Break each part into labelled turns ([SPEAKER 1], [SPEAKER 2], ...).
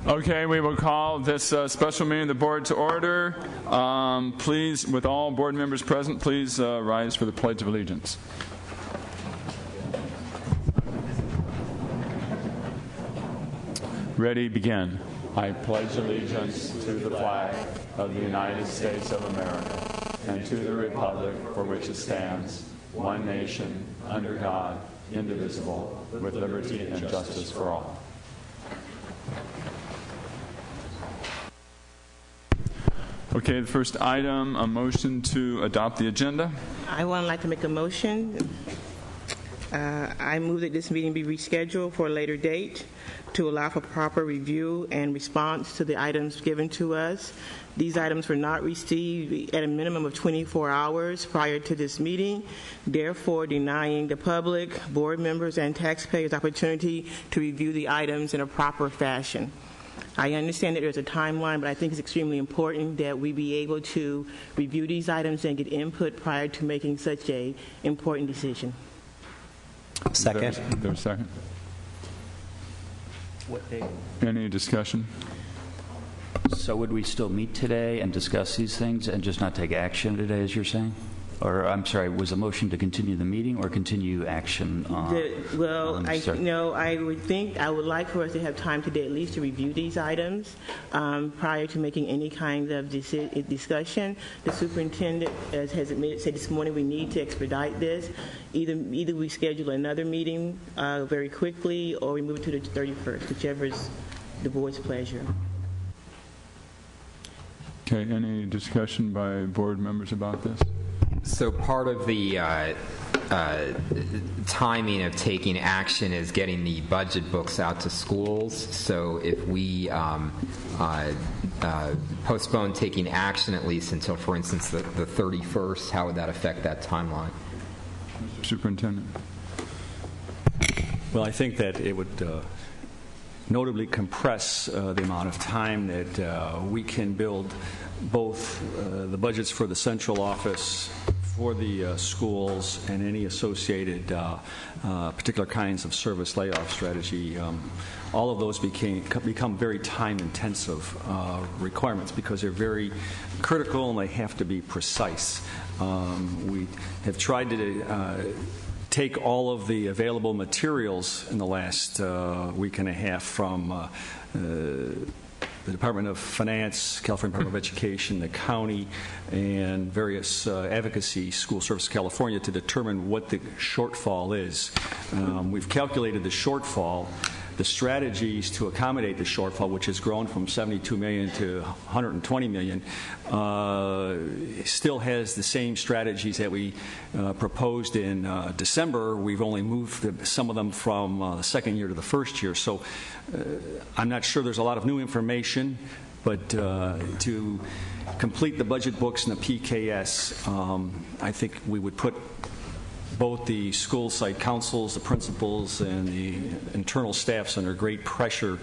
[SPEAKER 1] Okay, we will call this special meeting of the board to order. Please, with all board members present, please rise for the Pledge of Allegiance. Ready, begin. I pledge allegiance to the flag of the United States of America and to the republic for which it stands, one nation, under God, indivisible, with liberty and justice for all. Okay, the first item, a motion to adopt the agenda.
[SPEAKER 2] I would like to make a motion. I move that this meeting be rescheduled for a later date to allow for proper review and response to the items given to us. These items were not received at a minimum of 24 hours prior to this meeting, therefore denying the public, board members, and taxpayers opportunity to review the items in a proper fashion. I understand that there's a timeline, but I think it's extremely important that we be able to review these items and get input prior to making such a important decision.
[SPEAKER 3] Second.
[SPEAKER 1] There's a second.
[SPEAKER 3] What date?
[SPEAKER 1] Any discussion?
[SPEAKER 3] So would we still meet today and discuss these things and just not take action today, as you're saying? Or, I'm sorry, was a motion to continue the meeting or continue action on?
[SPEAKER 2] I would like for us to have time today at least to review these items prior to making any kind of discussion. The superintendent has said this morning we need to expedite this. Either we schedule another meeting very quickly or we move it to the 31st, whichever is the board's pleasure.
[SPEAKER 1] Okay, any discussion by board members about this?
[SPEAKER 4] So part of the timing of taking action is getting the budget books out to schools. So if we postpone taking action at least until, for instance, the 31st, how would that affect that timeline?
[SPEAKER 1] Superintendent.
[SPEAKER 5] Well, I think that it would notably compress the amount of time that we can build both the budgets for the central office, for the schools, and any associated particular kinds of service layoff strategy. All of those become very time-intensive requirements because they're very critical and they have to be precise. We have tried to take all of the available materials in the last week and a half from the Department of Finance, California Department of Education, the county, and various advocacy, School Service California, to determine what the shortfall is. We've calculated the shortfall. The strategies to accommodate the shortfall, which has grown from $72 million to $120 million, still has the same strategies that we proposed in December. We've only moved some of them from the second year to the first year. So I'm not sure there's a lot of new information, but to complete the budget books and the PKS, I think we would put both the school site councils, the principals, and the internal staffs under great pressure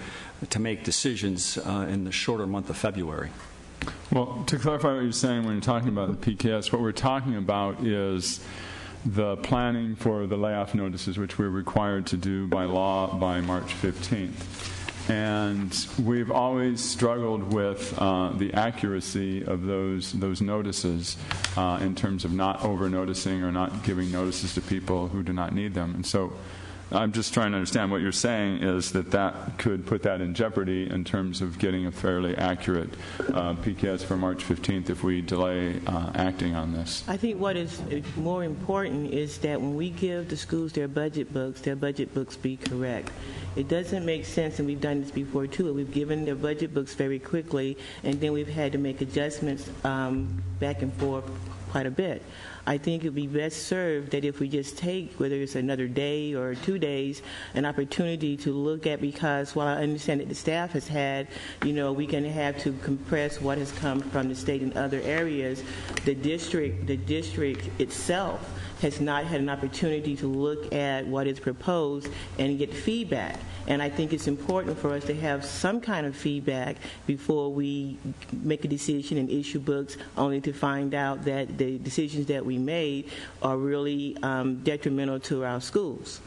[SPEAKER 5] to make decisions in the shorter month of February.
[SPEAKER 1] Well, to clarify what you're saying when you're talking about the PKS, what we're talking about is the planning for the layoff notices, which we're required to do by law by March 15th. And we've always struggled with the accuracy of those notices in terms of not over-noticing or not giving notices to people who do not need them. And so I'm just trying to understand what you're saying is that could put that in jeopardy in terms of getting a fairly accurate PKS for March 15th if we delay acting on this.
[SPEAKER 2] I think what is more important is that when we give the schools their budget books be correct. It doesn't make sense, and we've done this before too, we've given their budget books very quickly, and then we've had to make adjustments back and forth quite a bit. I think it would be best served that if we just take, whether it's another day or 2 days, an opportunity to look at, because while I understand that the staff has had, we're going to have to compress what has come from the state and other areas, the district itself has not had an opportunity to look at what is proposed and get feedback. And I think it's important for us to have some kind of feedback before we make a decision and issue books, only to find out that the decisions that we made are really detrimental to our schools.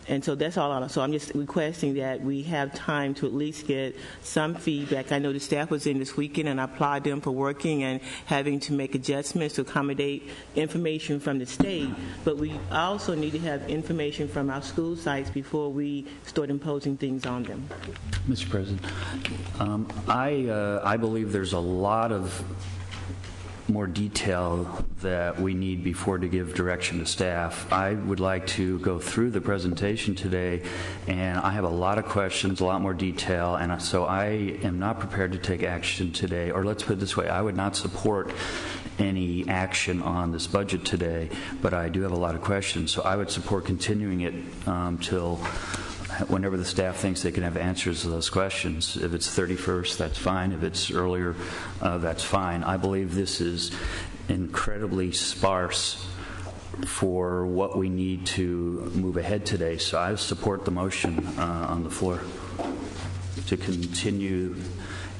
[SPEAKER 2] And so that's all. So I'm just requesting that we have time to at least get some feedback. I know the staff was in this weekend, and I applaud them for working and having to make adjustments to accommodate information from the state. But we also need to have information from our school sites before we start imposing things on them.
[SPEAKER 3] Mr. President, I believe there's a lot of more detail that we need before to give direction to staff. I would like to go through the presentation today, and I have a lot of questions, a lot more detail, and so I am not prepared to take action today. Or let's put it this way, I would not support any action on this budget today, but I do have a lot of questions, so I would support continuing it till whenever the staff thinks they can have answers to those questions. If it's 31st, that's fine. If it's earlier, that's fine. I believe this is incredibly sparse for what we need to move ahead today. So I support the motion on the floor to continue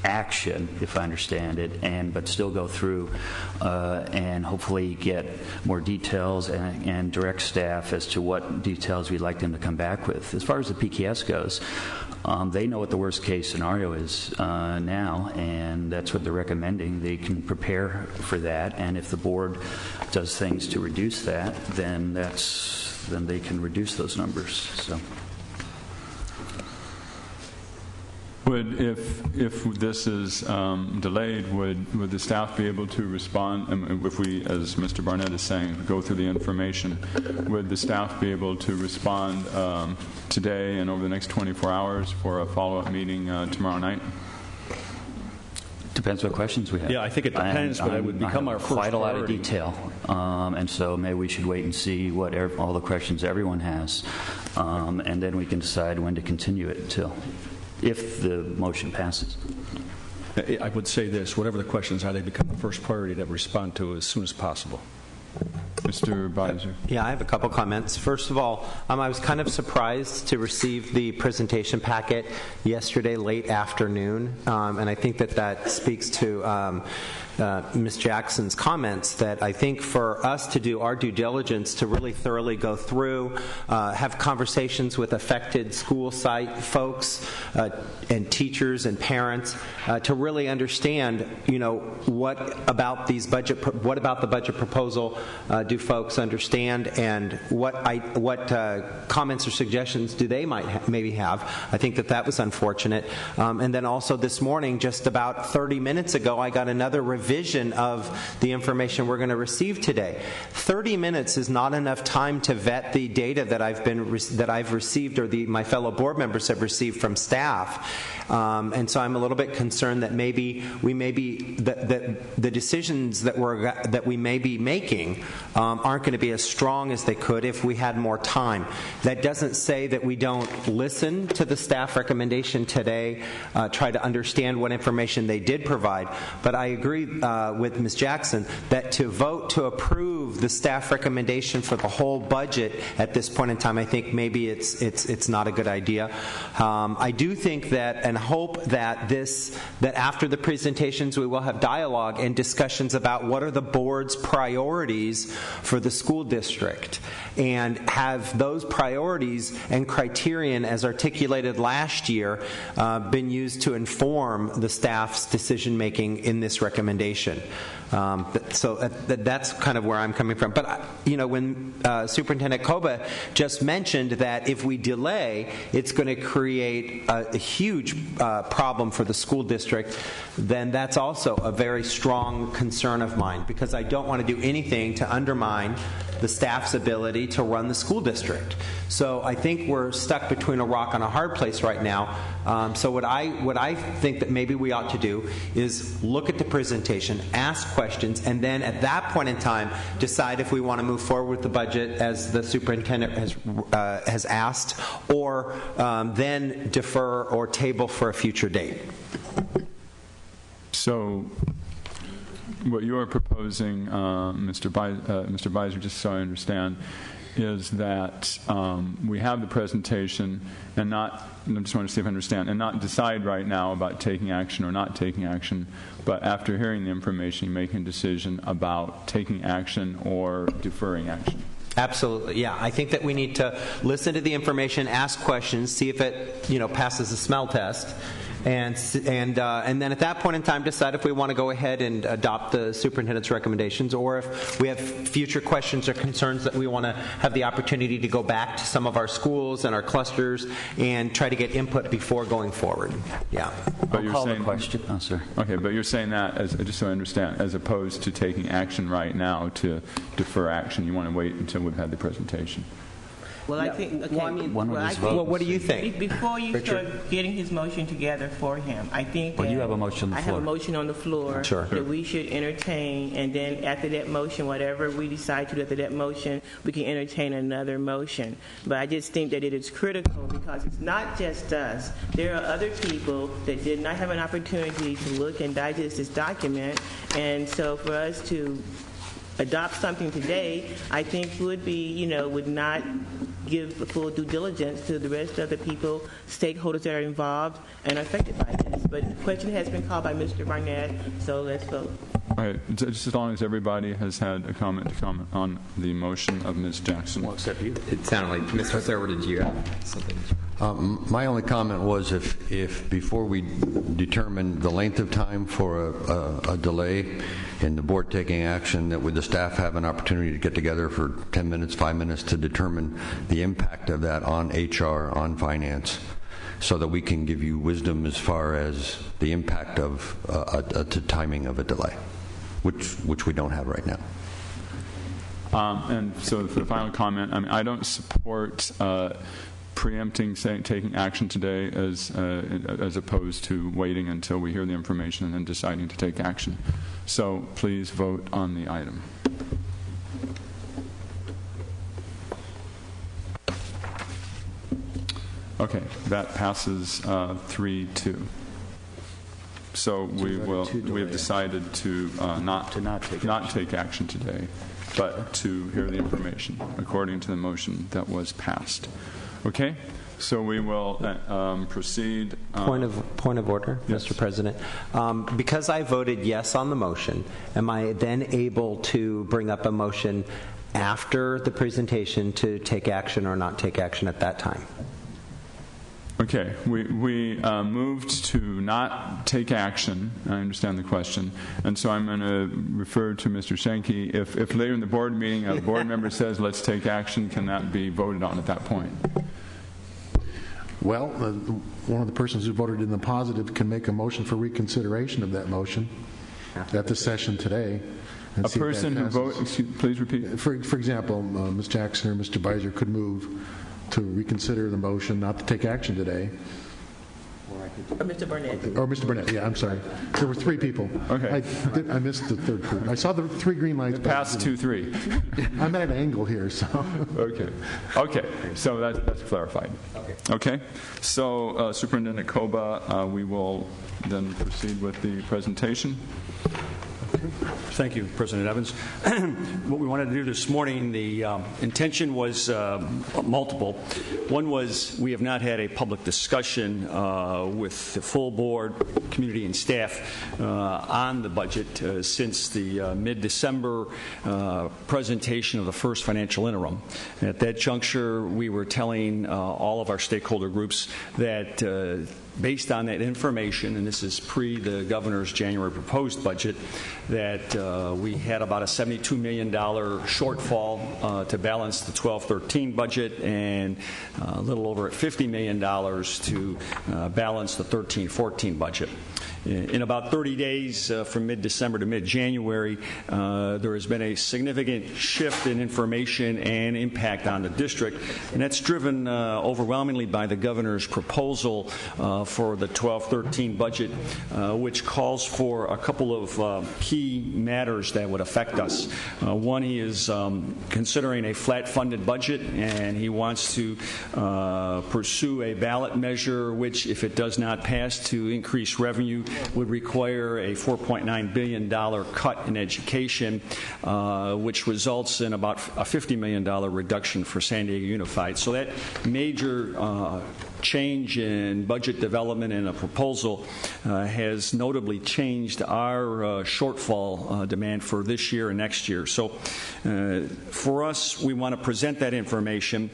[SPEAKER 3] action, if I understand it, but still go through and hopefully get more details and direct staff as to what details we'd like them to come back with. As far as the PKS goes, they know what the worst case scenario is now, and that's what they're recommending. They can prepare for that, and if the board does things to reduce that, then they can reduce those numbers. So.
[SPEAKER 1] If this is delayed, would the staff be able to respond? If we, as Mr. Barnett is saying, go through the information, would the staff be able to respond today and over the next 24 hours for a follow-up meeting tomorrow night?
[SPEAKER 3] Depends what questions we have.
[SPEAKER 5] Yeah, I think it depends, but it would become our first
[SPEAKER 3] quite a lot of
[SPEAKER 5] priority.
[SPEAKER 3] detail, and so maybe we should wait and see what all the questions everyone has, and then we can decide when to continue it till, if the motion passes.
[SPEAKER 5] I would say this, whatever the questions are, they become the first priority to respond to as soon as possible.
[SPEAKER 1] Mr. Beiser.
[SPEAKER 6] Yeah, I have a couple comments. First of all, I was kind of surprised to receive the presentation packet yesterday late afternoon, and I think that speaks to Ms. Jackson's comments, that I think for us to do our due diligence to really thoroughly go through, have conversations with affected school site folks and teachers and parents to really understand, what about the budget proposal do folks understand, and what comments or suggestions do they maybe have. I think that was unfortunate. And then also this morning, just about 30 minutes ago, I got another revision of the information we're going to receive today. 30 minutes is not enough time to vet the data that I've received, or my fellow board members have received from staff. And so I'm a little bit concerned that maybe the decisions that we may be making aren't going to be as strong as they could if we had more time. That doesn't say that we don't listen to the staff recommendation today, try to understand what information they did provide. But I agree with Ms. Jackson that to vote to approve the staff recommendation for the whole budget at this point in time, I think maybe it's not a good idea. I do think that and hope that after the presentations we will have dialogue and discussions about what are the board's priorities for the school district, and have those priorities and criterion as articulated last year been used to inform the staff's decision making in this recommendation. So that's kind of where I'm coming from. But when Superintendent Koba just mentioned that if we delay, it's going to create a huge problem for the school district, then that's also a very strong concern of mine, because I don't want to do anything to undermine the staff's ability to run the school district. So I think we're stuck between a rock and a hard place right now. So what I think that maybe we ought to do is look at the presentation, ask questions, and then at that point in time decide if we want to move forward with the budget as the superintendent has asked, or then defer or table for a future date.
[SPEAKER 1] So what you are proposing, Mr. Beiser, just so I understand, is that we have the presentation and I just want to see if I understand, and not decide right now about taking action or not taking action, but after hearing the information, making a decision about taking action or deferring action.
[SPEAKER 6] Absolutely, yeah. I think that we need to listen to the information, ask questions, see if it, passes the smell test, and then at that point in time decide if we want to go ahead and adopt the superintendent's recommendations, or if we have future questions or concerns that we want to have the opportunity to go back to some of our schools and our clusters and try to get input before going forward. Yeah.
[SPEAKER 1] But you're
[SPEAKER 3] Call the
[SPEAKER 1] saying,
[SPEAKER 3] question. Oh, sir.
[SPEAKER 1] okay, but you're saying that, just so I understand, as opposed to taking action right now to defer action, you want to wait until we've had the presentation.
[SPEAKER 2] Well, I think, okay.
[SPEAKER 3] One would
[SPEAKER 2] I
[SPEAKER 3] just
[SPEAKER 2] think-
[SPEAKER 3] vote.
[SPEAKER 6] Well, what do you think?
[SPEAKER 2] Before you start getting his motion together for him, I think
[SPEAKER 3] Well, you
[SPEAKER 2] that
[SPEAKER 3] have a motion on the
[SPEAKER 2] I have
[SPEAKER 3] floor.
[SPEAKER 2] a motion on the floor
[SPEAKER 6] Sure.
[SPEAKER 2] that we should entertain, and then after that motion, whatever we decide to do after that motion, we can entertain another motion. But I just think that it is critical because it's not just us. There are other people that did not have an opportunity to look and digest this document, and so for us to adopt something today, I think would be, would not give the full due diligence to the rest of the people, stakeholders that are involved and are affected by this. But the question has been called by Mr. Barnett, so let's vote.
[SPEAKER 1] All right, just as long as everybody has had a comment to comment on the motion of Ms. Jackson.
[SPEAKER 3] Well, except you.
[SPEAKER 4] It sounded like, Mr. Thurber, did you have something?
[SPEAKER 7] My only comment was if before we determine the length of time for a delay in the board taking action, that would the staff have an opportunity to get together for 10 minutes, 5 minutes to determine the impact of that on HR, on finance, so that we can give you wisdom as far as the impact of the timing of a delay, which we don't have right now.
[SPEAKER 1] And so for the final comment, I don't support preempting taking action today as opposed to waiting until we hear the information and then deciding to take action. So please vote on the item. Okay, that passes 3-2. So we have decided to not take action today, but to hear the information according to the motion that was passed. Okay, so we will proceed.
[SPEAKER 6] Point of order,
[SPEAKER 1] Yes.
[SPEAKER 6] Mr. President. Because I voted yes on the motion, am I then able to bring up a motion after the presentation to take action or not take action at that time?
[SPEAKER 1] Okay, we moved to not take action. I understand the question. And so I'm going to refer to Mr. Schenke. If later in the board meeting a board member says, let's take action, can that be voted on at that point?
[SPEAKER 8] Well, one of the persons who voted in the positive can make a motion for reconsideration of that motion at the session today.
[SPEAKER 1] A person who votes, please repeat.
[SPEAKER 8] For example, Ms. Jackson or Mr. Beiser could move to reconsider the motion not to take action today.
[SPEAKER 2] Or Mr. Burnett.
[SPEAKER 8] Or Mr. Burnett, yeah, I'm sorry. There were three people.
[SPEAKER 1] Okay.
[SPEAKER 8] I missed the third person. I saw the three green lights.
[SPEAKER 1] Pass 2-3.
[SPEAKER 8] I'm at an angle here, so.
[SPEAKER 1] Okay, so that's clarified. Okay, so Superintendent Koba, we will then proceed with the presentation.
[SPEAKER 5] Thank you, President Evans. What we wanted to do this morning, the intention was multiple. One was we have not had a public discussion with the full board, community, and staff on the budget since the mid-December presentation of the first financial interim. At that juncture, we were telling all of our stakeholder groups that based on that information, and this is pre the governor's January proposed budget, that we had about a $72 million shortfall to balance the 12-13 budget and a little over $50 million to balance the 13-14 budget. In about 30 days from mid-December to mid-January, there has been a significant shift in information and impact on the district, and that's driven overwhelmingly by the governor's proposal for the 12-13 budget, which calls for a couple of key matters that would affect us. One, he is considering a flat-funded budget, and he wants to pursue a ballot measure which, if it does not pass, to increase revenue would require a $4.9 billion cut in education, which results in about a $50 million reduction for San Diego Unified. So that major change in budget development and a proposal has notably changed our shortfall demand for this year and next year. So for us, we want to present that information.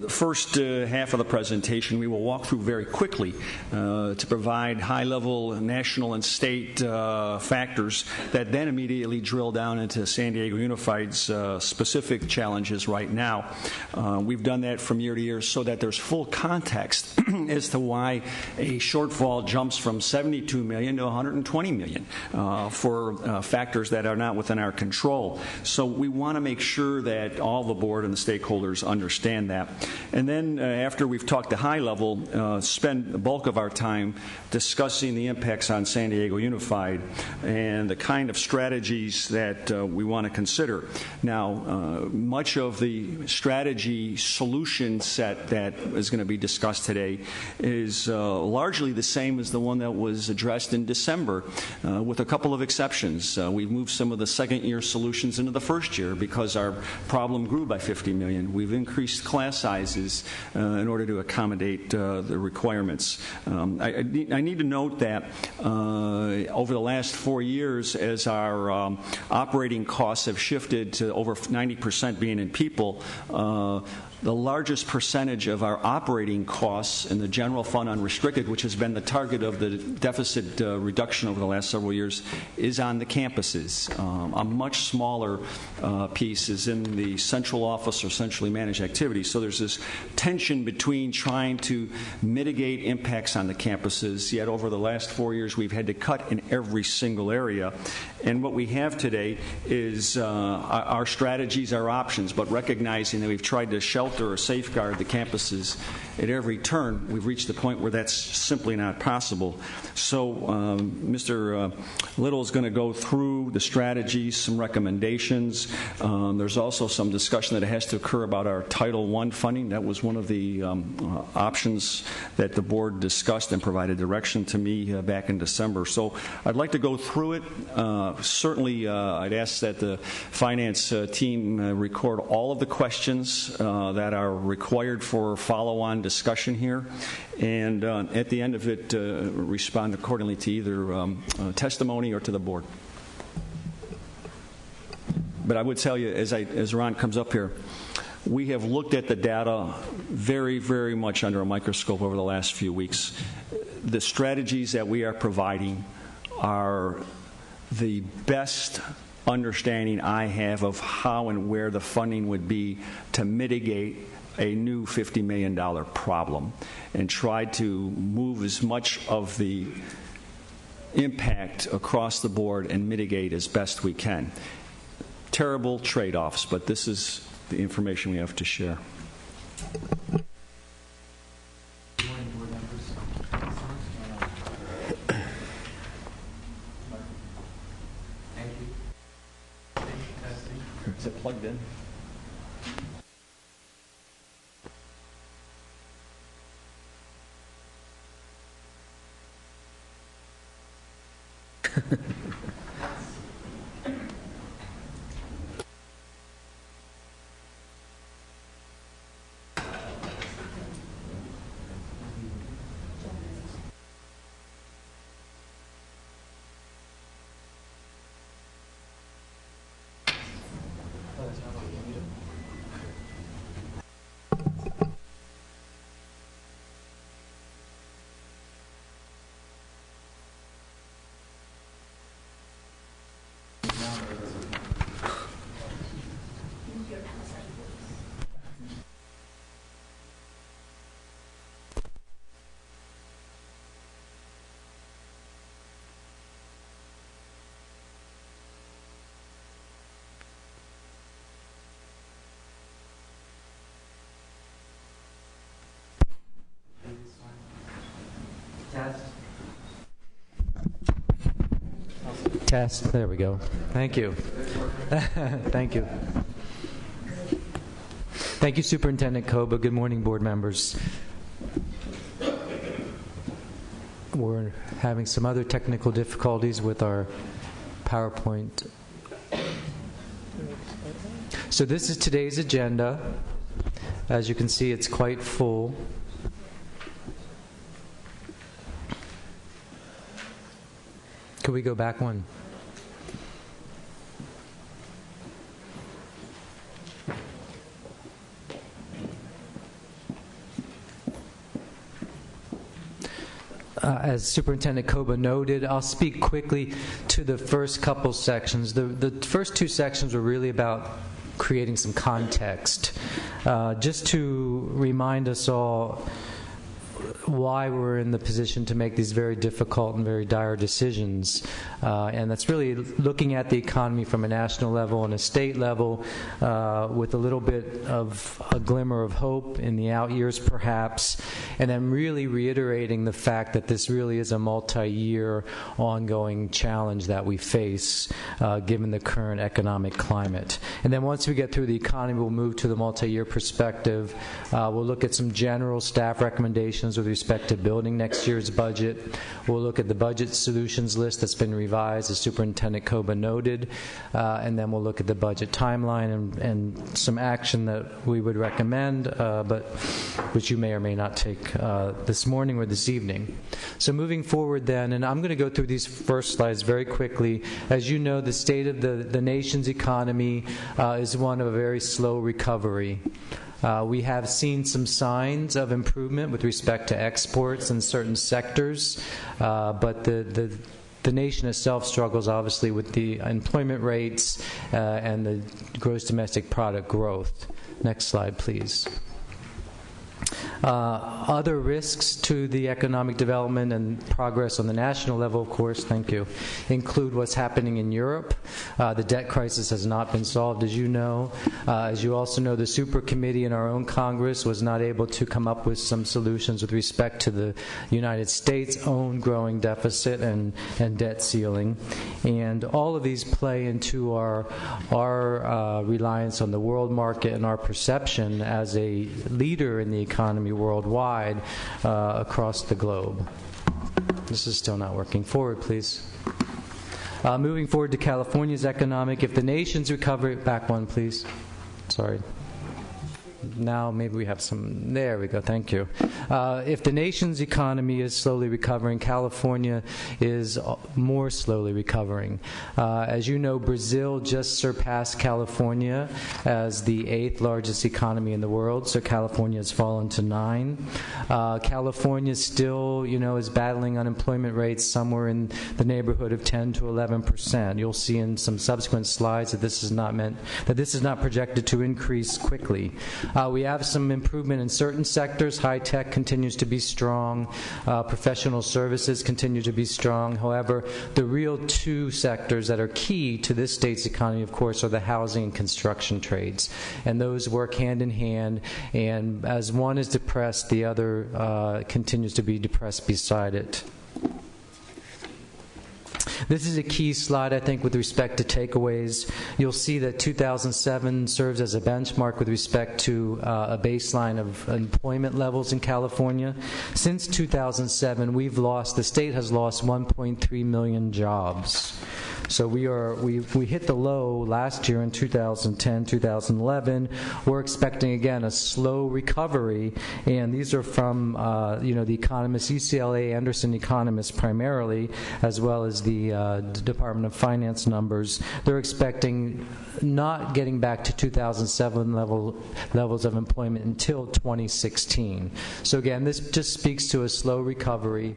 [SPEAKER 5] First half of the presentation we will walk through very quickly to provide high-level national and state factors that then immediately drill down into San Diego Unified's specific challenges right now. We've done that from year to year so that there's full context as to why a shortfall jumps from $72 million to $120 million for factors that are not within our control. So we want to make sure that all the board and the stakeholders understand that. And then after we've talked to high level, spend the bulk of our time discussing the impacts on San Diego Unified and the kind of strategies that we want to consider. Now, much of the strategy solution set that is going to be discussed today is largely the same as the one that was addressed in December, with a couple of exceptions. We've moved some of the second-year solutions into the first year because our problem grew by $50 million. We've increased class sizes in order to accommodate the requirements. I need to note that over the last 4 years, as our operating costs have shifted to over 90% being in people, the largest percentage of our operating costs in the general fund unrestricted, which has been the target of the deficit reduction over the last several years, is on the campuses. A much smaller piece is in the central office or centrally managed activities. So there's this tension between trying to mitigate impacts on the campuses, yet over the last 4 years we've had to cut in every single area. And what we have today is our strategies, our options, but recognizing that we've tried to shelter or safeguard the campuses at every turn, we've reached the point where that's simply not possible. So Mr. Little is going to go through the strategies, some recommendations. There's also some discussion that has to occur about our Title I funding. That was one of the options that the board discussed and provided direction to me back in December. So I'd like to go through it. Certainly, I'd ask that the finance team record all of the questions that are required for follow-on discussion here, and at the end of it, respond accordingly to either testimony or to the board. But I would tell you, as Ron comes up here, we have looked at the data very, very much under a microscope over the last few weeks. The strategies that we are providing are the best understanding I have of how and where the funding would be to mitigate a new $50 million problem and try to move as much of the impact across the board and mitigate as best we can. Terrible trade-offs, but this is the information we have to share. Is it plugged in?
[SPEAKER 9] Test. There we go. Thank you. Thank you. Thank you, Superintendent Koba. Good morning, board members. We're having some other technical difficulties with our PowerPoint. So this is today's agenda. As you can see, it's quite full. Could we go back one? As Superintendent Koba noted, I'll speak quickly to the first couple sections. The first two sections were really about creating some context. Just to remind us all why we're in the position to make these very difficult and very dire decisions. And that's really looking at the economy from a national level and a state level with a little bit of a glimmer of hope in the out years perhaps, and then really reiterating the fact that this really is a multi-year ongoing challenge that we face given the current economic climate. And then once we get through the economy, we'll move to the multi-year perspective. We'll look at some general staff recommendations with respect to building next year's budget. We'll look at the budget solutions list that's been revised, as Superintendent Koba noted, and then we'll look at the budget timeline and some action that we would recommend, but which you may or may not take this morning or this evening. So moving forward then, and I'm going to go through these first slides very quickly. As you know, the state of the nation's economy is one of a very slow recovery. We have seen some signs of improvement with respect to exports in certain sectors, but the nation itself struggles obviously with the employment rates and the gross domestic product growth. Next slide, please. Other risks to the economic development and progress on the national level, of course, thank you, include what's happening in Europe. The debt crisis has not been solved, as you know. As you also know, the Super Committee in our own Congress was not able to come up with some solutions with respect to the United States' own growing deficit and debt ceiling. And all of these play into our reliance on the world market and our perception as a leader in the economy worldwide across the globe. This is still not working. Forward, please. Moving forward to California's economic. If the nation's recovery, back one, please. Sorry. Now maybe we have some, there we go, thank you. If the nation's economy is slowly recovering, California is more slowly recovering. As you know, Brazil just surpassed California as the 8th largest economy in the world, so California has fallen to 9. California still, is battling unemployment rates somewhere in the neighborhood of 10 to 11%. You'll see in some subsequent slides that this is not projected to increase quickly. We have some improvement in certain sectors. High tech continues to be strong. Professional services continue to be strong. However, the real two sectors that are key to this state's economy, of course, are the housing and construction trades. And those work hand in hand. And as one is depressed, the other continues to be depressed beside it. This is a key slide, I think, with respect to takeaways. You'll see that 2007 serves as a benchmark with respect to a baseline of employment levels in California. Since 2007, the state has lost 1.3 million jobs. So we hit the low last year in 2010, 2011. We're expecting again a slow recovery, and these are from the economists, UCLA Anderson economists primarily, as well as the Department of Finance numbers. They're expecting not getting back to 2007 levels of employment until 2016. So again, this just speaks to a slow recovery.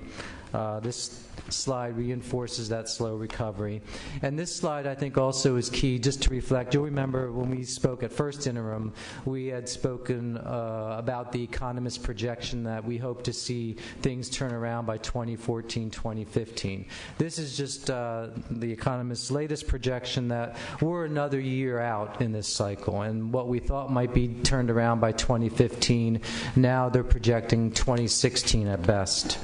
[SPEAKER 9] This slide reinforces that slow recovery. And this slide, I think, also is key just to reflect. You'll remember when we spoke at first interim, we had spoken about the economist's projection that we hope to see things turn around by 2014, 2015. This is just the economist's latest projection that we're another year out in this cycle. And what we thought might be turned around by 2015, now they're projecting 2016 at best.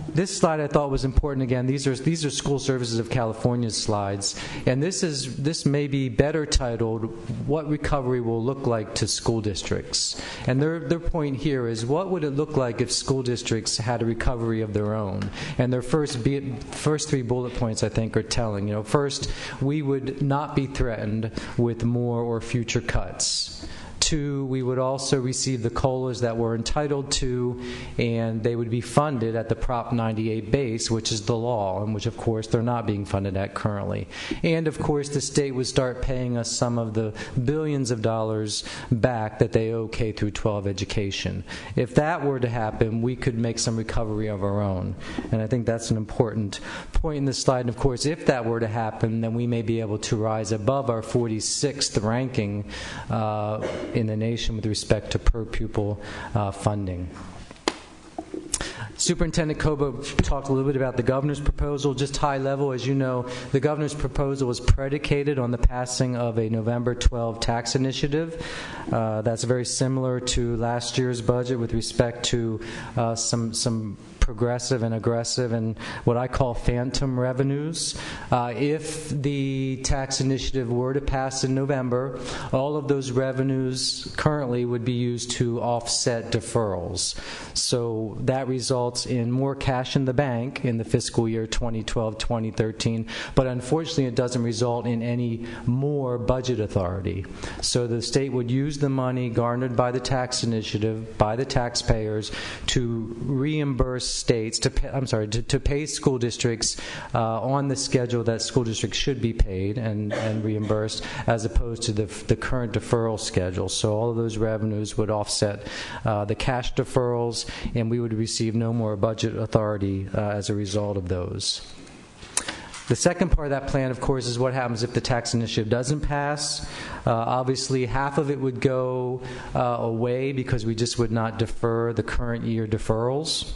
[SPEAKER 9] This slide I thought was important. Again, these are School Services of California's slides, and this may be better titled "What Recovery Will Look Like to School Districts." And their point here is, what would it look like if school districts had a recovery of their own? And their first 3 bullet points, I think, are telling. First, we would not be threatened with more or future cuts. Two, we would also receive the COLAs that we're entitled to, and they would be funded at the Prop 98 base, which is the law, and which, of course, they're not being funded at currently. And, of course, the state would start paying us some of the billions of dollars back that they owe K through 12 education. If that were to happen, we could make some recovery of our own. And I think that's an important point in this slide. And, of course, if that were to happen, then we may be able to rise above our 46th ranking in the nation with respect to per pupil funding. Superintendent Koba talked a little bit about the governor's proposal, just high level. As you know, the governor's proposal was predicated on the passing of a November 12 tax initiative. That's very similar to last year's budget with respect to some progressive and aggressive and what I call phantom revenues. If the tax initiative were to pass in November, all of those revenues currently would be used to offset deferrals. So that results in more cash in the bank in the fiscal year 2012-2013, but unfortunately it doesn't result in any more budget authority. So the state would use the money garnered by the tax initiative, by the taxpayers, to reimburse states, to pay school districts on the schedule that school districts should be paid and reimbursed, as opposed to the current deferral schedule. So all of those revenues would offset the cash deferrals, and we would receive no more budget authority as a result of those. The second part of that plan, of course, is what happens if the tax initiative doesn't pass. Obviously, half of it would go away because we just would not defer the current year deferrals.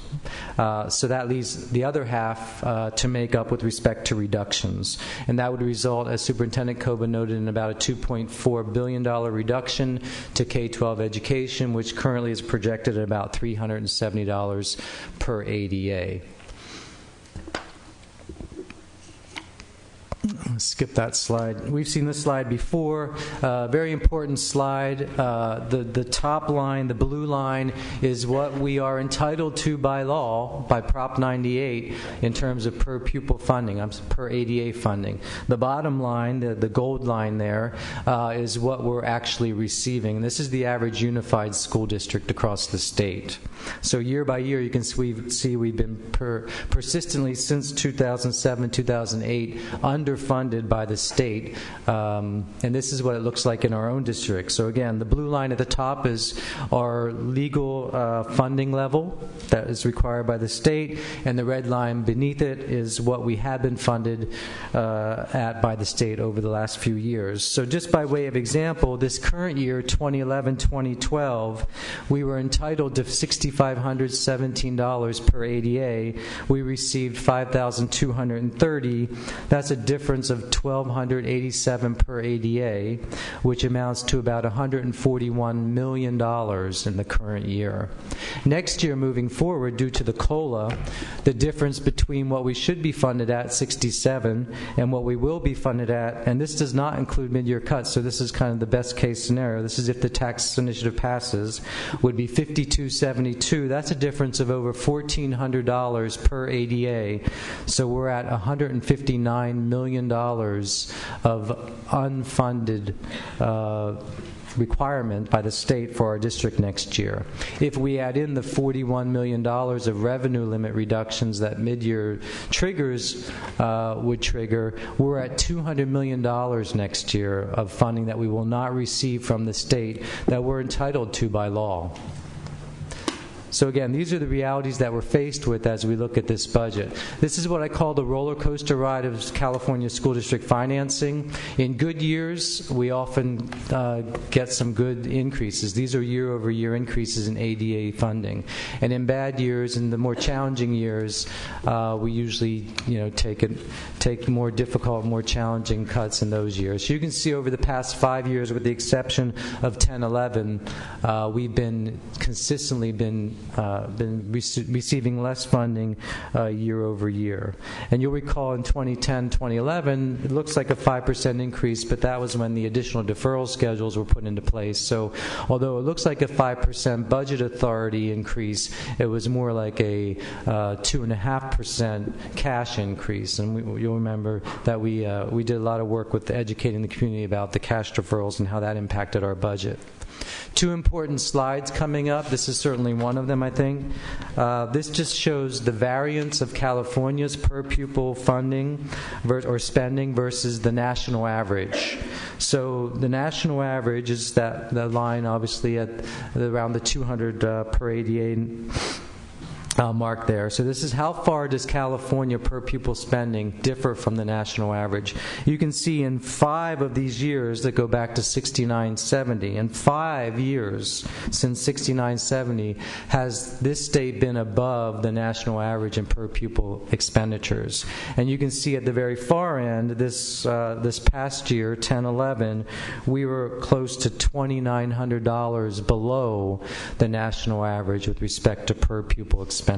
[SPEAKER 9] So that leaves the other half to make up with respect to reductions. And that would result, as Superintendent Koba noted, in about a $2.4 billion reduction to K-12 education, which currently is projected at about $370 per ADA. Skip that slide. We've seen this slide before. Very important slide. The top line, the blue line, is what we are entitled to by law, by Prop 98, in terms of per pupil funding, per ADA funding. The bottom line, the gold line there, is what we're actually receiving. This is the average unified school district across the state. So year by year, you can see we've been persistently since 2007, 2008, underfunded by the state, and this is what it looks like in our own district. So again, the blue line at the top is our legal funding level that is required by the state, and the red line beneath it is what we have been funded at by the state over the last few years. So just by way of example, this current year, 2011-2012, we were entitled to $6,517 per ADA. We received $5,230. That's a difference of $1,287 per ADA, which amounts to about $141 million in the current year. Next year, moving forward, due to the COLA, the difference between what we should be funded at, 67, and what we will be funded at, and this does not include mid-year cuts, so this is kind of the best case scenario. This is if the tax initiative passes, would be $52.72. That's a difference of over $1,400 per ADA. So we're at $159 million of unfunded requirement by the state for our district next year. If we add in the $41 million of revenue limit reductions that mid-year triggers would trigger, we're at $200 million next year of funding that we will not receive from the state that we're entitled to by law. So again, these are the realities that we're faced with as we look at this budget. This is what I call the roller coaster ride of California school district financing. In good years, we often get some good increases. These are year-over-year increases in ADA funding. And in bad years, in the more challenging years, we usually take more difficult, more challenging cuts in those years. So you can see over the past 5 years, with the exception of 10-11, we've been consistently been receiving less funding year over year. And you'll recall in 2010, 2011, it looks like a 5% increase, but that was when the additional deferral schedules were put into place. So although it looks like a 5% budget authority increase, it was more like a 2.5% cash increase. And you'll remember that we did a lot of work with educating the community about the cash deferrals and how that impacted our budget. Two important slides coming up. This is certainly one of them, I think. This just shows the variance of California's per pupil funding or spending versus the national average. So the national average is that line, obviously, at around the 200 per ADA mark there. So this is how far does California per pupil spending differ from the national average. You can see in 5 of these years that go back to 69-70, in 5 years since 69-70 has this state been above the national average in per pupil expenditures. And you can see at the very far end, this past year, 10-11, we were close to $2,900 below the national average with respect to per pupil expenditures.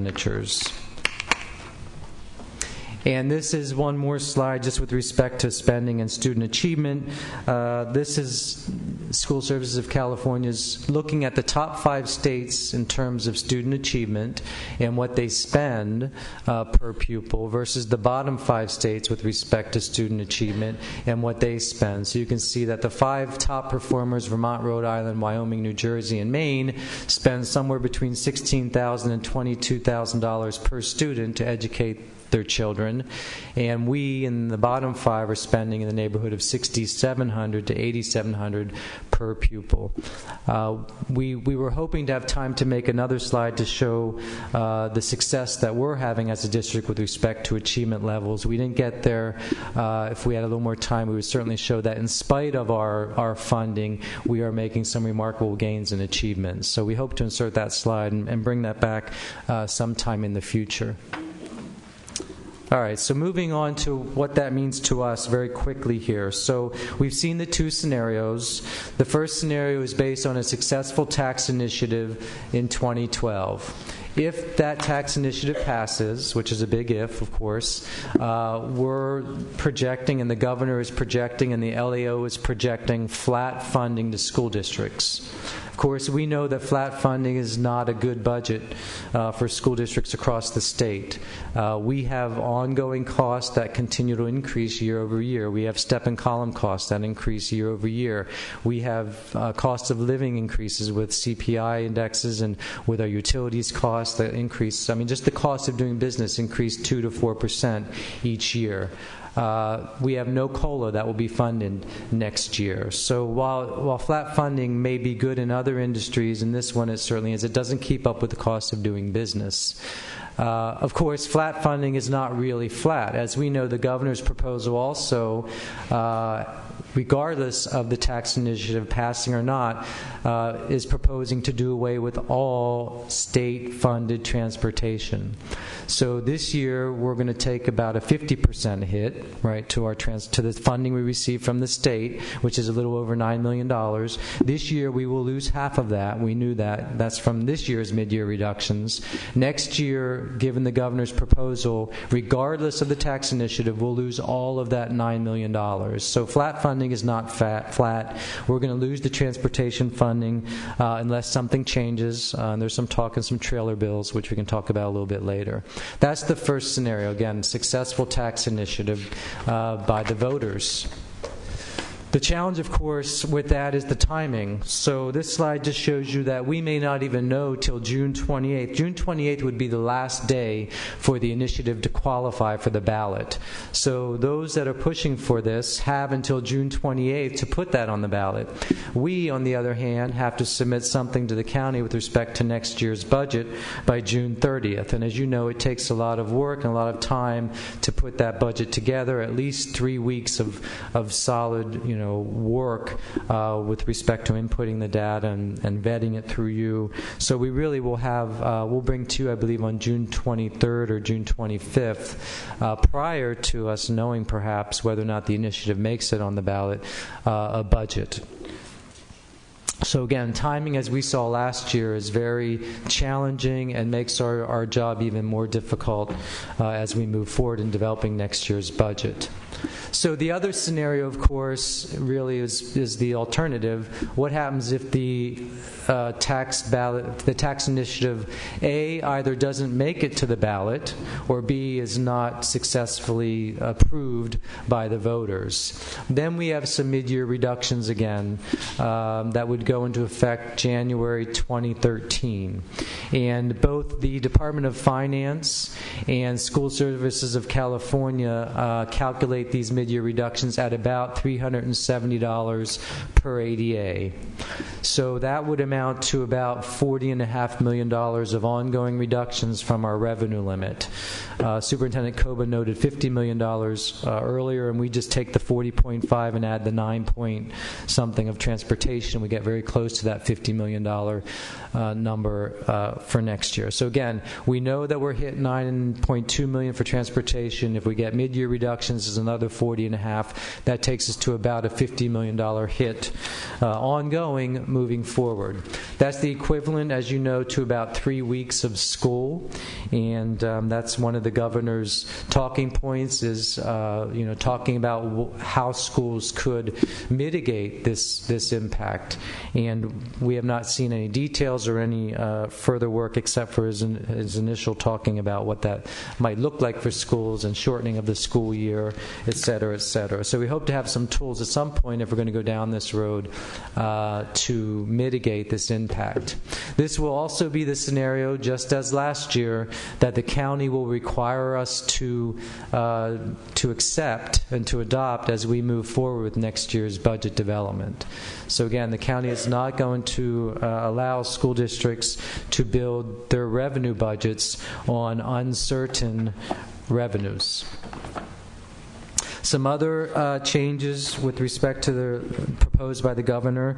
[SPEAKER 9] And this is one more slide just with respect to spending and student achievement. This is School Services of California's looking at the top 5 states in terms of student achievement and what they spend per pupil versus the bottom 5 states with respect to student achievement and what they spend. So you can see that the 5 top performers, Vermont, Rhode Island, Wyoming, New Jersey, and Maine, spend somewhere between $16,000 and $22,000 per student to educate their children, and we in the bottom 5 are spending in the neighborhood of $6,700 to $8,700 per pupil. We were hoping to have time to make another slide to show the success that we're having as a district with respect to achievement levels. We didn't get there. If we had a little more time, we would certainly show that in spite of our funding, we are making some remarkable gains in achievement. So we hope to insert that slide and bring that back sometime in the future. All right, so moving on to what that means to us very quickly here. So we've seen the 2 scenarios. The first scenario is based on a successful tax initiative in 2012. If that tax initiative passes, which is a big if, of course, we're projecting, and the governor is projecting, and the LAO is projecting flat funding to school districts. Of course, we know that flat funding is not a good budget for school districts across the state. We have ongoing costs that continue to increase year over year. We have step and column costs that increase year over year. We have cost of living increases with CPI indexes and with our utilities costs that increase. I mean, just the cost of doing business increased 2 to 4% each year. We have no COLA that will be funded next year. So while flat funding may be good in other industries, in this one it certainly is, it doesn't keep up with the cost of doing business. Of course, flat funding is not really flat. As we know, the governor's proposal also, regardless of the tax initiative passing or not, is proposing to do away with all state-funded transportation. So this year, we're going to take about a 50% hit, right, to the funding we receive from the state, which is a little over $9 million. This year, we will lose half of that. We knew that. That's from this year's mid-year reductions. Next year, given the governor's proposal, regardless of the tax initiative, we'll lose all of that $9 million. So flat funding is not flat. We're going to lose the transportation funding unless something changes. There's some talk in some trailer bills, which we can talk about a little bit later. That's the first scenario. Again, successful tax initiative by the voters. The challenge, of course, with that is the timing. So this slide just shows you that we may not even know till June 28th. June 28th would be the last day for the initiative to qualify for the ballot. So those that are pushing for this have until June 28th to put that on the ballot. We, on the other hand, have to submit something to the county with respect to next year's budget by June 30th. And as you know, it takes a lot of work and a lot of time to put that budget together, at least 3 weeks of solid, work with respect to inputting the data and vetting it through you. So we really will have, we'll bring to you, I believe, on June 23rd or June 25th, prior to us knowing perhaps whether or not the initiative makes it on the ballot, a budget. So again, timing, as we saw last year, is very challenging and makes our job even more difficult as we move forward in developing next year's budget. So the other scenario, of course, really is the alternative. What happens if the tax initiative A either doesn't make it to the ballot, or B is not successfully approved by the voters? Then we have some mid-year reductions again that would go into effect January 2013. And both the Department of Finance and School Services of California calculate these mid-year reductions at about $370 per ADA. So that would amount to about $40.5 million of ongoing reductions from our revenue limit. Superintendent Koba noted $50 million earlier, and we just take the 40.5 and add the 9 point something of transportation. We get very close to that $50 million number for next year. So again, we know that we're hit $9.2 million for transportation. If we get mid-year reductions, is another 40.5. That takes us to about a $50 million hit ongoing moving forward. That's the equivalent, as you know, to about 3 weeks of school, and that's one of the governor's talking points is talking about how schools could mitigate this impact. And we have not seen any details or any further work except for his initial talking about what that might look like for schools and shortening of the school year, et cetera, et cetera. So we hope to have some tools at some point, if we're going to go down this road, to mitigate this impact. This will also be the scenario, just as last year, that the county will require us to accept and to adopt as we move forward with next year's budget development. So again, the county is not going to allow school districts to build their revenue budgets on uncertain revenues. Some other changes with respect to the proposed by the governor.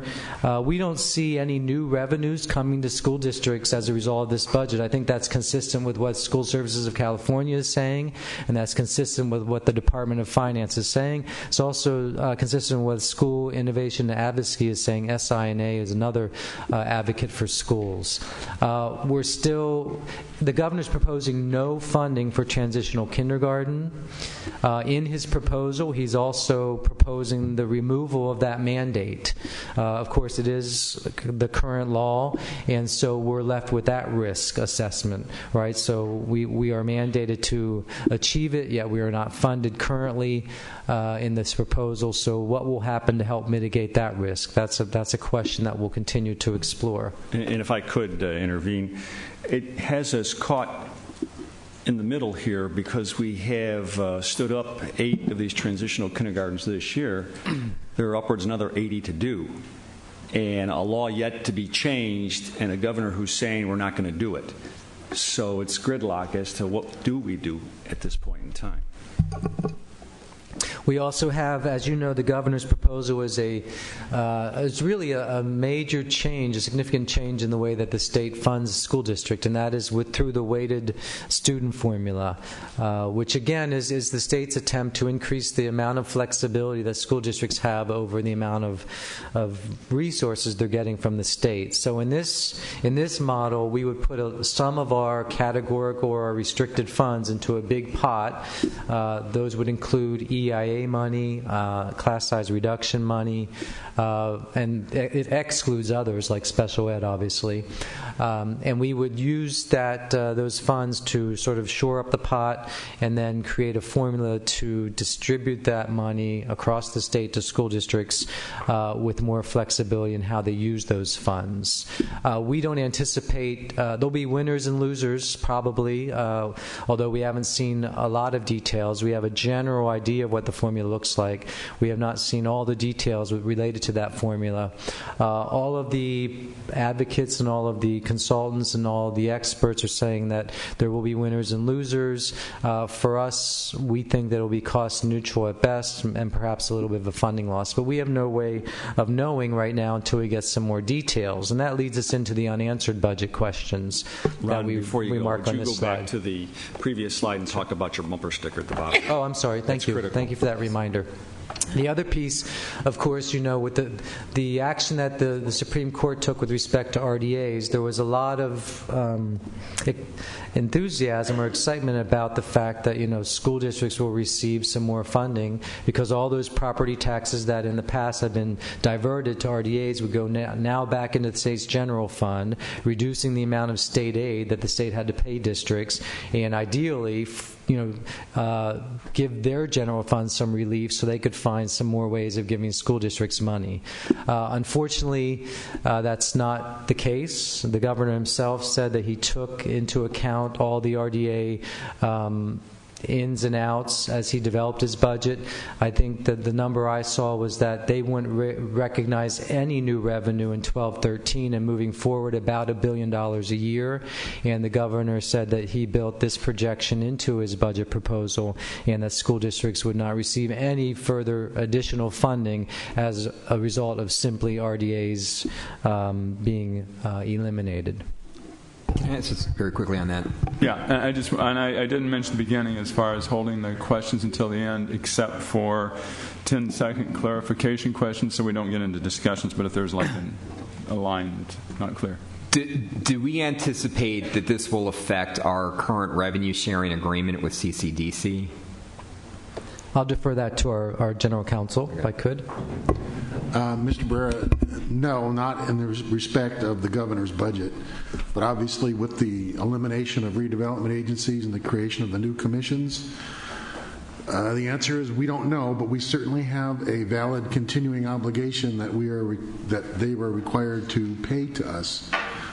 [SPEAKER 9] We don't see any new revenues coming to school districts as a result of this budget. I think that's consistent with what School Services of California is saying, and that's consistent with what the Department of Finance is saying. It's also consistent with what School Innovation and Advocacy is saying. SINA is another advocate for schools. The governor's proposing no funding for transitional kindergarten. In his proposal, he's also proposing the removal of that mandate. Of course, it is the current law, and so we're left with that risk assessment, right? So we are mandated to achieve it, yet we are not funded currently in this proposal. So what will happen to help mitigate that risk? That's a question that we'll continue to explore.
[SPEAKER 5] And if I could intervene, it has us caught in the middle here because we have stood up 8 of these transitional kindergartens this year. There are upwards another 80 to do, and a law yet to be changed, and a governor who's saying we're not going to do it. So it's gridlock as to what do we do at this point in time.
[SPEAKER 9] We also have, as you know, the governor's proposal is really a major change, a significant change in the way that the state funds the school district, and that is through the weighted student formula, which again is the state's attempt to increase the amount of flexibility that school districts have over the amount of resources they're getting from the state. So in this model, we would put some of our categorical or our restricted funds into a big pot. Those would include EIA money, class size reduction money, and it excludes others like special ed, obviously. And we would use those funds to sort of shore up the pot and then create a formula to distribute that money across the state to school districts with more flexibility in how they use those funds. We don't anticipate there'll be winners and losers probably, although we haven't seen a lot of details. We have a general idea of what the formula looks like. We have not seen all the details related to that formula. All of the advocates and all of the consultants and all of the experts are saying that there will be winners and losers. For us, we think that it will be cost neutral at best and perhaps a little bit of a funding loss. But we have no way of knowing right now until we get some more details. And that leads us into the unanswered budget questions
[SPEAKER 5] Ron,
[SPEAKER 9] that we mark on this slide.
[SPEAKER 5] Would you go back to the previous slide and talk about your bumper sticker at the bottom?
[SPEAKER 9] Oh, I'm sorry. Thank you.
[SPEAKER 5] Critical.
[SPEAKER 9] Thank you for that reminder. The other piece, of course, with the action that the Supreme Court took with respect to RDAs, there was a lot of enthusiasm or excitement about the fact that school districts will receive some more funding because all those property taxes that in the past had been diverted to RDAs would go now back into the state's general fund, reducing the amount of state aid that the state had to pay districts, and ideally give their general fund some relief so they could find some more ways of giving school districts money. Unfortunately, that's not the case. The governor himself said that he took into account all the RDA ins and outs as he developed his budget. I think that the number I saw was that they wouldn't recognize any new revenue in 12-13 and moving forward about $1 billion a year. And the governor said that he built this projection into his budget proposal and that school districts would not receive any further additional funding as a result of simply RDAs being eliminated.
[SPEAKER 4] Can I answer very quickly on that?
[SPEAKER 1] Yeah, I didn't mention at the beginning as far as holding the questions until the end, except for 10-second clarification questions, so we don't get into discussions. But if there's like a line that's not clear.
[SPEAKER 4] Do we anticipate that this will affect our current revenue sharing agreement with CCDC?
[SPEAKER 9] I'll defer that to our general counsel, if I could.
[SPEAKER 8] Mr. Barrera, no, not in the respect of the governor's budget, but obviously with the elimination of redevelopment agencies and the creation of the new commissions, the answer is we don't know, but we certainly have a valid continuing obligation that they were required to pay to us.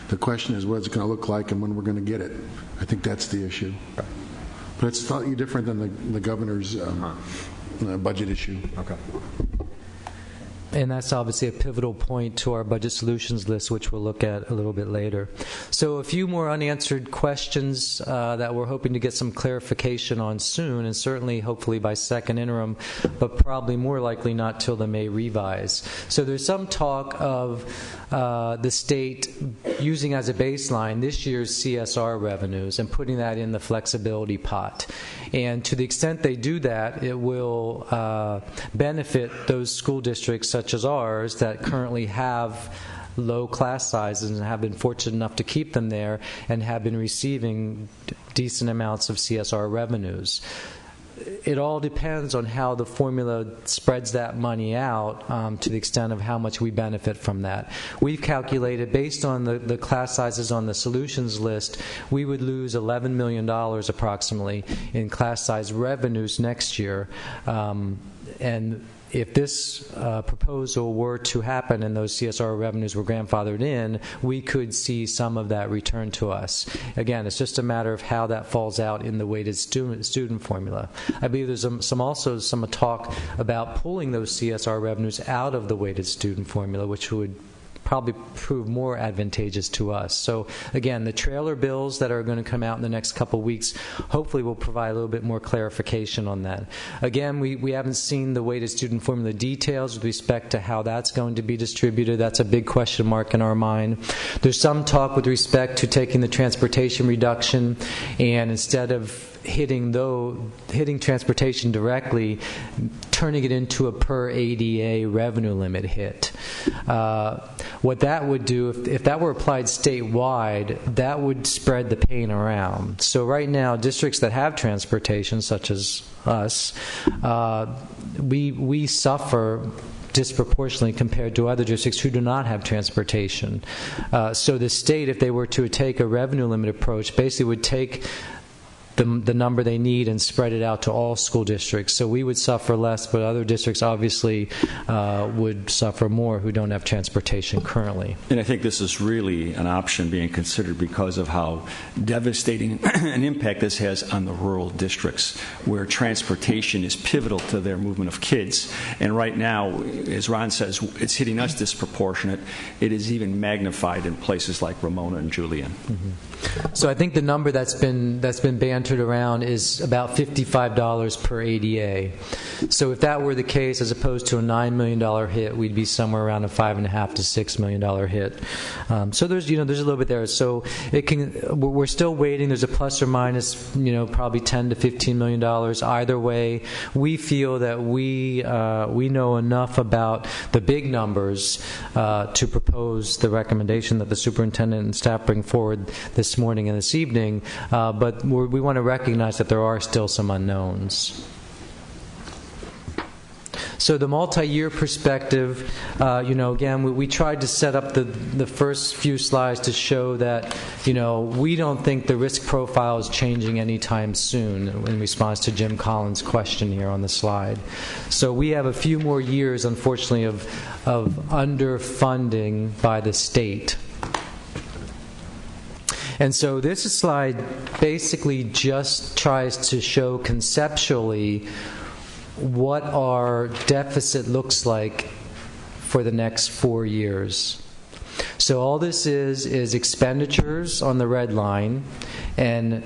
[SPEAKER 8] The question is what it's going to look like and when we're going to get it. I think that's the issue. But it's slightly different than the governor's budget issue.
[SPEAKER 4] Okay.
[SPEAKER 9] And that's obviously a pivotal point to our budget solutions list, which we'll look at a little bit later. So a few more unanswered questions that we're hoping to get some clarification on soon, and certainly hopefully by second interim, but probably more likely not till the May revise. So there's some talk of the state using as a baseline this year's CSR revenues and putting that in the flexibility pot. And to the extent they do that, it will benefit those school districts such as ours that currently have low class sizes and have been fortunate enough to keep them there and have been receiving decent amounts of CSR revenues. It all depends on how the formula spreads that money out to the extent of how much we benefit from that. We've calculated, based on the class sizes on the solutions list, we would lose $11 million approximately in class size revenues next year. And if this proposal were to happen and those CSR revenues were grandfathered in, we could see some of that return to us. Again, it's just a matter of how that falls out in the weighted student formula. I believe there's also some talk about pulling those CSR revenues out of the weighted student formula, which would probably prove more advantageous to us. So again, the trailer bills that are going to come out in the next couple of weeks hopefully will provide a little bit more clarification on that. Again, we haven't seen the weighted student formula details with respect to how that's going to be distributed. That's a big question mark in our mind. There's some talk with respect to taking the transportation reduction and instead of hitting transportation directly, turning it into a per ADA revenue limit hit. What that would do, if that were applied statewide, that would spread the pain around. So right now, districts that have transportation, such as us, we suffer disproportionately compared to other districts who do not have transportation. So the state, if they were to take a revenue limit approach, basically would take the number they need and spread it out to all school districts. So we would suffer less, but other districts obviously would suffer more who don't have transportation currently.
[SPEAKER 5] And I think this is really an option being considered because of how devastating an impact this has on the rural districts, where transportation is pivotal to their movement of kids. And right now, as Ron says, it's hitting us disproportionate. It is even magnified in places like Ramona and Julian.
[SPEAKER 9] Mm-hmm. So I think the number that's been bantered centered around is about $55 per ADA. So if that were the case, as opposed to a $9 million hit, we'd be somewhere around a $5.5 to $6 million hit. So there's a little bit there. So we're still waiting. There's a plus or minus, probably $10 to $15 million. Either way, we feel that we know enough about the big numbers to propose the recommendation that the superintendent and staff bring forward this morning and this evening, but we want to recognize that there are still some unknowns. So the multi-year perspective, again, we tried to set up the first few slides to show that, we don't think the risk profile is changing anytime soon in response to Jim Collins' question here on the slide. So we have a few more years, unfortunately, of underfunding by the state. And so this slide basically just tries to show conceptually what our deficit looks like for the next 4 years. So all this is expenditures on the red line and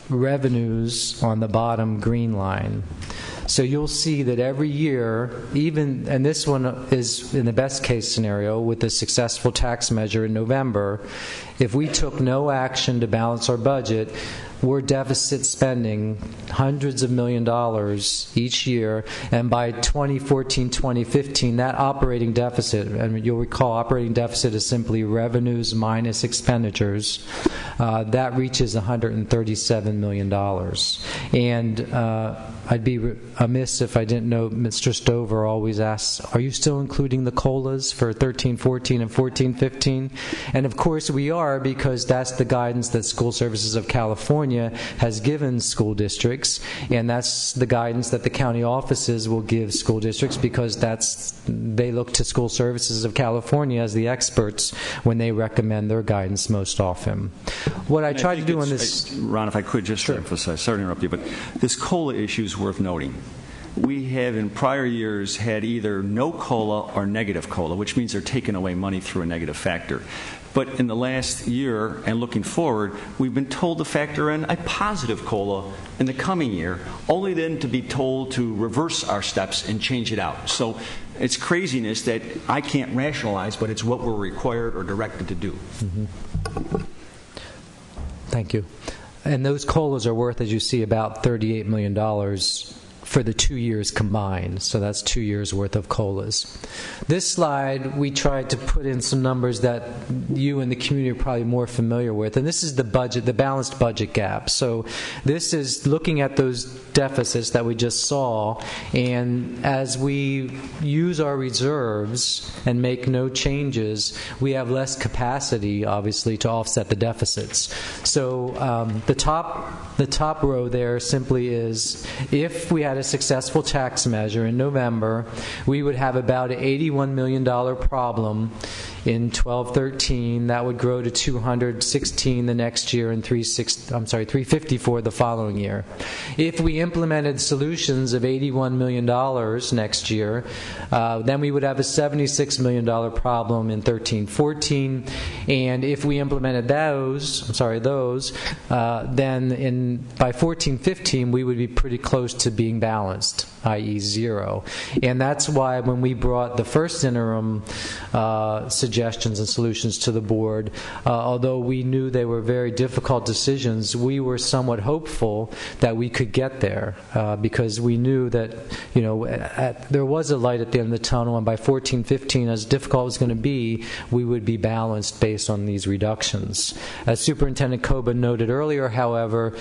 [SPEAKER 9] revenues on the bottom green line. So you'll see that every year, and this one is in the best case scenario with the successful tax measure in November, if we took no action to balance our budget, we're deficit spending hundreds of $millions each year, and by 2014, 2015, that operating deficit, and you'll recall operating deficit is simply revenues minus expenditures, that reaches $137 million. And I'd be amiss if I didn't know Mr. Stover always asks, are you still including the COLAs for 13, 14, and 14, 15? And of course we are, because that's the guidance that School Services of California has given school districts, and that's the guidance that the county offices will give school districts, because they look to School Services of California as the experts when they recommend their guidance most often. What I tried to do on this...
[SPEAKER 5] Ron, if I could just emphasize, sorry to interrupt you, but this COLA issue is worth noting. We have in prior years had either no COLA or negative COLA, which means they're taking away money through a negative factor. But in the last year and looking forward, we've been told to factor in a positive COLA in the coming year, only then to be told to reverse our steps and change it out. So it's craziness that I can't rationalize, but it's what we're required or directed to do.
[SPEAKER 9] Mm-hmm. Thank you. And those COLAs are worth, as you see, about $38 million for the 2 years combined. So that's 2 years worth of COLAs. This slide, we tried to put in some numbers that you and the community are probably more familiar with. And this is the budget, the balanced budget gap. So this is looking at those deficits that we just saw. And as we use our reserves and make no changes, we have less capacity, obviously, to offset the deficits. So the top row there simply is, if we had a successful tax measure in November, we would have about an $81 million problem in 12-13. That would grow to 216 the next year and 354 the following year. If we implemented solutions of $81 million next year, then we would have a $76 million problem in 13-14. And if we implemented those, then by 14-15 we would be pretty close to being balanced, i.e. zero. And that's why when we brought the first interim suggestions and solutions to the board, although we knew they were very difficult decisions, we were somewhat hopeful that we could get there, because we knew that there was a light at the end of the tunnel, and by 14-15, as difficult as it was going to be, we would be balanced based on these reductions. As Superintendent Koba noted earlier, however,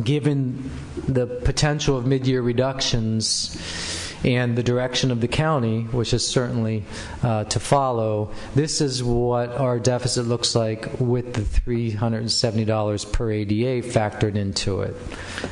[SPEAKER 9] given the potential of mid-year reductions and the direction of the county, which is certainly to follow, this is what our deficit looks like with the $370 per ADA factored into it.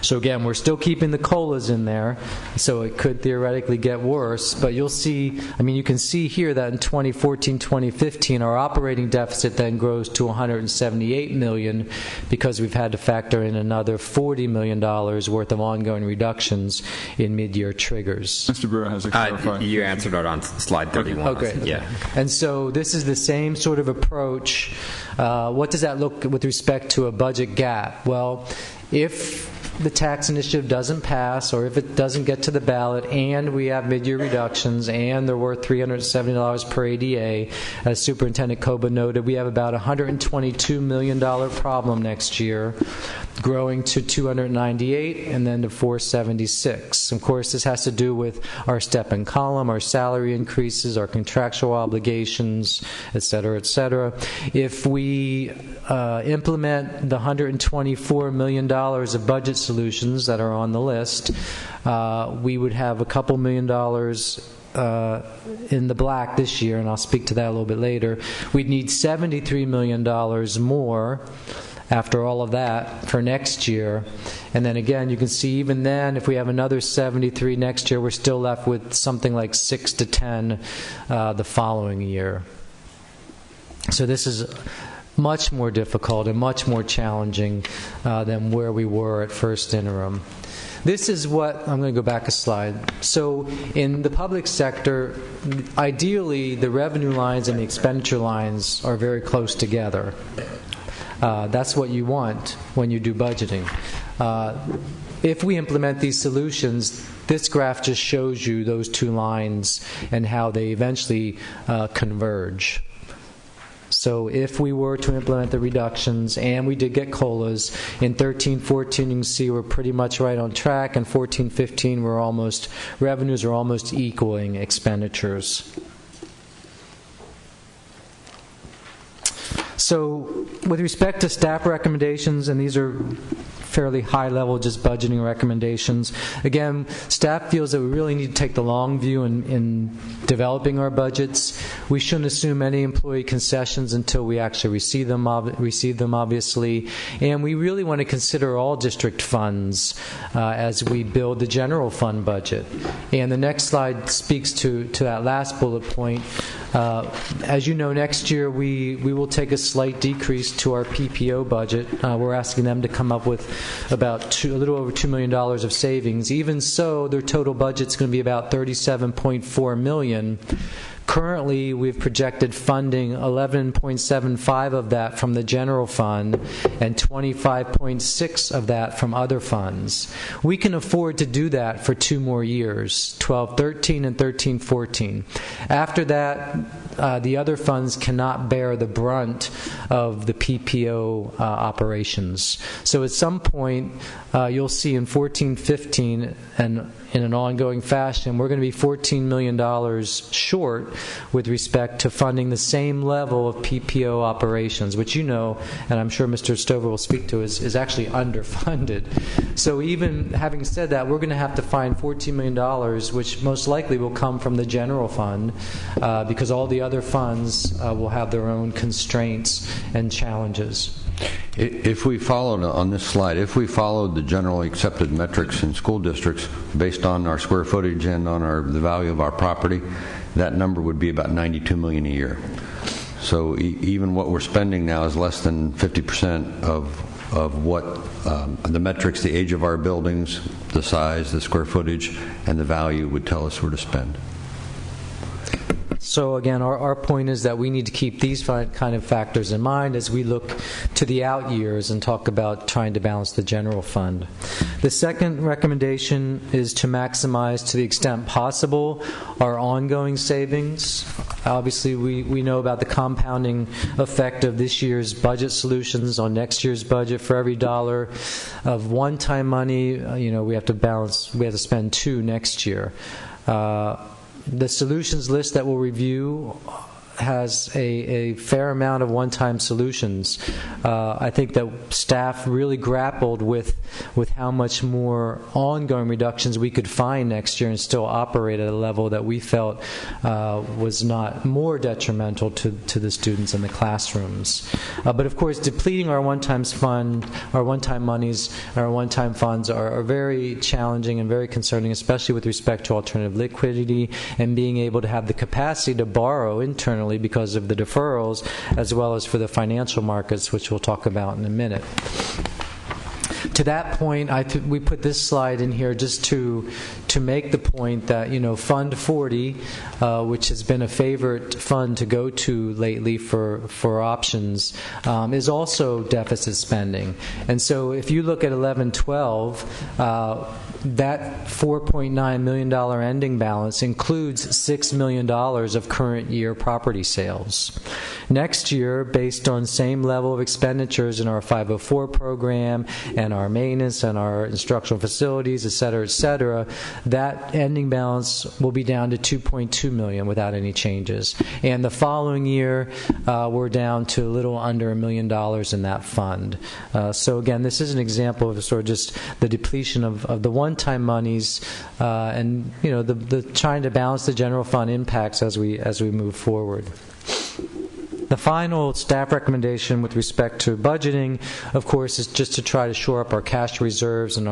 [SPEAKER 9] So again, we're still keeping the COLAs in there, so it could theoretically get worse, but you'll see, you can see here that in 2014, 2015, our operating deficit then grows to $178 million, because we've had to factor in another $40 million worth of ongoing reductions in mid-year triggers.
[SPEAKER 1] Mr. Mr. Brewer has a clarification.
[SPEAKER 4] You answered it on slide 31.
[SPEAKER 9] Oh, great.
[SPEAKER 4] Yeah.
[SPEAKER 9] And so this is the same sort of approach. What does that look with respect to a budget gap? Well, if the tax initiative doesn't pass, or if it doesn't get to the ballot, and we have mid-year reductions, and they're worth $370 per ADA, as Superintendent Koba noted, we have about a $122 million problem next year, growing to 298 and then to 476. Of course, this has to do with our step and column, our salary increases, our contractual obligations, et cetera, et cetera. If we implement the $124 million of budget solutions that are on the list, we would have a couple $1 million in the black this year, and I'll speak to that a little bit later. We'd need $73 million more after all of that for next year. And then again, you can see even then, if we have another 73 next year, we're still left with something like 6 to 10 the following year. So this is much more difficult and much more challenging than where we were at first interim. This is what, I'm going to go back a slide. So in the public sector, ideally the revenue lines and the expenditure lines are very close together. That's what you want when you do budgeting. If we implement these solutions, this graph just shows you those two lines and how they eventually converge. So if we were to implement the reductions, and we did get COLAs, in 13-14 you can see we're pretty much right on track, and 14-15 revenues are almost equaling expenditures. So with respect to staff recommendations, and these are fairly high level, just budgeting recommendations. Again, staff feels that we really need to take the long view in developing our budgets. We shouldn't assume any employee concessions until we actually receive them, obviously. And we really want to consider all district funds as we build the general fund budget. And the next slide speaks to that last bullet point. As you know, next year we will take a slight decrease to our PPO budget. We're asking them to come up with about a little over $2 million of savings. Even so, their total budget's going to be about $37.4 million. Currently, we've projected funding 11.75 of that from the general fund and 25.6 of that from other funds. We can afford to do that for 2 more years, 12-13 and 13-14. After that, the other funds cannot bear the brunt of the PPO operations. So at some point, you'll see in 14-15 and in an ongoing fashion, we're going to be $14 million short with respect to funding the same level of PPO operations, which you know, and I'm sure Mr. Stover will speak to, is actually underfunded. So even having said that, we're going to have to find $14 million, which most likely will come from the general fund, because all the other funds will have their own constraints and challenges.
[SPEAKER 7] If we followed, on this slide, if we followed the generally accepted metrics in school districts based on our square footage and on the value of our property, that number would be about $92 million a year. So even what we're spending now is less than 50% of what the metrics, the age of our buildings, the size, the square footage, and the value would tell us where to spend.
[SPEAKER 9] So again, our point is that we need to keep these kind of factors in mind as we look to the out years and talk about trying to balance the general fund. The second recommendation is to maximize, to the extent possible, our ongoing savings. Obviously, we know about the compounding effect of this year's budget solutions on next year's budget. For every dollar of one-time money, we have to spend 2 next year. The solutions list that we'll review has a fair amount of one-time solutions. I think that staff really grappled with how much more ongoing reductions we could find next year and still operate at a level that we felt was not more detrimental to the students in the classrooms. But of course, depleting our one-time fund, our one-time monies, our one-time funds are very challenging and very concerning, especially with respect to alternative liquidity and being able to have the capacity to borrow internally because of the deferrals, as well as for the financial markets, which we'll talk about in a minute. To that point, we put this slide in here just to make the point that, Fund 40, which has been a favorite fund to go to lately for options, is also deficit spending. And so if you look at 11-12, that $4.9 million ending balance includes $6 million of current year property sales. Next year, based on same level of expenditures in our 504 program and our maintenance and our instructional facilities, et cetera, that ending balance will be down to $2.2 million without any changes. And the following year, we're down to a little under $1 million in that fund. So again, this is an example of sort of just the depletion of the one-time monies, and the trying to balance the general fund impacts as we move forward. The final staff recommendation with respect to budgeting, of course, is just to try to shore up our cash reserves and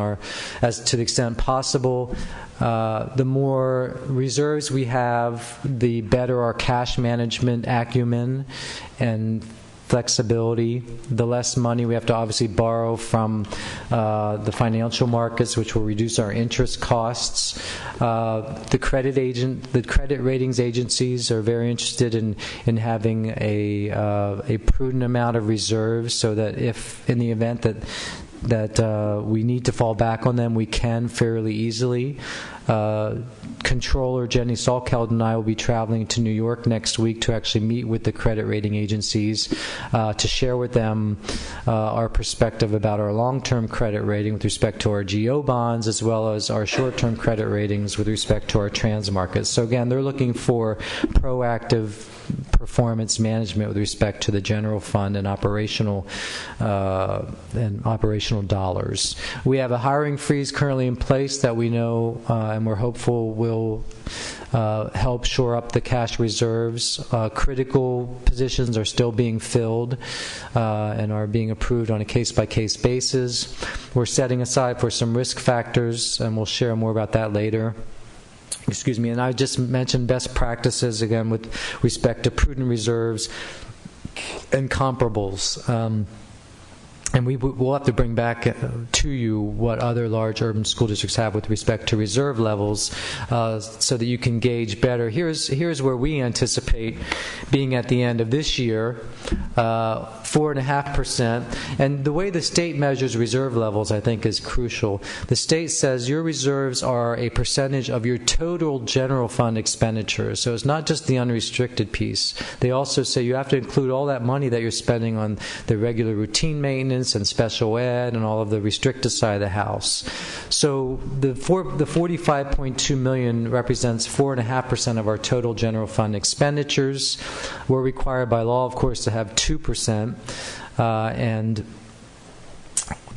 [SPEAKER 9] as to the extent possible. The more reserves we have, the better our cash management acumen and flexibility. The less money we have to obviously borrow from the financial markets, which will reduce our interest costs. The credit ratings agencies are very interested in having a prudent amount of reserves, so that if in the event that we need to fall back on them, we can fairly easily. Controller Jenny Salkeld and I will be traveling to New York next week to actually meet with the credit rating agencies to share with them our perspective about our long-term credit rating with respect to our GO bonds, as well as our short-term credit ratings with respect to our trans markets. So again, they're looking for proactive performance management with respect to the general fund and operational dollars. We have a hiring freeze currently in place that we know and we're hopeful will help shore up the cash reserves. Critical positions are still being filled and are being approved on a case-by-case basis. We're setting aside for some risk factors, and we'll share more about that later. And I just mentioned best practices, again, with respect to prudent reserves and comparables. And we'll have to bring back to you what other large urban school districts have with respect to reserve levels, so that you can gauge better. Here's where we anticipate being at the end of this year, 4.5%. And the way the state measures reserve levels, I think, is crucial. The state says your reserves are a percentage of your total general fund expenditures. So it's not just the unrestricted piece. They also say you have to include all that money that you're spending on the regular routine maintenance and special ed and all of the restricted side of the house. So the $45.2 million represents 4.5% of our total general fund expenditures. We're required by law, of course, to have 2%, and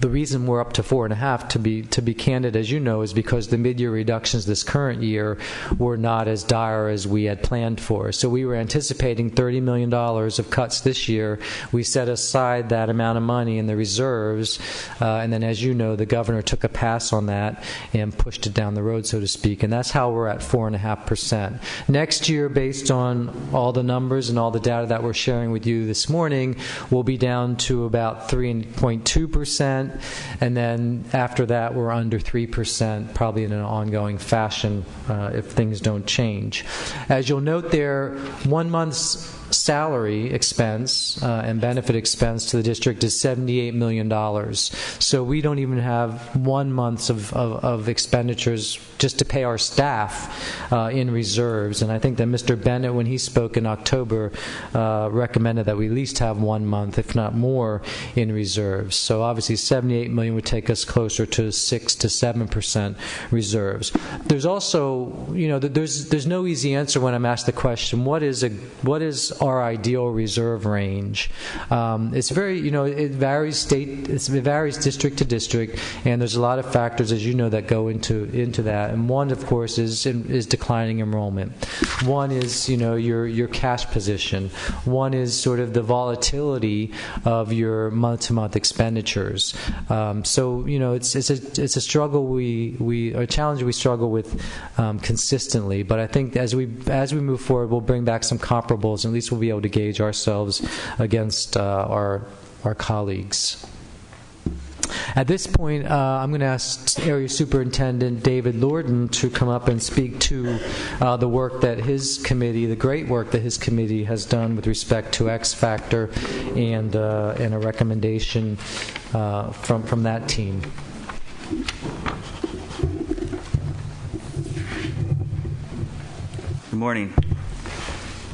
[SPEAKER 9] the reason we're up to 4.5%, to be candid, as you know, is because the mid-year reductions this current year were not as dire as we had planned for. So we were anticipating $30 million of cuts this year. We set aside that amount of money in the reserves, and then, as you know, the governor took a pass on that and pushed it down the road, so to speak, and that's how we're at 4.5%. Next year, based on all the numbers and all the data that we're sharing with you this morning, we'll be down to about 3.2%. And then after that, we're under 3%, probably in an ongoing fashion if things don't change. As you'll note there, 1 month's salary expense and benefit expense to the district is $78 million. So we don't even have 1 month of expenditures just to pay our staff in reserves. And I think that Mr. Bennett, when he spoke in October, recommended that we at least have 1 month, if not more, in reserves. So obviously $78 million would take us closer to 6 to 7% reserves. There's also, there's no easy answer when I'm asked the question, what is our ideal reserve range? It's very, it varies it varies district to district, and there's a lot of factors, as you know, that go into that. And one, of course, is declining enrollment. One is, your cash position. One is sort of the volatility of your month-to-month expenditures. So, it's a struggle a challenge we struggle with consistently. But I think as we move forward, we'll bring back some comparables, and at least we'll be able to gauge ourselves against our colleagues. At this point, I'm going to ask Area Superintendent David Lorden to come up and speak to the work that his committee, the great work that his committee has done with respect to X Factor and a recommendation from that team.
[SPEAKER 10] Good morning.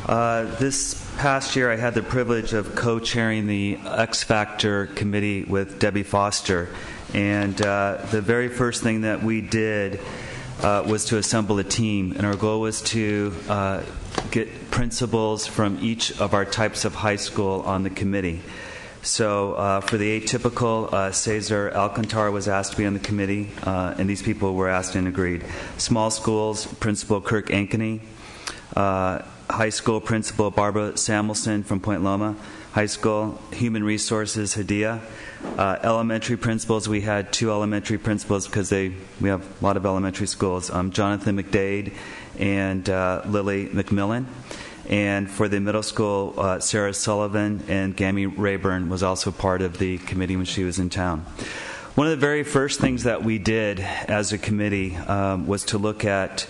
[SPEAKER 10] This past year, I had the privilege of co-chairing the X Factor committee with Debbie Foster, and the very first thing that we did was to assemble a team, and our goal was to get principals from each of our types of high school on the committee. So for the atypical, Cesar Alcantar was asked to be on the committee, and these people were asked and agreed. Small schools, Principal Kirk Ankeny. High school principal Barbara Samuelson from Point Loma High School. Human resources Hadia. Elementary principals, we had 2 elementary principals because we have a lot of elementary schools. Jonathan McDade and Lily McMillan. And for the middle school, Sarah Sullivan and Gammy Rayburn was also part of the committee when she was in town. One of the very first things that we did as a committee was to look at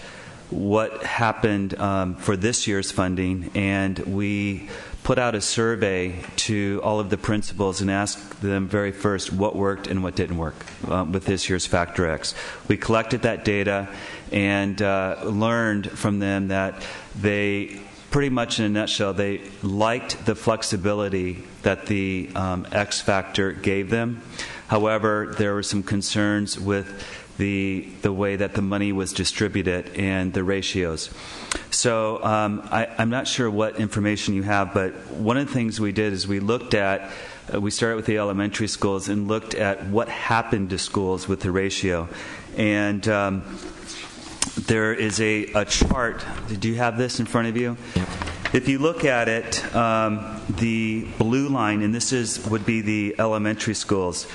[SPEAKER 10] what happened for this year's funding, and we put out a survey to all of the principals and asked them very first what worked and what didn't work with this year's Factor X. We collected that data and learned from them that they, pretty much in a nutshell, they liked the flexibility that the X Factor gave them. However, there were some concerns with the way that the money was distributed and the ratios. So I'm not sure what information you have, but one of the things we did is we looked at, we started with the elementary schools and looked at what happened to schools with the ratio. And there is a chart. Do you have this in front of you?
[SPEAKER 3] Yep.
[SPEAKER 10] If you look at it, the blue line, and this would be the elementary schools,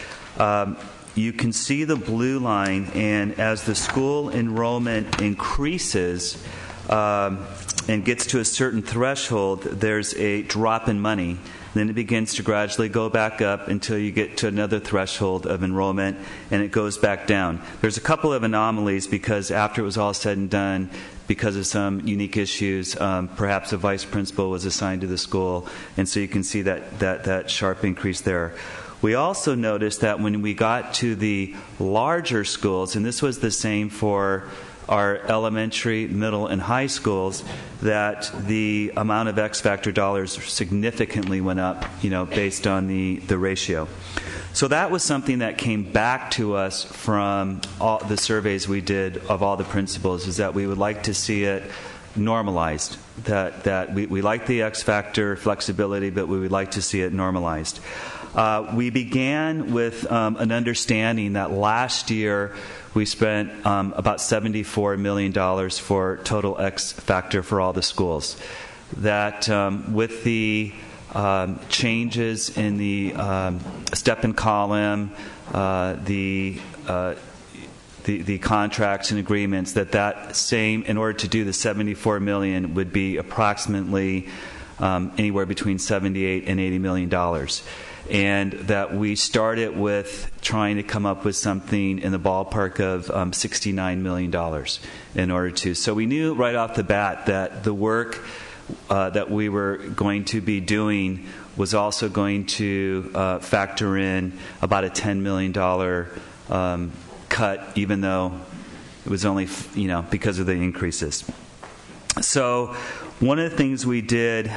[SPEAKER 10] you can see the blue line, and as the school enrollment increases and gets to a certain threshold, there's a drop in money. Then it begins to gradually go back up until you get to another threshold of enrollment, and it goes back down. There's a couple of anomalies because after it was all said and done, because of some unique issues, perhaps a vice principal was assigned to the school, and so you can see that sharp increase there. We also noticed that when we got to the larger schools, and this was the same for our elementary, middle, and high schools, that the amount of X Factor dollars significantly went up, based on the ratio. So that was something that came back to us from all the surveys we did of all the principals, is that we would like to see it normalized, that we like the X Factor flexibility, but we would like to see it normalized. We began with an understanding that last year we spent about $74 million for total X Factor for all the schools. That with the changes in the step and column, the contracts and agreements, that same, in order to do the $74 million, would be approximately anywhere between $78 and $80 million. And that we started with trying to come up with something in the ballpark of $69 million in order to. So we knew right off the bat that the work that we were going to be doing was also going to factor in about a $10 million cut, even though it was only, because of the increases. So one of the things we did,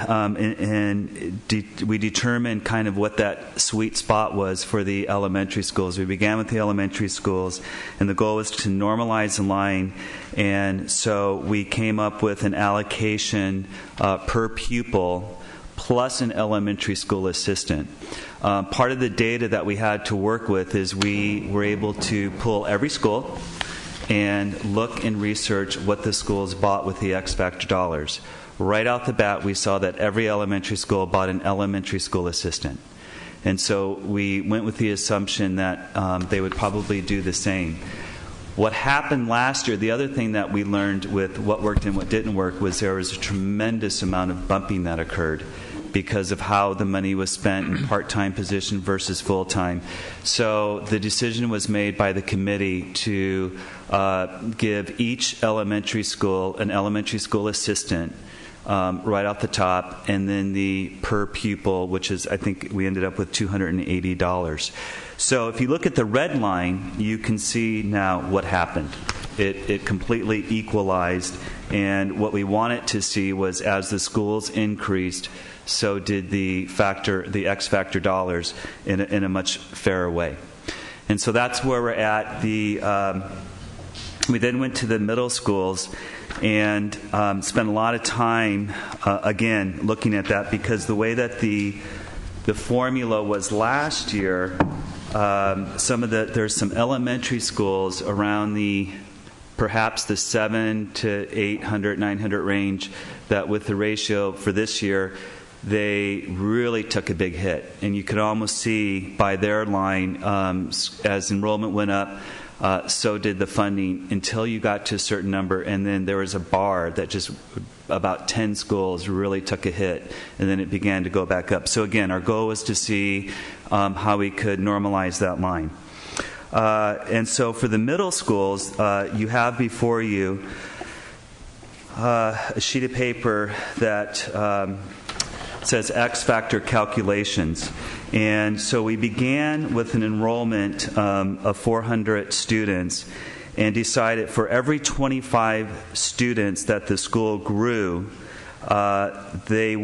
[SPEAKER 10] we determined kind of what that sweet spot was for the elementary schools. We began with the elementary schools, and the goal was to normalize the line. And so we came up with an allocation per pupil plus an elementary school assistant. Part of the data that we had to work with is we were able to pull every school and look and research what the schools bought with the X Factor dollars. Right off the bat, we saw that every elementary school bought an elementary school assistant. And so we went with the assumption that they would probably do the same. What happened last year, the other thing that we learned with what worked and what didn't work, was there was a tremendous amount of bumping that occurred. because of how the money was spent in part-time position versus full-time. So the decision was made by the committee to give each elementary school an elementary school assistant right off the top, and then the per pupil, which is, I think we ended up with $280. So if you look at the red line, you can see now what happened. It completely equalized, and what we wanted to see was as the schools increased, so did the X factor dollars in a much fairer way. And so that's where we're at. We then went to the middle schools and spent a lot of time, again, looking at that, because the way that the formula was last year, there's some elementary schools around perhaps the 700 to 800, 900 range that with the ratio for this year, they really took a big hit. And you could almost see by their line, as enrollment went up, so did the funding until you got to a certain number, and then there was a bar that just about 10 schools really took a hit, and then it began to go back up. So again, our goal was to see how we could normalize that line. And so for the middle schools, you have before you a sheet of paper that says X factor calculations. And so we began with an enrollment of 400 students and decided for every 25 students that the school grew, their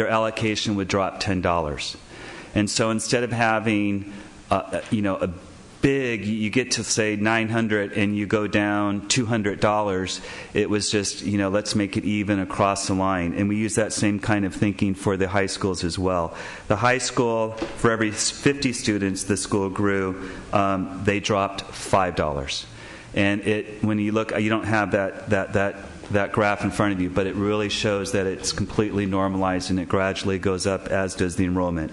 [SPEAKER 10] allocation would drop $10. And so instead of having a big, you get to say 900 and you go down $200, it was just, let's make it even across the line. And we use that same kind of thinking for the high schools as well. The high school, for every 50 students the school grew, they dropped $5. And when you look, you don't have that graph in front of you, but it really shows that it's completely normalized and it gradually goes up, as does the enrollment.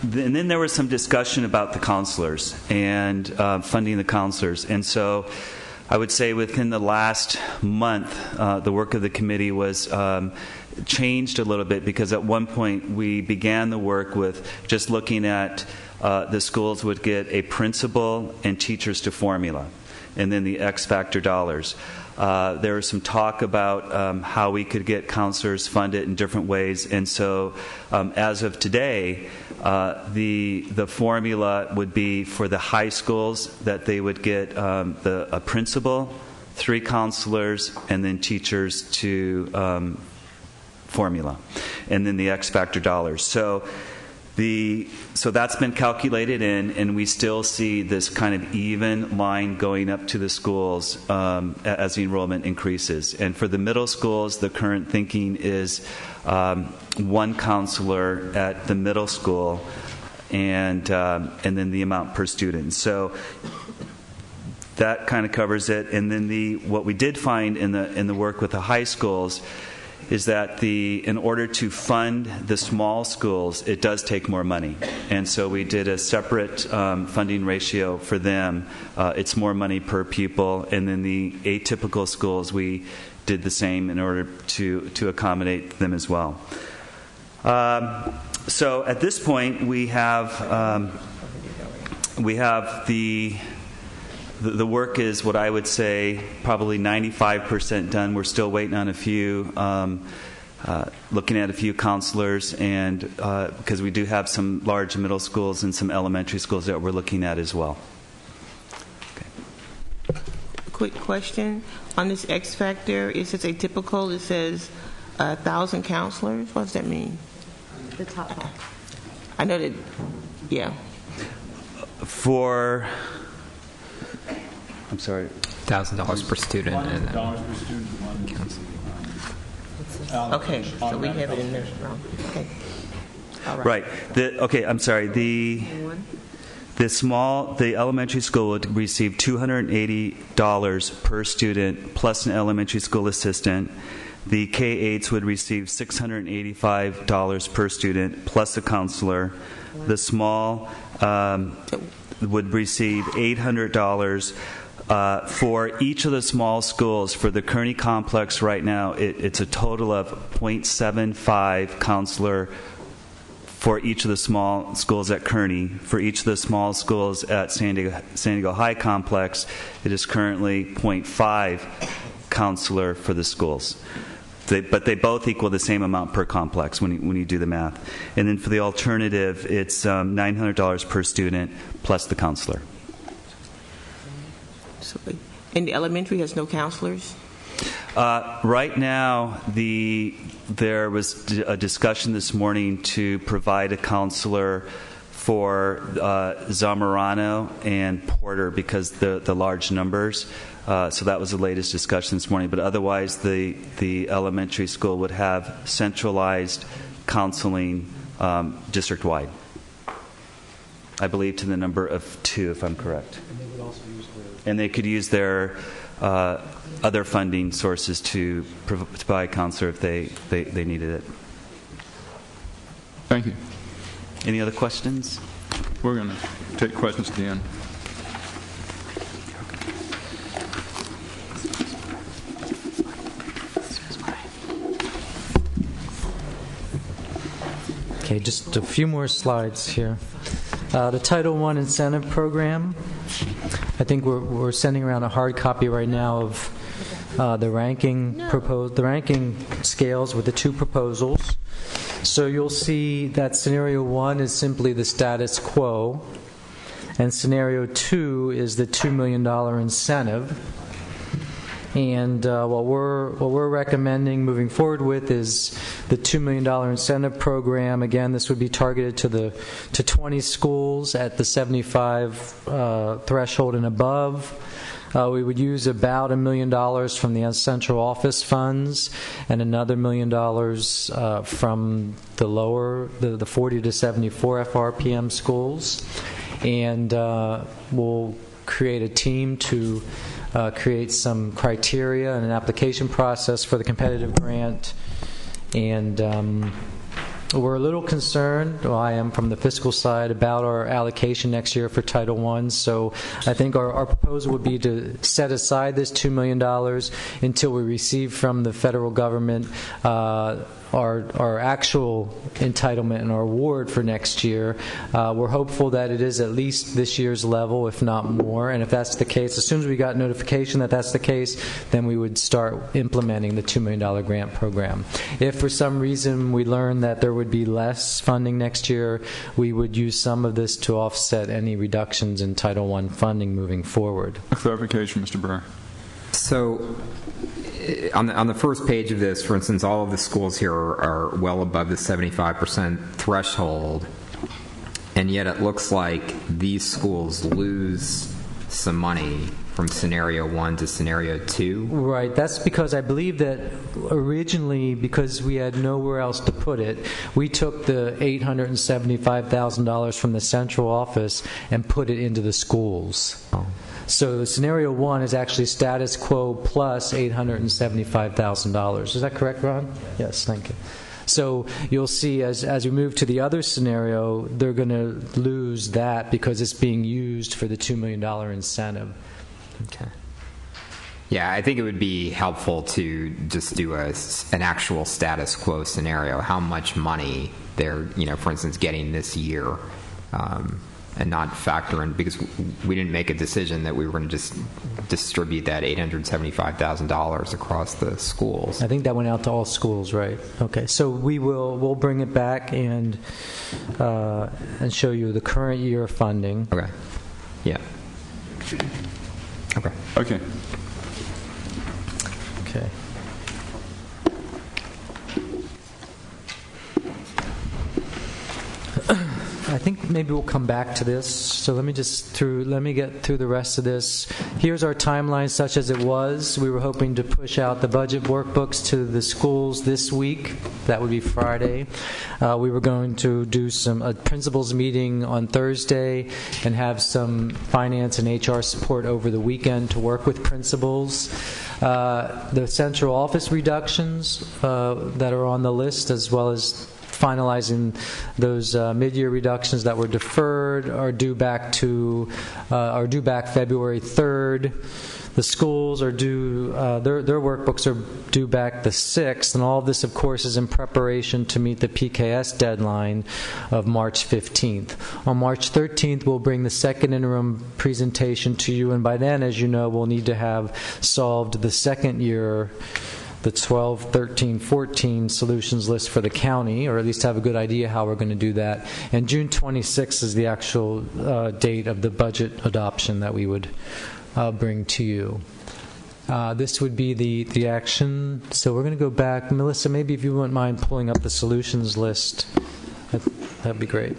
[SPEAKER 10] And then there was some discussion about the counselors and funding the counselors. And so I would say within the last month, the work of the committee was changed a little bit, because at one point we began the work with just looking at the schools would get a principal and teachers to formula, and then the X factor dollars. There was some talk about how we could get counselors funded in different ways, and so as of today, the formula would be for the high schools that they would get a principal, 3 counselors, and then teachers to formula, and then the X factor dollars. So that's been calculated in, and we still see this kind of even line going up to the schools as the enrollment increases. And for the middle schools, the current thinking is 1 counselor at the middle school, and then the amount per student. So that kind of covers it. And then what we did find in the work with the high schools is that in order to fund the small schools, it does take more money. And so we did a separate funding ratio for them. It's more money per pupil. And then the atypical schools, we did the same in order to accommodate them as well. So at this point, we have the work is what I would say probably 95% done. We're still waiting on a few, looking at a few counselors, and because we do have some large middle schools and some elementary schools that we're looking at as well. Okay.
[SPEAKER 2] Quick question. On this X factor, it says atypical, it says 1,000 counselors. What does that mean?
[SPEAKER 11] The top one.
[SPEAKER 2] I know that, yeah.
[SPEAKER 10] I'm sorry.
[SPEAKER 4] $1,000 per student.
[SPEAKER 1] $1,000 per student.
[SPEAKER 2] Okay, so we have it in there wrong. Okay. All
[SPEAKER 10] Right. I'm sorry. The elementary school would receive $280 per student plus an elementary school assistant. The K-8s would receive $685 per student plus a counselor. The small would receive $800 For each of the small schools, for the Kearney complex right now, it's a total of 0.75 counselor for each of the small schools at Kearney. For each of the small schools at San Diego High complex, it is currently 0.5 counselor for the schools. But they both equal the same amount per complex when you do the math. And then for the alternative, it's $900 per student plus the counselor.
[SPEAKER 2] And the elementary has no counselors?
[SPEAKER 10] Right now, there was a discussion this morning to provide a counselor for Zamorano and Porter because the large numbers. So that was the latest discussion this morning. But otherwise, the elementary school would have centralized counseling district-wide. I believe to the number of 2, if I'm correct. And they could use their other funding sources to provide counselor if they needed it.
[SPEAKER 1] Thank you.
[SPEAKER 10] Any other questions?
[SPEAKER 1] We're going to take questions at the end.
[SPEAKER 9] Okay, just a few more slides here. The Title I incentive program. I think we're sending around a hard copy right now of the ranking scales with the 2 proposals. So you'll see that scenario 1 is simply the status quo, and scenario 2 is the $2 million incentive. And what we're recommending moving forward with is the $2 million incentive program. Again, this would be targeted to 20 schools at the 75 threshold and above. We would use about $1 million from the central office funds and another $1 million from the 40 to 74 FRPM schools. And we'll create a team to create some criteria and an application process for the competitive grant. And we're a little concerned, well, I am from the fiscal side, about our allocation next year for Title I. So I think our proposal would be to set aside this $2 million until we receive from the federal government our actual entitlement and our award for next year. We're hopeful that it is at least this year's level, if not more. And if that's the case, as soon as we got notification that that's the case, then we would start implementing the $2 million grant program. If for some reason we learn that there would be less funding next year, we would use some of this to offset any reductions in Title I funding moving forward.
[SPEAKER 1] A clarification, Mr. Burr.
[SPEAKER 4] So on the first page of this, for instance, all of the schools here are well above the 75% threshold, and yet it looks like these schools lose some money from scenario 1 to scenario 2.
[SPEAKER 9] Right. That's because I believe that originally, because we had nowhere else to put it, we took the $875,000 from the central office and put it into the schools.
[SPEAKER 4] Oh.
[SPEAKER 9] So scenario 1 is actually status quo plus $875,000. Is that correct, Ron? Yes, thank you. So you'll see as we move to the other scenario, they're going to lose that because it's being used for the $2 million incentive.
[SPEAKER 4] Okay. Yeah, I think it would be helpful to just do an actual status quo scenario. How much money they're, for instance, getting this year. And not factor in, because we didn't make a decision that we were going to just distribute that $875,000 across the schools.
[SPEAKER 9] I think that went out to all schools, right? Okay, so we'll bring it back and show you the current year funding.
[SPEAKER 4] Okay. Yeah. Okay.
[SPEAKER 1] Okay.
[SPEAKER 9] Okay. I think maybe we'll come back to this. So let me get through the rest of this. Here's our timeline such as it was. We were hoping to push out the budget workbooks to the schools this week. That would be Friday. We were going to do a principals meeting on Thursday and have some finance and HR support over the weekend to work with principals. The central office reductions that are on the list, as well as finalizing those mid-year reductions that were deferred are due back February 3rd. The schools are due, their workbooks are due back the 6th, and all of this, of course, is in preparation to meet the PKS deadline of March 15th. On March 13th, we'll bring the second interim presentation to you, and by then, as you know, we'll need to have solved the second year, the 12, 13, 14 solutions list for the county, or at least have a good idea how we're going to do that. And June 26th is the actual date of the budget adoption that we would bring to you. This would be the action. So we're going to go back. Melissa, maybe if you wouldn't mind pulling up the solutions list, that'd be great.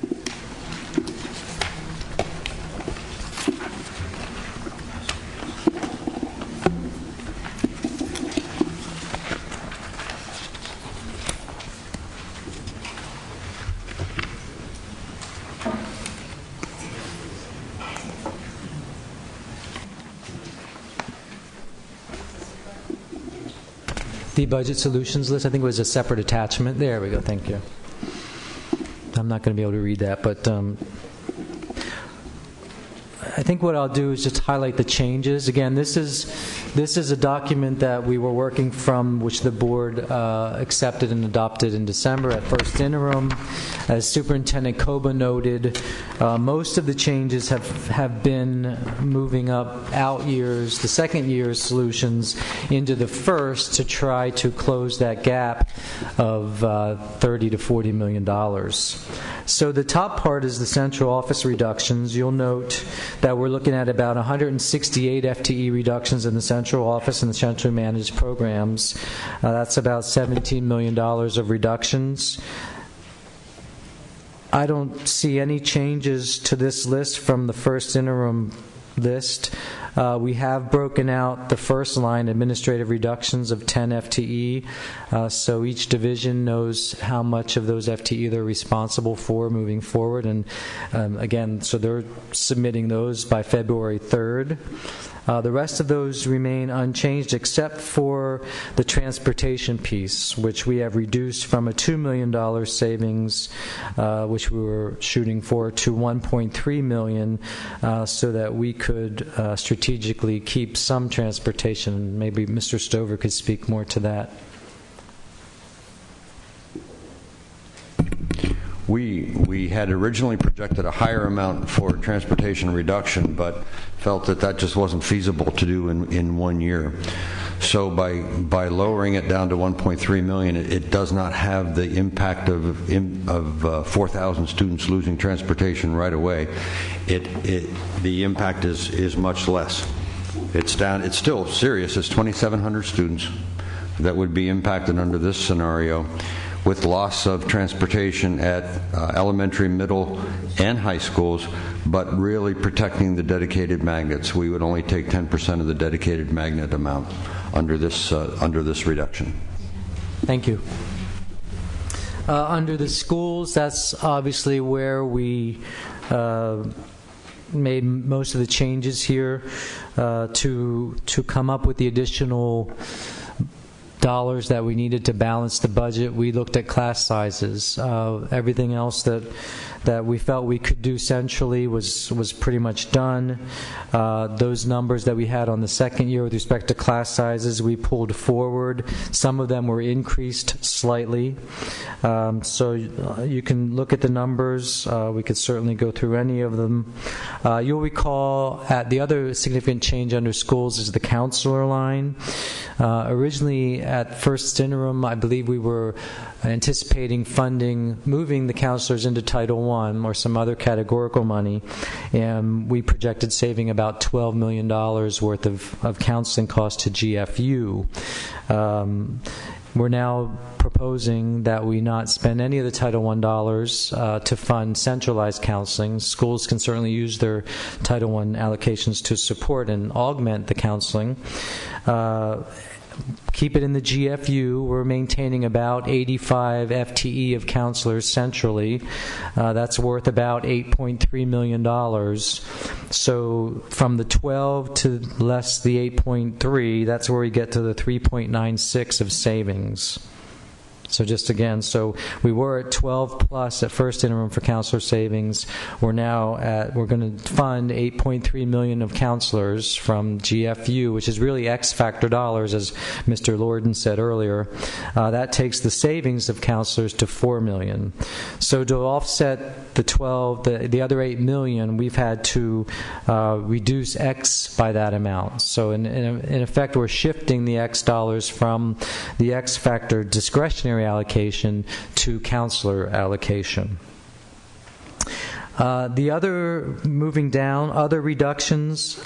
[SPEAKER 9] The budget solutions list, I think it was a separate attachment. There we go, thank you. I'm not going to be able to read that, but I think what I'll do is just highlight the changes. Again, this is a document that we were working from, which the board accepted and adopted in December at first interim. As Superintendent Koba noted, most of the changes have been moving up out years, the second year's solutions, into the first to try to close that gap of $30 to $40 million. So the top part is the central office reductions. You'll note that we're looking at about 168 FTE reductions in the central office and the centrally managed programs. That's about $17 million of reductions. I don't see any changes to this list from the first interim list. We have broken out the first line, administrative reductions of 10 FTE, so each division knows how much of those FTE they're responsible for moving forward, and again, so they're submitting those by February 3rd. The rest of those remain unchanged except for the transportation piece, which we have reduced from a $2 million savings, which we were shooting for, to $1.3 million, so that we could strategically keep some transportation. Maybe Mr. Stover could speak more to that.
[SPEAKER 7] We had originally projected a higher amount for transportation reduction, but felt that just wasn't feasible to do in 1 year. So by lowering it down to $1.3 million, it does not have the impact of 4,000 students losing transportation right away. The impact is much less. It's down. It's still serious. It's 2,700 students that would be impacted under this scenario, with loss of transportation at elementary, middle, and high schools, but really protecting the dedicated magnets. We would only take 10% of the dedicated magnet amount under this reduction.
[SPEAKER 9] Thank you. Under the schools, that's obviously where we made most of the changes here to come up with the additional dollars that we needed to balance the budget. We looked at class sizes. Everything else that we felt we could do centrally was pretty much done. Those numbers that we had on the second year with respect to class sizes, we pulled forward. Some of them were increased slightly. So you can look at the numbers. We could certainly go through any of them. You'll recall the other significant change under schools is the counselor line. Originally at first interim, I believe we were anticipating moving the counselors into Title I or some other categorical money, and we projected saving about $12 million worth of counseling costs to GFU. We're now proposing that we not spend any of the Title I dollars to fund centralized counseling. Schools can certainly use their Title I allocations to support and augment the counseling. Keep it in the GFU. We're maintaining about 85 FTE of counselors centrally. That's worth about $8.3 million. So from the 12 to less the 8.3, that's where we get to the 3.96 of savings. So just again, so we were at 12 plus at first interim for counselor savings. We're going to fund $8.3 million of counselors from GFU, which is really X factor dollars, as Mr. Lorden said earlier. That takes the savings of counselors to $4 million. So to offset the other $8 million, we've had to reduce X by that amount. So in effect, we're shifting the X dollars from the X factor discretionary allocation to counselor allocation. Moving down, other reductions,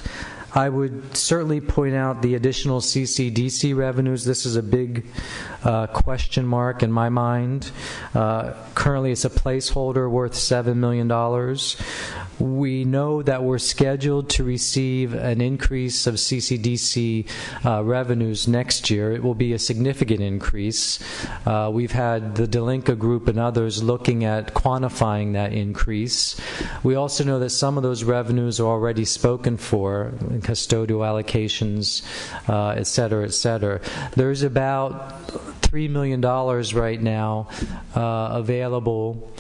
[SPEAKER 9] I would certainly point out the additional CCDC revenues. This is a big question mark in my mind. Currently, it's a placeholder worth $7 million. We know that we're scheduled to receive an increase of CCDC revenues next year. It will be a significant increase. We've had the Delinka Group and others looking at quantifying that increase. We also know that some of those revenues are already spoken for, in custodial allocations, et cetera, et cetera. There's about $3 million right now available,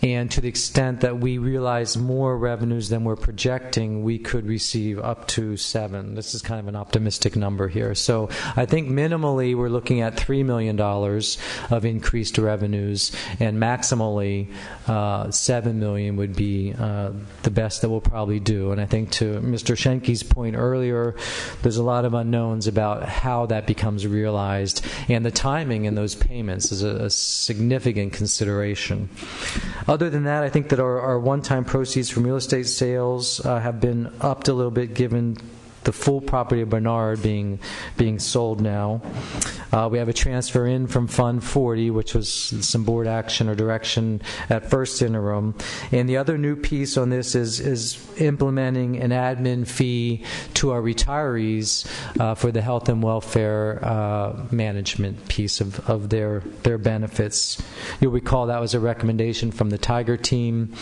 [SPEAKER 9] and to the extent that we realize more revenues than we're projecting, we could receive up to $7 million. This is kind of an optimistic number here. So I think minimally we're looking at $3 million of increased revenues, and maximally $7 million would be the best that we'll probably do. And I think to Mr. Schenke's point earlier, there's a lot of unknowns about how that becomes realized, and the timing in those payments is a significant consideration. Other than that, I think that our one-time proceeds from real estate sales have been upped a little bit given the full property of Bernard being sold now. We have a transfer in from Fund 40, which was some board action or direction at first interim. And the other new piece on this is implementing an admin fee to our retirees for the health and welfare management piece of their benefits. You'll recall that was a recommendation from the Tiger team.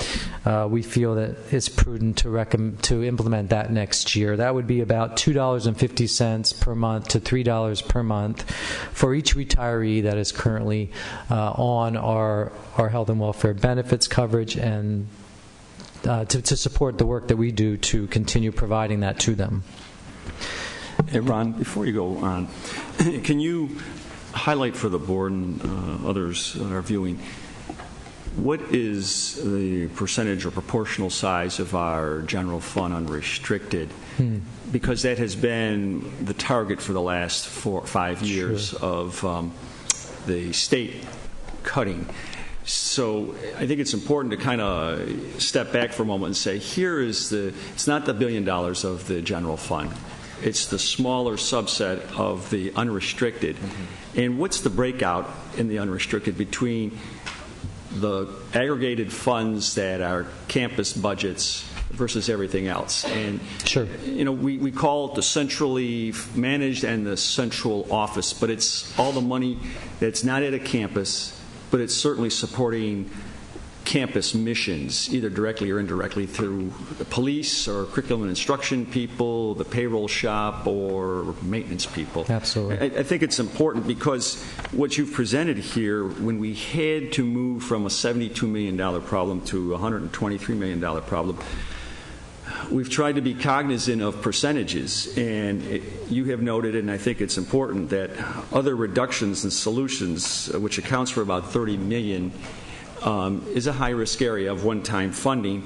[SPEAKER 9] We feel that it's prudent to implement that next year. That would be about $2.50 per month to $3 per month for each retiree that is currently on our health and welfare benefits coverage, and to support the work that we do to continue providing that to them.
[SPEAKER 5] Hey, Ron, before you go on, can you highlight for the board and others that are viewing, what is the percentage or proportional size of our general fund unrestricted? Because that has been the target for the last 4 or 5 years of the state cutting. So I think it's important to kind of step back for a moment and say, it's not the $1 billion of the general fund. It's the smaller subset of the unrestricted. And what's the breakout in the unrestricted between the aggregated funds that are campus budgets versus everything else? And we call it the centrally managed and the central office, but it's all the money that's not at a campus, but it's certainly supporting campus missions, either directly or indirectly through the police or curriculum and instruction people, the payroll shop, or maintenance people.
[SPEAKER 9] Absolutely.
[SPEAKER 5] I think it's important because what you've presented here, when we had to move from a $72 million problem to a $123 million problem, we've tried to be cognizant of percentages, and you have noted, and I think it's important, that other reductions and solutions, which accounts for about $30 million, is a high-risk area of one-time funding,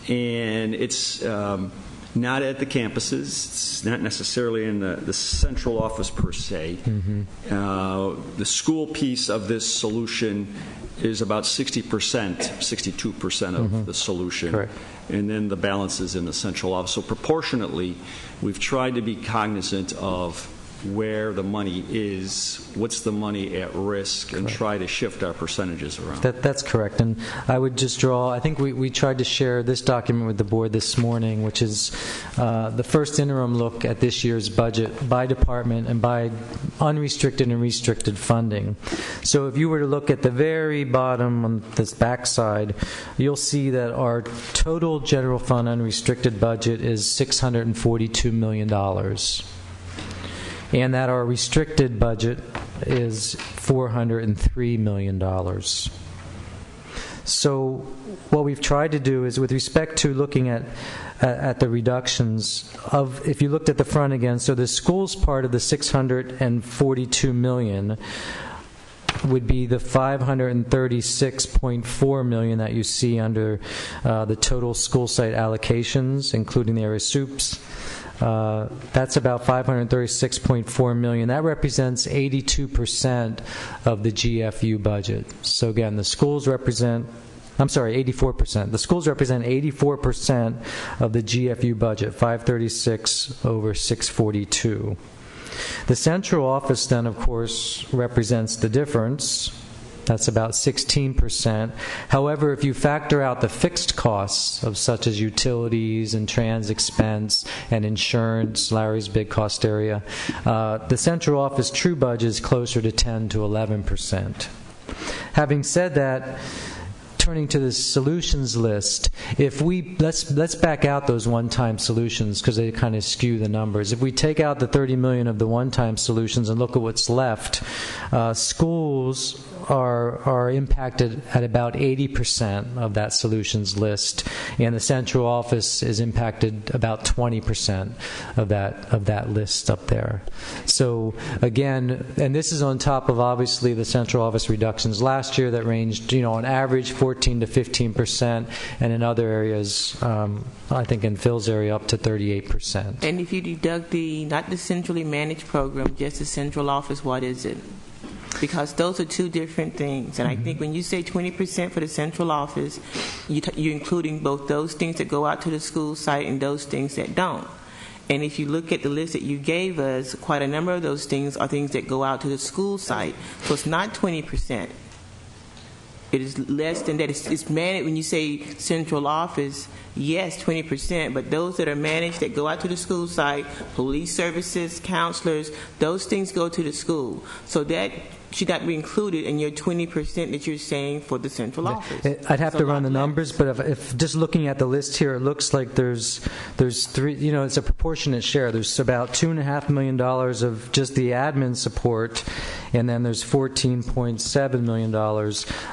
[SPEAKER 5] and it's not at the campuses. It's not necessarily in the central office per se. The school piece of this solution is about 60%, 62% of the solution.
[SPEAKER 9] Correct.
[SPEAKER 5] And then the balance is in the central office. So proportionately, we've tried to be cognizant of where the money is, what's the money at risk, and try to shift our percentages around.
[SPEAKER 9] That's correct. And I would just draw, I think we tried to share this document with the board this morning, which is the first interim look at this year's budget by department and by unrestricted and restricted funding. So if you were to look at the very bottom on this backside, you'll see that our total general fund unrestricted budget is $642 million. And that our restricted budget is $403 million. So what we've tried to do is, with respect to looking at the reductions of, if you looked at the front again, so the schools part of the $642 million would be the $536.4 million that you see under the total school site allocations, including the area soups. That's about $536.4 million. That represents 82% of the GFU budget. So again, the schools represent, 84%. The schools represent 84% of the GFU budget, 536 over 642. The central office then, of course, represents the difference. That's about 16%. However, if you factor out the fixed costs of such as utilities and trans expense and insurance, Larry's big cost area, the central office true budget is closer to 10 to 11%. Having said that, turning to the solutions list, if we let's back out those one-time solutions because they kind of skew the numbers. If we take out the $30 million of the one-time solutions and look at what's left, schools are impacted at about 80% of that solutions list, and the central office is impacted about 20% of that list up there. So again, and this is on top of obviously the central office reductions last year that ranged, on average 14 to 15%, and in other areas, I think in Phil's area up to 38%.
[SPEAKER 2] And if you deduct not the centrally managed program, just the central office, what is it? Because those are two different things. And I think when you say 20% for the central office, you're including both those things that go out to the school site and those things that don't. And if you look at the list that you gave us, quite a number of those things are things that go out to the school site. So it's not 20%. It is less than that. It's managed. When you say central office, yes, 20%, but those that are managed that go out to the school site, police services, counselors, those things go to the school. So that should not be included in your 20% that you're saying for the central office.
[SPEAKER 9] I'd have to run the numbers, but if just looking at the list here, it looks like there's three, it's a proportionate share. There's about $2.5 million of just the admin support, and then there's $14.7 million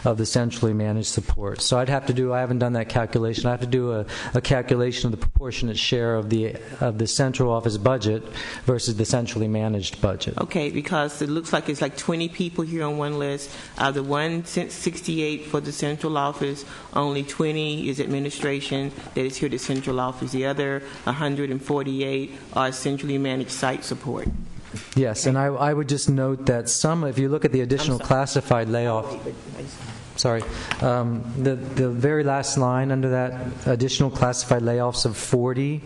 [SPEAKER 9] of the centrally managed support. So I haven't done that calculation. I have to do a calculation of the proportionate share of the central office budget versus the centrally managed budget.
[SPEAKER 2] Okay, because it looks like it's like 20 people here on one list. Out of the 168 for the central office, only 20 is administration that is here at the central office. The other 148 are centrally managed site support.
[SPEAKER 9] Yes, and I would just note that if you look at the additional classified layoff, the very last line under that, additional classified layoffs of 40,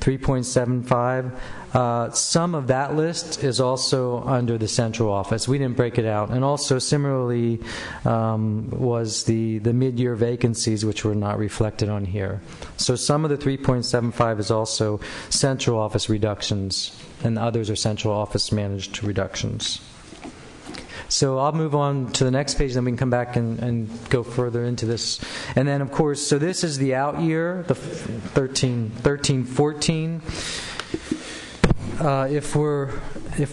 [SPEAKER 9] 3.75, some of that list is also under the central office. We didn't break it out. And also similarly was the mid-year vacancies, which were not reflected on here. So some of the 3.75 is also central office reductions, and others are central office managed reductions. So I'll move on to the next page, then we can come back and go further into this. And then, of course, so this is the out year, the 13-14. If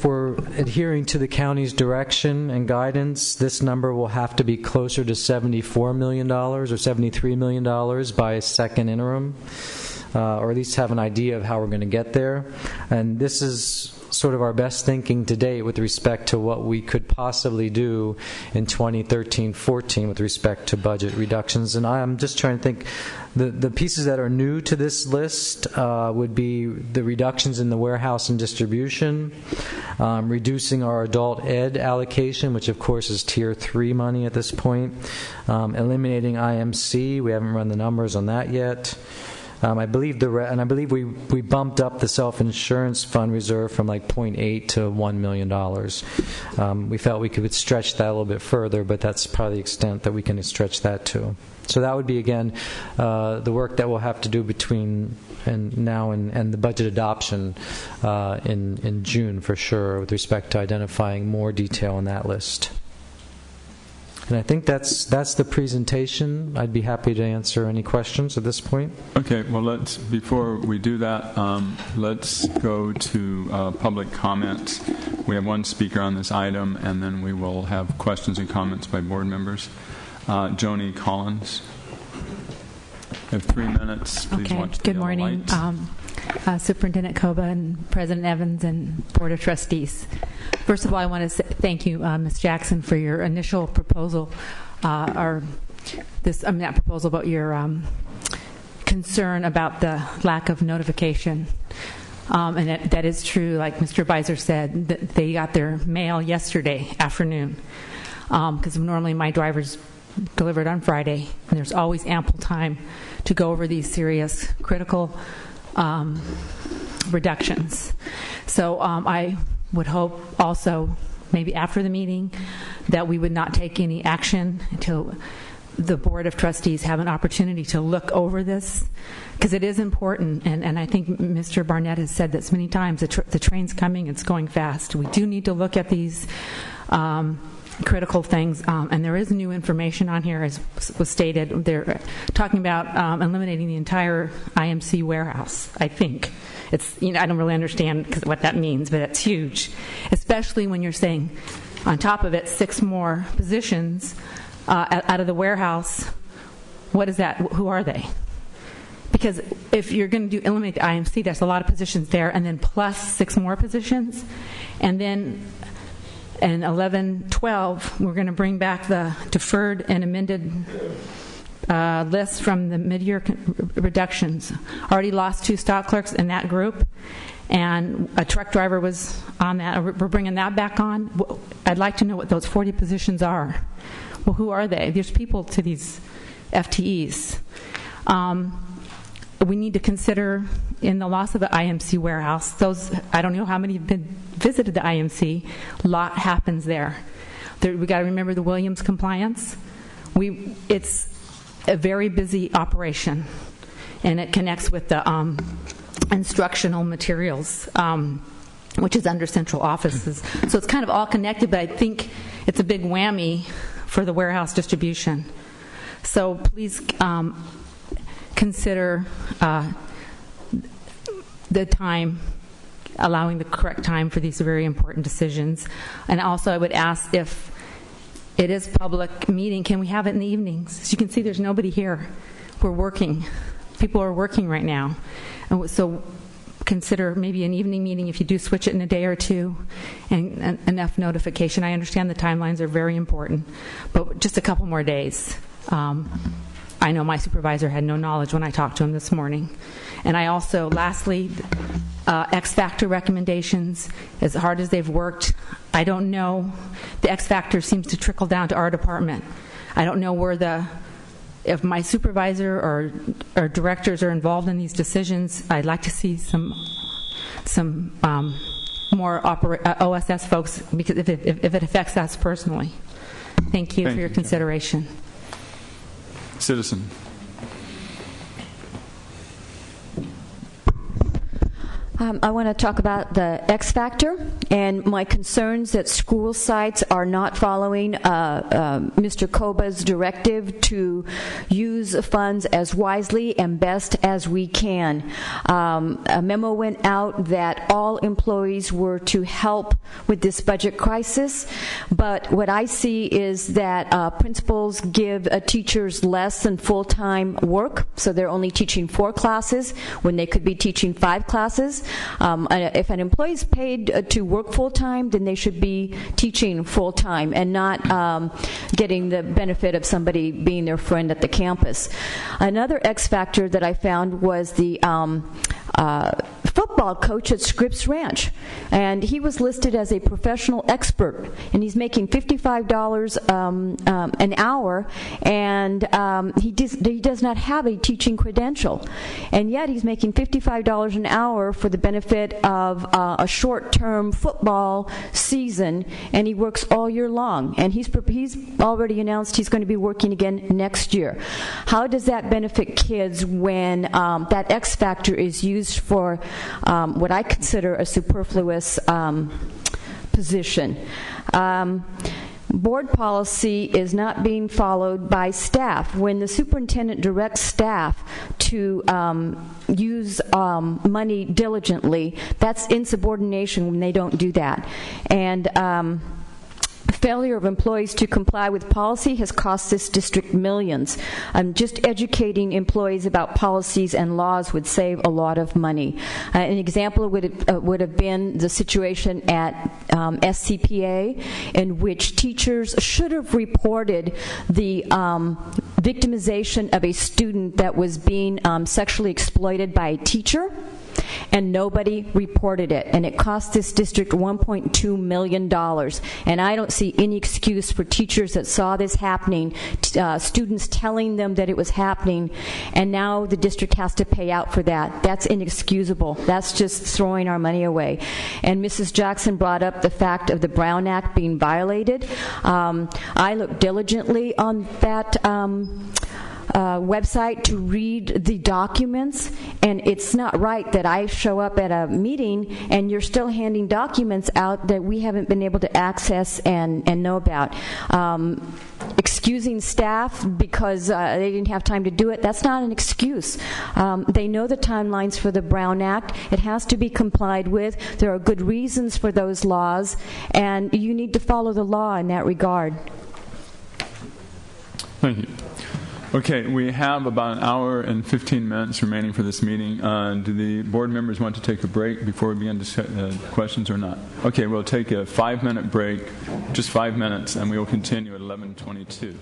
[SPEAKER 9] we're adhering to the county's direction and guidance, this number will have to be closer to $74 million or $73 million by a second interim, or at least have an idea of how we're going to get there. And this is sort of our best thinking to date with respect to what we could possibly do in 2013-14 with respect to budget reductions. And I'm just trying to think, the pieces that are new to this list would be the reductions in the warehouse and distribution, reducing our adult ed allocation, which of course is Tier 3 money at this point, eliminating IMC. We haven't run the numbers on that yet. I believe we bumped up the self-insurance fund reserve from like 0.8 to $1 million. We felt we could stretch that a little bit further, but that's probably the extent that we can stretch that to. So that would be, again, the work that we'll have to do between now and the budget adoption in June for sure, with respect to identifying more detail on that list. And I think that's the presentation. I'd be happy to answer any questions at this point.
[SPEAKER 1] Okay, well, before we do that, let's go to public comments. We have one speaker on this item, and then we will have questions and comments by board members. Joni Collins. You have 3 minutes. Please watch the
[SPEAKER 11] Good
[SPEAKER 1] yellow
[SPEAKER 11] morning,
[SPEAKER 1] light.
[SPEAKER 11] Superintendent Koba and President Evans and Board of Trustees. First of all, I want to thank you, Ms. Jackson, for your initial proposal, not proposal, but your concern about the lack of notification. And that is true, like Mr. Beiser said, that they got their mail yesterday afternoon, because normally my drivers delivered on Friday, and there's always ample time to go over these serious, critical reductions. So I would hope also, maybe after the meeting, that we would not take any action until the Board of Trustees have an opportunity to look over this, because it is important, and I think Mr. Barnett has said this many times, the train's coming, it's going fast. We do need to look at these critical things, and there is new information on here, as was stated. They're talking about eliminating the entire IMC warehouse, I think. It's, I don't really understand what that means, but it's huge, especially when you're saying, on top of it, 6 more positions out of the warehouse. What is that? Who are they? Because if you're going to eliminate the IMC, there's a lot of positions there, and then plus 6 more positions, and then in 11-12, we're going to bring back the deferred and amended list from the mid-year reductions. Already lost 2 stock clerks in that group, and a truck driver was on that. We're bringing that back on. I'd like to know what those 40 positions are. Well, who are they? There's people to these FTEs. We need to consider, in the loss of the IMC warehouse, those, I don't know how many have visited the IMC, a lot happens there. We got to remember the Williams compliance. It's a very busy operation, and it connects with the instructional materials, which is under central offices. So it's kind of all connected, but I think it's a big whammy for the warehouse distribution. So please consider the time, allowing the correct time for these very important decisions. And also I would ask, if it is public meeting, can we have it in the evenings? As you can see, there's nobody here. We're working. People are working right now. And so consider maybe an evening meeting if you do switch it in a day or 2, and enough notification. I understand the timelines are very important, but just a couple more days. I know my supervisor had no knowledge when I talked to him this morning. And I also, lastly, X Factor recommendations, as hard as they've worked, I don't know. The X Factor seems to trickle down to our department. I don't know if my supervisor or directors are involved in these decisions. I'd like to see some more OSS folks, because if it affects us personally. Thank you for your consideration.
[SPEAKER 1] Citizen.
[SPEAKER 12] I want to talk about the X Factor and my concerns that school sites are not following Mr. Koba's directive to use funds as wisely and best as we can. A memo went out that all employees were to help with this budget crisis, but what I see is that principals give teachers less than full-time work, so they're only teaching 4 classes when they could be teaching 5 classes. If an employee is paid to work full-time, then they should be teaching full-time and not getting the benefit of somebody being their friend at the campus. Another X factor that I found was the football coach at Scripps Ranch, and he was listed as a professional expert, and he's making $55 an hour, and he does not have a teaching credential, and yet he's making $55 an hour for the benefit of a short-term football season, and he works all year long, and he's already announced he's going to be working again next year. How does that benefit kids when that X factor is used for what I consider a superfluous position? board policy is not being followed by staff. When the superintendent directs staff to use money diligently, that's insubordination when they don't do that. And failure of employees to comply with policy has cost this district millions. Just educating employees about policies and laws would save a lot of money. An example would have been the situation at SCPA, in which teachers should have reported the victimization of a student that was being sexually exploited by a teacher, and nobody reported it, and it cost this district $1.2 million. And I don't see any excuse for teachers that saw this happening, students telling them that it was happening, and now the district has to pay out for that. That's inexcusable. That's just throwing our money away. And Mrs. Jackson brought up the fact of the Brown Act being violated. I looked diligently on that website to read the documents, and it's not right that I show up at a meeting and you're still handing documents out that we haven't been able to access and know about. Excusing staff because they didn't have time to do it, that's not an excuse. They know the timelines for the Brown Act. It has to be complied with. There are good reasons for those laws, and you need to follow the law in that regard.
[SPEAKER 1] Thank you. Okay, we have about an hour and 15 minutes remaining for this meeting. Do the board members want to take a break before we begin questions or not? Okay, we'll take a 5-minute break, just 5 minutes, and we will continue at 11:22.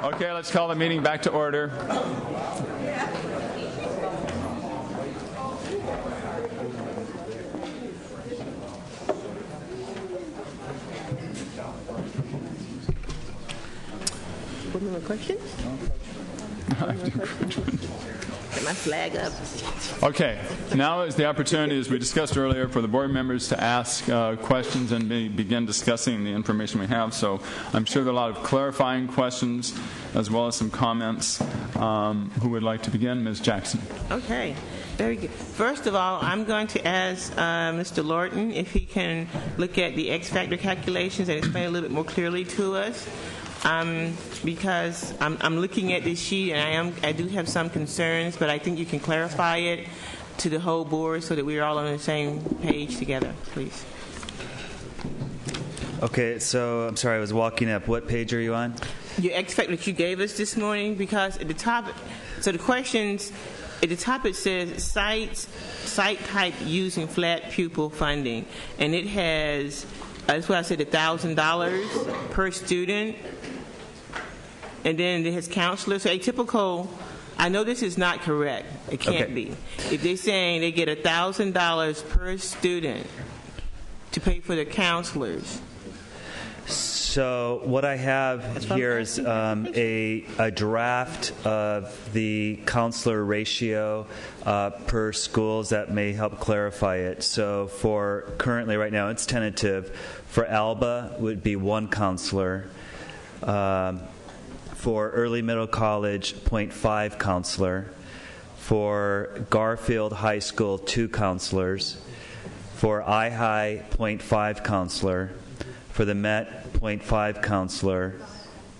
[SPEAKER 1] Okay, let's call the meeting back to order.
[SPEAKER 2] Any more questions? Get my flag up.
[SPEAKER 1] Okay, now is the opportunity, as we discussed earlier, for the board members to ask questions and begin discussing the information we have. So I'm sure there are a lot of clarifying questions as well as some comments. Who would like to begin? Ms. Jackson.
[SPEAKER 2] Okay, very good. First of all, I'm going to ask Mr. Lorton if he can look at the X factor calculations and explain a little bit more clearly to us. Because I'm looking at this sheet and I do have some concerns, but I think you can clarify it to the whole board so that we're all on the same page together, please.
[SPEAKER 10] Okay, so I'm sorry, I was walking up. What page are you on?
[SPEAKER 2] Your X factor that you gave us this morning, because at the top, so the questions, at the top it says site type using flat pupil funding, and it has, that's why I said $1,000 per student. And then it has counselors. So atypical, I know this is not correct. It can't be. If they're saying they get $1,000 per student to pay for the counselors.
[SPEAKER 10] So what I have here is a draft of the counselor ratio per schools that may help clarify it. So for currently right now, it's tentative. For Alba, it would be 1 counselor. For early middle college, 0.5 counselor. For Garfield High School, 2 counselors. For iHigh, 0.5 counselor. For the Met, 0.5 counselor.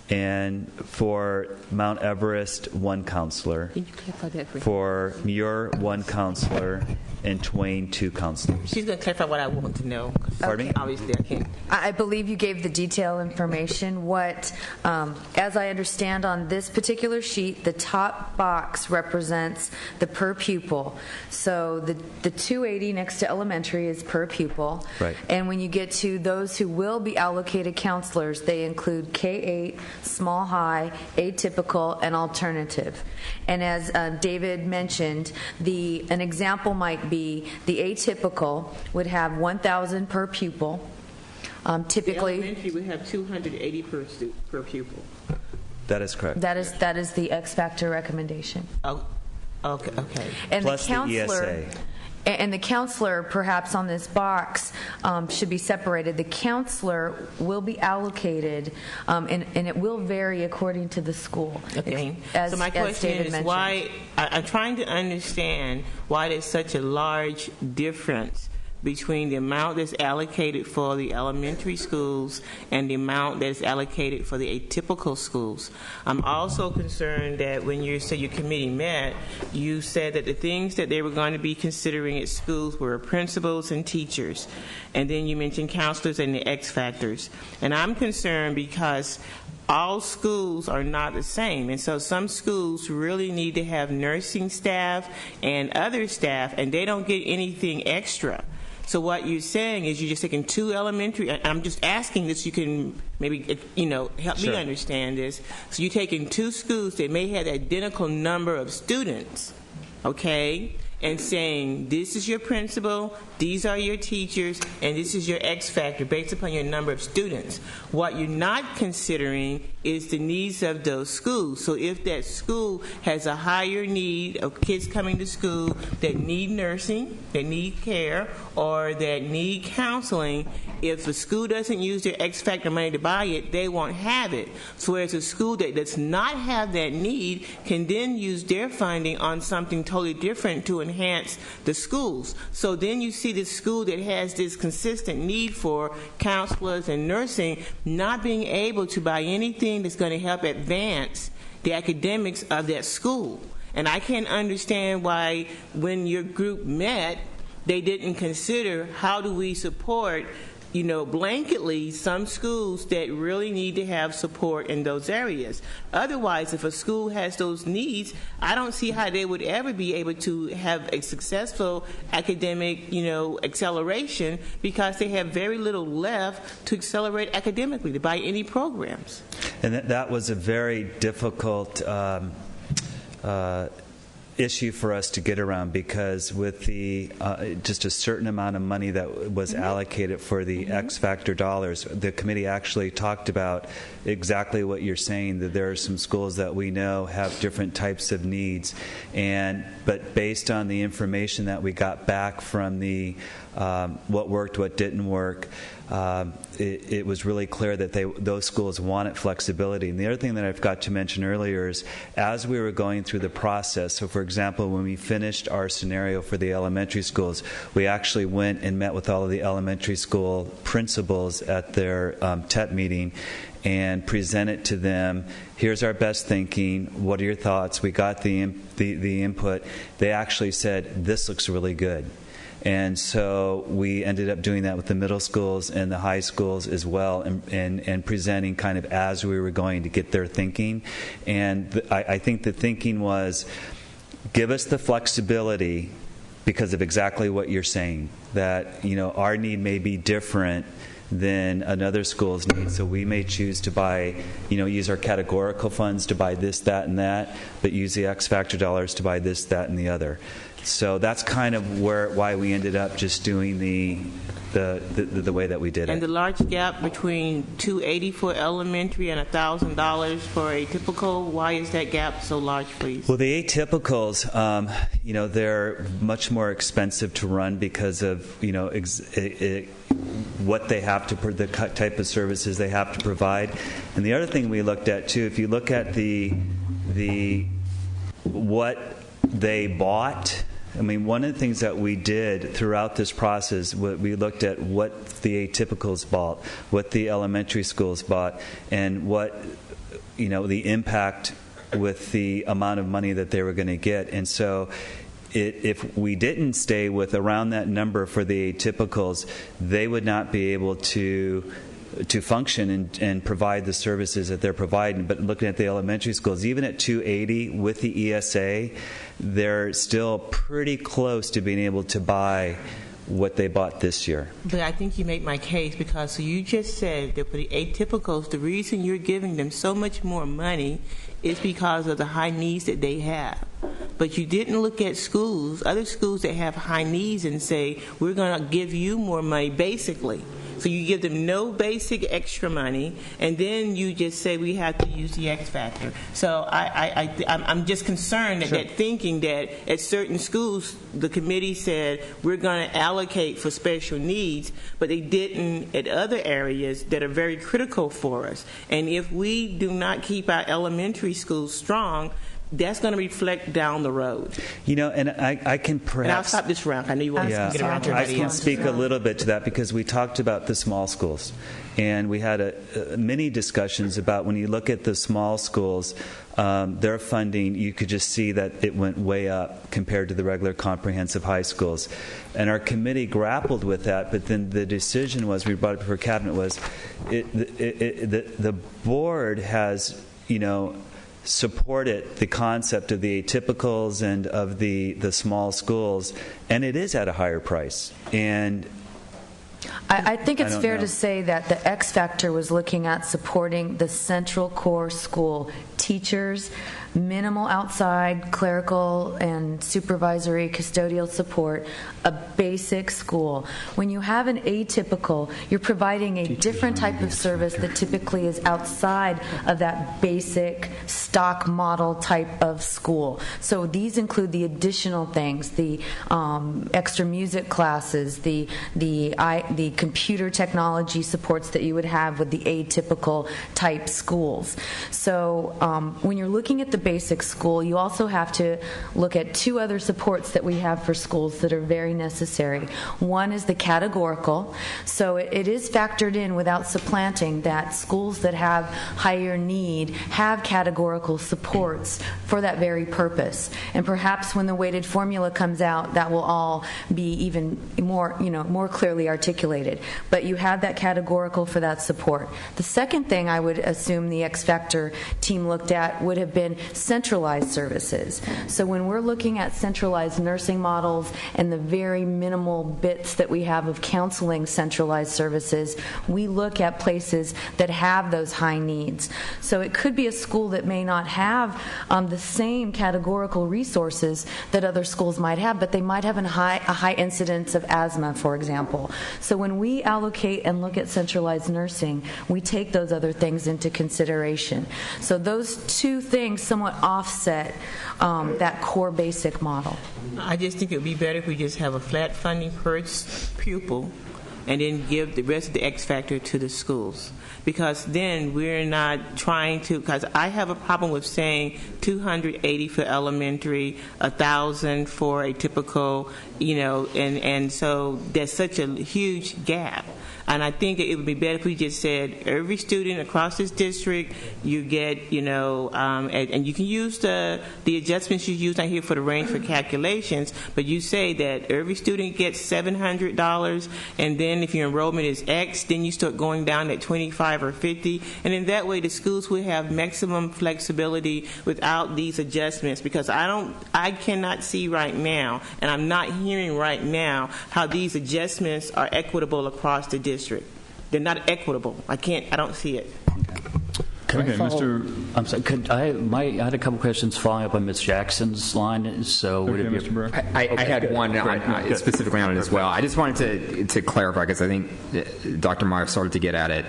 [SPEAKER 10] And for Mount Everest, 1 counselor.
[SPEAKER 2] Can you clarify that for me?
[SPEAKER 10] For Muir, 1 counselor. And Twain, 2 counselors.
[SPEAKER 2] She's going to clarify what I want to know.
[SPEAKER 10] Pardon me?
[SPEAKER 2] Obviously, I can't.
[SPEAKER 13] I believe you gave the detailed information. What, as I understand on this particular sheet, the top box represents the per pupil. So the 280 next to elementary is per pupil.
[SPEAKER 10] Right.
[SPEAKER 13] And when you get to those who will be allocated counselors, they include K-8, small high, atypical, and alternative. And as David mentioned, an example might be the atypical would have 1,000 per pupil. Typically,
[SPEAKER 2] the elementary would have 280 per pupil.
[SPEAKER 10] That is correct.
[SPEAKER 13] That is the X factor recommendation.
[SPEAKER 2] Oh, okay.
[SPEAKER 13] And
[SPEAKER 10] plus
[SPEAKER 13] the counselor,
[SPEAKER 10] the ESA.
[SPEAKER 13] And the counselor, perhaps on this box, should be separated. The counselor will be allocated, and it will vary according to the school.
[SPEAKER 2] Okay.
[SPEAKER 13] As,
[SPEAKER 2] so my question
[SPEAKER 13] David
[SPEAKER 2] is
[SPEAKER 13] mentioned.
[SPEAKER 2] why, I'm trying to understand why there's such a large difference between the amount that's allocated for the elementary schools and the amount that's allocated for the atypical schools. I'm also concerned that when you said your committee met, you said that the things that they were going to be considering at schools were principals and teachers. And then you mentioned counselors and the X factors. And I'm concerned because all schools are not the same, and so some schools really need to have nursing staff and other staff, and they don't get anything extra. So what you're saying is you're just taking 2 elementary, I'm just asking this, you can maybe, help me understand this. So you're taking 2 schools that may have the identical number of students, okay, and saying this is your principal, these are your teachers, and this is your X factor based upon your number of students. What you're not considering is the needs of those schools. So if that school has a higher need of kids coming to school that need nursing, that need care, or that need counseling, if the school doesn't use their X factor money to buy it, they won't have it. So whereas a school that does not have that need can then use their funding on something totally different to enhance the schools. So then you see this school that has this consistent need for counselors and nursing not being able to buy anything that's going to help advance the academics of that school. And I can't understand why when your group met, they didn't consider how do we support blanketly some schools that really need to have support in those areas. Otherwise, if a school has those needs, I don't see how they would ever be able to have a successful academic, acceleration, because they have very little left to accelerate academically, to buy any programs.
[SPEAKER 10] And that was a very difficult issue for us to get around, because with the just a certain amount of money that was allocated for the X Factor dollars, the committee actually talked about exactly what you're saying, that there are some schools that we know have different types of needs, but based on the information that we got back from the what worked, what didn't work, it was really clear that those schools wanted flexibility. And the other thing that I forgot to mention earlier is, as we were going through the process, so for example, when we finished our scenario for the elementary schools, we actually went and met with all of the elementary school principals at their TEP meeting and presented to them, here's our best thinking, what are your thoughts? We got the input. They actually said, this looks really good. And so we ended up doing that with the middle schools and the high schools as well, and presenting kind of as we were going to get their thinking. And I think the thinking was, give us the flexibility because of exactly what you're saying, that our need may be different than another school's need, so we may choose to buy, use our categorical funds to buy this, that, and that, but use the X Factor dollars to buy this, that, and the other. So that's kind of why we ended up just doing the way that we did it.
[SPEAKER 2] And the large gap between $280 for elementary and $1,000 for atypical, why is that gap so large, please?
[SPEAKER 10] Well, the atypicals, they're much more expensive to run because of what they have to, the type of services they have to provide. And the other thing we looked at too, if you look at the what they bought. I mean, one of the things that we did throughout this process, we looked at what the atypicals bought, what the elementary schools bought, and what, the impact with the amount of money that they were going to get. And so if we didn't stay with around that number for the atypicals, they would not be able to function and provide the services that they're providing. But looking at the elementary schools, even at $280 with the ESA, they're still pretty close to being able to buy what they bought this year.
[SPEAKER 2] But I think you make my case, because you just said that for the atypicals, the reason you're giving them so much more money is because of the high needs that they have. But you didn't look at other schools that have high needs, and say, we're going to give you more money, basically. So you give them no basic extra money, and then you just say we have to use the X Factor. So I'm just concerned that thinking that at certain schools, the committee said we're going to allocate for special needs, but they didn't at other areas that are very critical for us. And if we do not keep our elementary schools strong, that's going to reflect down the road.
[SPEAKER 10] And I can perhaps...
[SPEAKER 2] And I'll stop this round. I know you want to get around to everybody
[SPEAKER 10] I can
[SPEAKER 2] else.
[SPEAKER 10] speak a little bit to that, because we talked about the small schools. And we had many discussions about, when you look at the small schools, their funding, you could just see that it went way up compared to the regular comprehensive high schools. And our committee grappled with that, but then the decision was, we brought it before cabinet, was the board has, supported the concept of the atypicals and of the small schools, and it is at a higher price. And
[SPEAKER 13] I think it's fair to say that the X Factor was looking at supporting the central core school teachers, minimal outside clerical and supervisory custodial support, a basic school. When you have an atypical, you're providing a different type of service that typically is outside of that basic stock model type of school. So these include the additional things, the extra music classes, the computer technology supports that you would have with the atypical type schools. So when you're looking at the basic school, you also have to look at two other supports that we have for schools that are very necessary. One is the categorical. So it is factored in without supplanting that schools that have higher need have categorical supports for that very purpose. And perhaps when the weighted formula comes out, that will all be even more, more clearly articulated. But you have that categorical for that support. The second thing I would assume the X Factor team looked at would have been centralized services. So when we're looking at centralized nursing models and the very minimal bits that we have of counseling centralized services, we look at places that have those high needs. So it could be a school that may not have the same categorical resources that other schools might have, but they might have a high incidence of asthma, for example. So when we allocate and look at centralized nursing, we take those other things into consideration. So those two things somewhat offset that core basic model.
[SPEAKER 2] I just think it would be better if we just have a flat funding per pupil and then give the rest of the X Factor to the schools. Because then we're not trying to, because I have a problem with saying $280 for elementary, $1,000 for a typical, and so there's such a huge gap. And I think it would be better if we just said every student across this district, you get, and you can use the adjustments you use out here for the range for calculations, but you say that every student gets $700, and then if your enrollment is X, then you start going down at 25 or 50, and in that way the schools will have maximum flexibility without these adjustments, because I cannot see right now, and I'm not hearing right now how these adjustments are equitable across the district. They're not equitable. I don't see it.
[SPEAKER 1] Okay, Mr.
[SPEAKER 3] I'm sorry. I had a couple questions following up on Ms. Jackson's line. So would it be?
[SPEAKER 1] Mr. Burr?
[SPEAKER 4] I had one specifically on it as well. I just wanted to clarify, because I think Dr. Meyer started to get at it.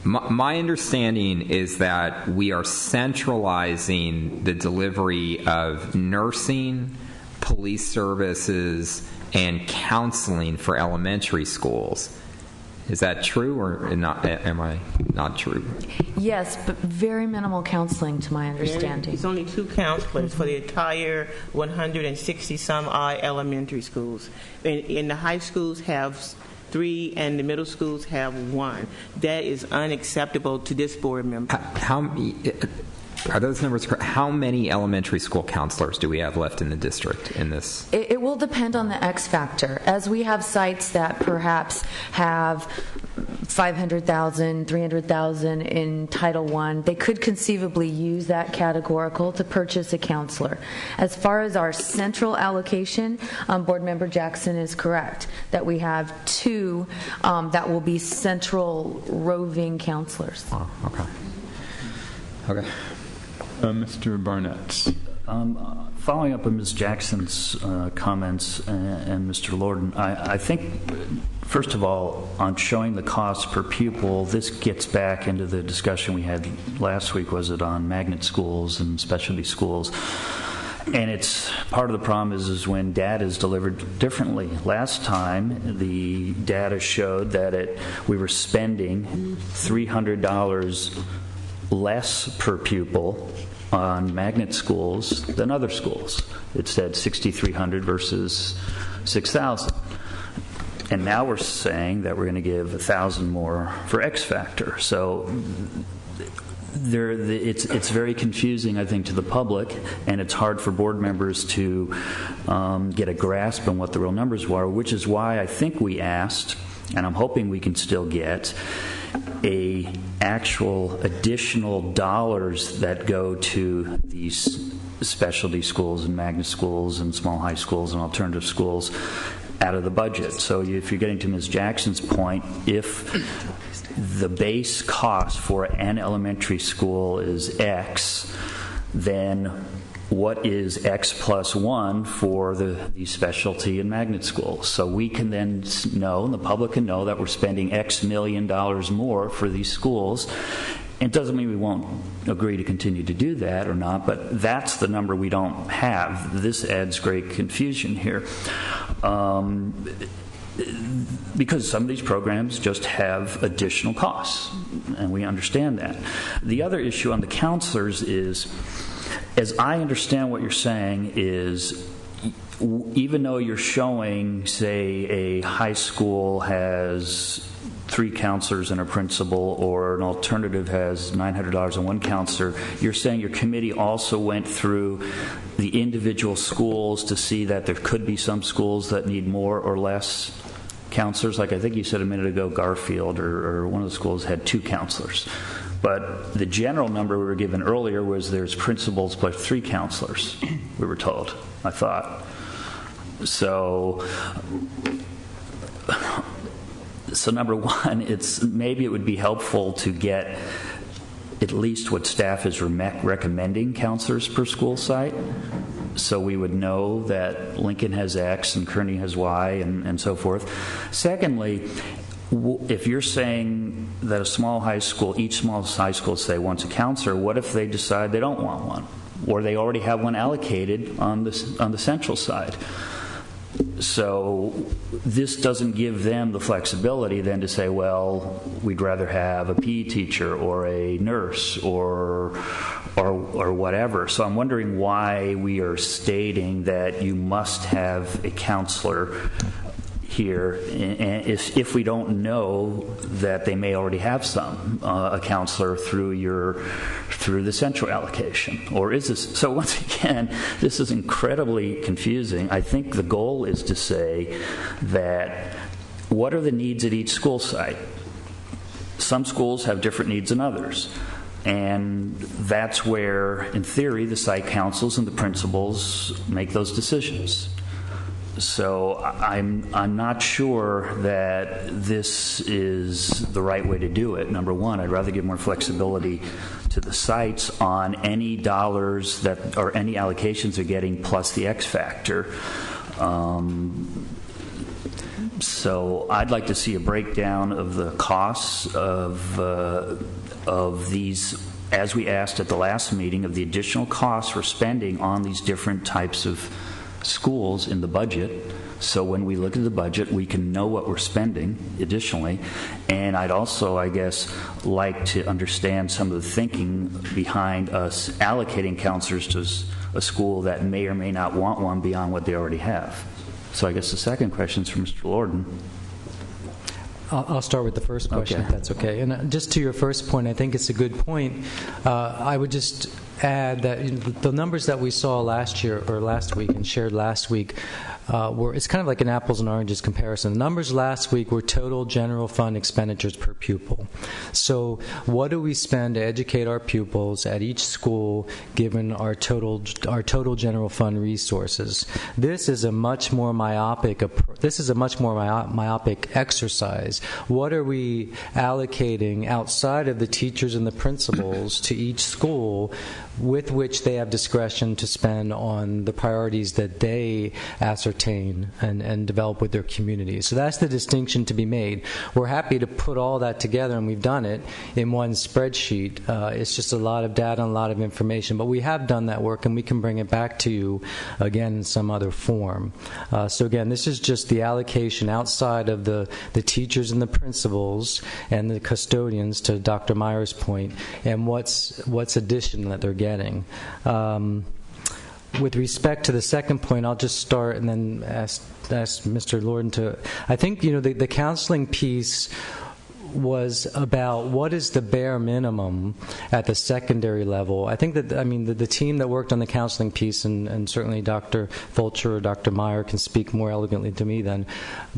[SPEAKER 4] My understanding is that we are centralizing the delivery of nursing, police services, and counseling for elementary schools. Is that true, or not? Am I not true?
[SPEAKER 13] Yes, but very minimal counseling, to my understanding.
[SPEAKER 2] It's only 2 counselors for the entire 160-some-odd elementary schools. And the high schools have 3, and the middle schools have 1. That is unacceptable to this board member.
[SPEAKER 4] Are those numbers correct? How many elementary school counselors do we have left in the district in this?
[SPEAKER 13] It will depend on the X factor. As we have sites that perhaps have 500,000, 300,000 in Title I, they could conceivably use that categorical to purchase a counselor. As far as our central allocation, Board Member Jackson is correct that we have 2 that will be central roving counselors.
[SPEAKER 4] Oh, okay.
[SPEAKER 1] Mr. Barnett.
[SPEAKER 3] Following up on Ms. Jackson's comments and Mr. Lorden, I think, first of all, on showing the cost per pupil, this gets back into the discussion we had last week, was it on magnet schools and specialty schools. And it's part of the problem is when data is delivered differently. Last time, the data showed that we were spending $300 less per pupil on magnet schools than other schools. It said $6,300 versus $6,000. And now we're saying that we're going to give $1,000 more for X Factor. So it's very confusing, I think, to the public, and it's hard for board members to get a grasp on what the real numbers were, which is why I think we asked, and I'm hoping we can still get, a actual additional dollars that go to these specialty schools and magnet schools and small high schools and alternative schools out of the budget. So if you're getting to Ms. Jackson's point, if the base cost for an elementary school is X, then what is X plus 1 for the specialty and magnet schools? So we can then know, and the public can know, that we're spending X million dollars more for these schools. It doesn't mean we won't agree to continue to do that or not, but that's the number we don't have. This adds great confusion here. because some of these programs just have additional costs, and we understand that. The other issue on the counselors is, as I understand what you're saying, is even though you're showing, say, a high school has 3 counselors and a principal, or an alternative has $900 and 1 counselor, you're saying your committee also went through the individual schools to see that there could be some schools that need more or less counselors. Like I think you said a minute ago, Garfield or one of the schools had 2 counselors. But the general number we were given earlier was there's principals plus 3 counselors, we were told, I thought. So number one, maybe it would be helpful to get at least what staff is recommending counselors per school site, so we would know that Lincoln has X and Kearney has Y and so forth. Secondly, if you're saying that each small high school, say, wants a counselor, what if they decide they don't want one, or they already have one allocated on the central side? So this doesn't give them the flexibility then to say, well, we'd rather have a PE teacher or a nurse or whatever. So I'm wondering why we are stating that you must have a counselor here, and if we don't know that they may already have a counselor through the central allocation, or is this? So once again, this is incredibly confusing. I think the goal is to say that what are the needs at each school site? Some schools have different needs than others. And that's where, in theory, the site councils and the principals make those decisions. So I'm not sure that this is the right way to do it. Number one, I'd rather give more flexibility to the sites on any dollars that or any allocations they're getting plus the X factor. So I'd like to see a breakdown of the costs of these, as we asked at the last meeting, of the additional costs we're spending on these different types of schools in the budget, so when we look at the budget we can know what we're spending additionally. And I'd also, I guess, like to understand some of the thinking behind us allocating counselors to a school that may or may not want one beyond what they already have. So I guess the second question is for Mr. Lorden.
[SPEAKER 9] I'll start with the first question, if that's okay. And just to your first point, I think it's a good point. I would just add that the numbers that we saw last year or last week and shared last week it's kind of like an apples and oranges comparison. The numbers last week were total general fund expenditures per pupil. So what do we spend to educate our pupils at each school given our total general fund resources? This is a much more myopic exercise. What are we allocating outside of the teachers and the principals to each school with which they have discretion to spend on the priorities that they ascertain and develop with their communities? So that's the distinction to be made. We're happy to put all that together, and we've done it in one spreadsheet. It's just a lot of data and a lot of information, but we have done that work, and we can bring it back to you again in some other form. So again, this is just the allocation outside of the teachers and the principals and the custodians, to Dr. Meyer's point, and what's addition that they're getting. With respect to the second point, I'll just start and then ask Mr. Lorden to. I think the counseling piece was about what is the bare minimum at the secondary level. I think that, the team that worked on the counseling piece, and certainly Dr. Fulcher or Dr. Meyer can speak more elegantly to me than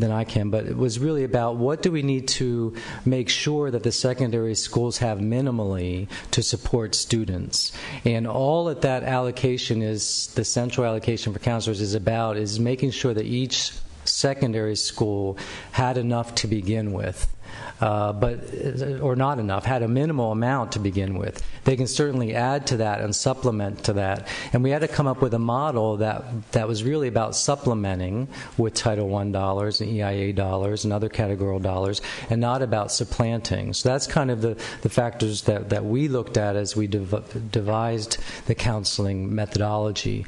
[SPEAKER 9] I can, but it was really about what do we need to make sure that the secondary schools have minimally to support students. And all that allocation is, the central allocation for counselors is making sure that each secondary school had enough to begin with. or not enough, had a minimal amount to begin with. They can certainly add to that and supplement to that. And we had to come up with a model that was really about supplementing with Title I dollars and EIA dollars and other categorical dollars, and not about supplanting. So that's kind of the factors that we looked at as we devised the counseling methodology.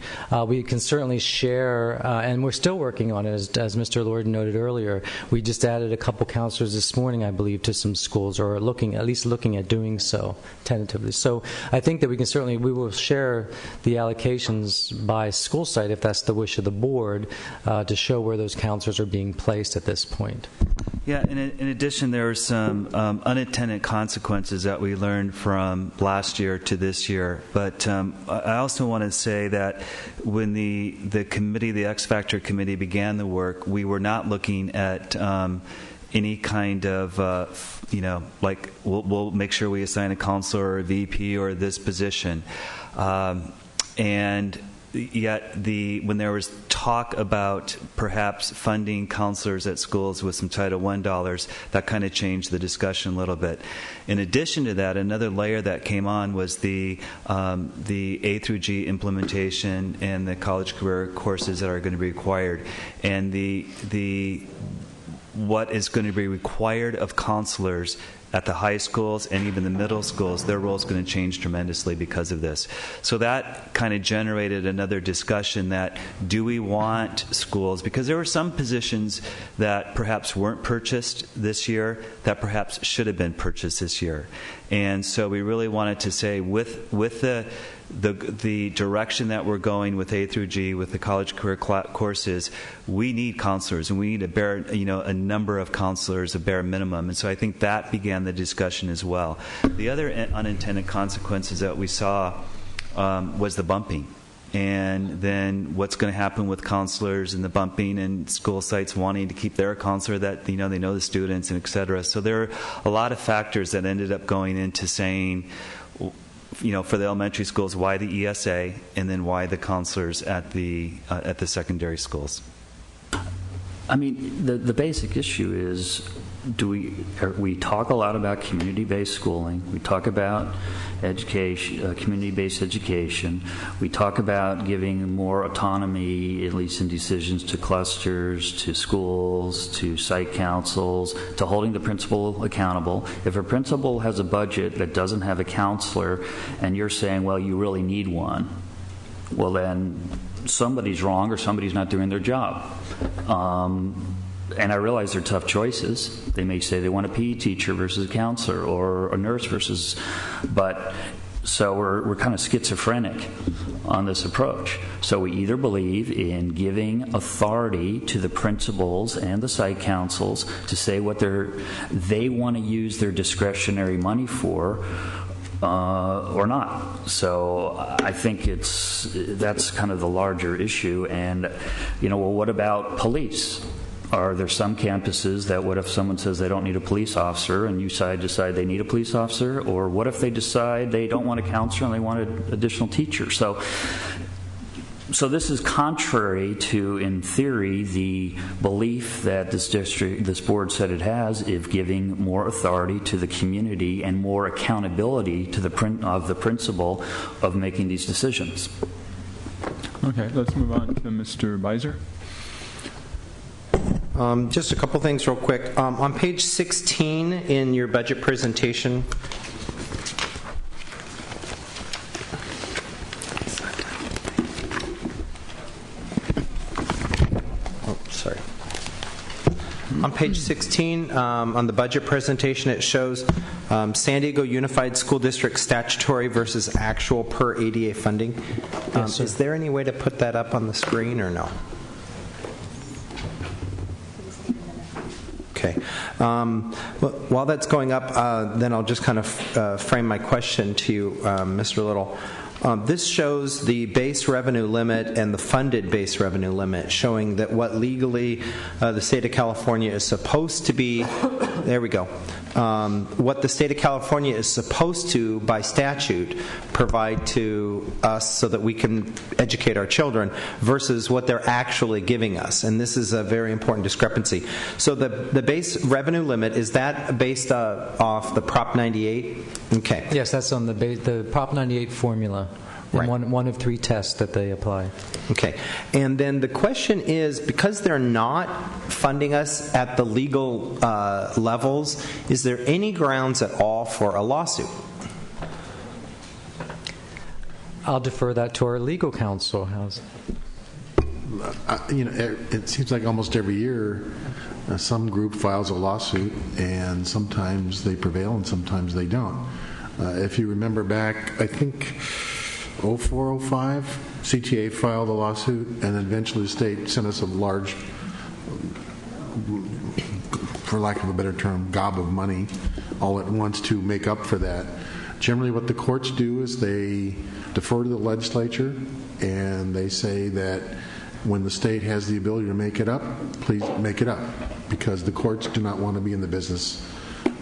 [SPEAKER 9] We can certainly share, and we're still working on it, as Mr. Lord noted earlier. We just added a couple counselors this morning, I believe, to some schools, or at least looking at doing so tentatively. So I think that we will share the allocations by school site, if that's the wish of the board, to show where those counselors are being placed at this point.
[SPEAKER 10] Yeah, and in addition, there are some unintended consequences that we learned from last year to this year. But I also want to say that when the committee, the X Factor committee, began the work, we were not looking at any kind of, like we'll make sure we assign a counselor or a VP or this position. And yet when there was talk about perhaps funding counselors at schools with some Title I dollars, that kind of changed the discussion a little bit. In addition to that, another layer that came on was the A through G implementation and the college career courses that are going to be required, and what is going to be required of counselors at the high schools and even the middle schools. Their role is going to change tremendously because of this. So that kind of generated another discussion that, do we want schools, because there were some positions that perhaps weren't purchased this year that perhaps should have been purchased this year. And so we really wanted to say, with the direction that we're going with A through G, with the college career courses, we need counselors, and we need a number of counselors, a bare minimum. And so I think that began the discussion as well. The other unintended consequences that we saw was the bumping. And then what's going to happen with counselors and the bumping, and school sites wanting to keep their counselor that they know the students, and et cetera. So there are a lot of factors that ended up going into saying, for the elementary schools, why the ESA, and then why the counselors at the secondary schools.
[SPEAKER 3] I mean, the basic issue is, we talk a lot about community-based schooling. We talk about education, community-based education. We talk about giving more autonomy, at least in decisions, to clusters, to schools, to site councils, to holding the principal accountable. If a principal has a budget that doesn't have a counselor, and you're saying, well, you really need one, well, then somebody's wrong, or somebody's not doing their job. And I realize they're tough choices. They may say they want a PE teacher versus a counselor, or a nurse versus, so we're kind of schizophrenic on this approach. So we either believe in giving authority to the principals and the site councils to say what they want to use their discretionary money for, or not. So I think that's kind of the larger issue. And well, what about police? Are there some campuses that, what if someone says they don't need a police officer, and you decide they need a police officer? Or what if they decide they don't want a counselor and they want an additional teacher? So this is contrary to, in theory, the belief that this board said it has, of giving more authority to the community and more accountability to the principal of making these decisions.
[SPEAKER 1] Okay, let's move on to Mr. Beiser.
[SPEAKER 6] Just a couple things real quick. On page 16 in your budget presentation, on page 16, on the budget presentation, it shows San Diego Unified School District statutory versus actual per ADA funding.
[SPEAKER 9] Yes,
[SPEAKER 6] is there any way to put that up on the screen, or no? Okay. While that's going up, then I'll just kind of frame my question to you, Mr. Little. This shows the base revenue limit and the funded base revenue limit, showing that what legally the state of California is supposed to be, there we go, what the state of California is supposed to, by statute, provide to us so that we can educate our children versus what they're actually giving us. And this is a very important discrepancy. So the base revenue limit, is that based off the Prop 98? Okay.
[SPEAKER 9] Yes, that's on the Prop 98 formula.
[SPEAKER 6] Right.
[SPEAKER 9] One of 3 tests that they apply.
[SPEAKER 6] Okay. And then the question is, because they're not funding us at the legal levels, is there any grounds at all for a lawsuit?
[SPEAKER 9] I'll defer that to our legal counsel.
[SPEAKER 8] It seems like almost every year some group files a lawsuit, and sometimes they prevail and sometimes they don't. If you remember back, I think 0405, CTA filed a lawsuit, and then eventually the state sent us a large, for lack of a better term, gob of money all at once to make up for that. Generally what the courts do is they defer to the legislature, and they say that when the state has the ability to make it up, please make it up, because the courts do not want to be in the business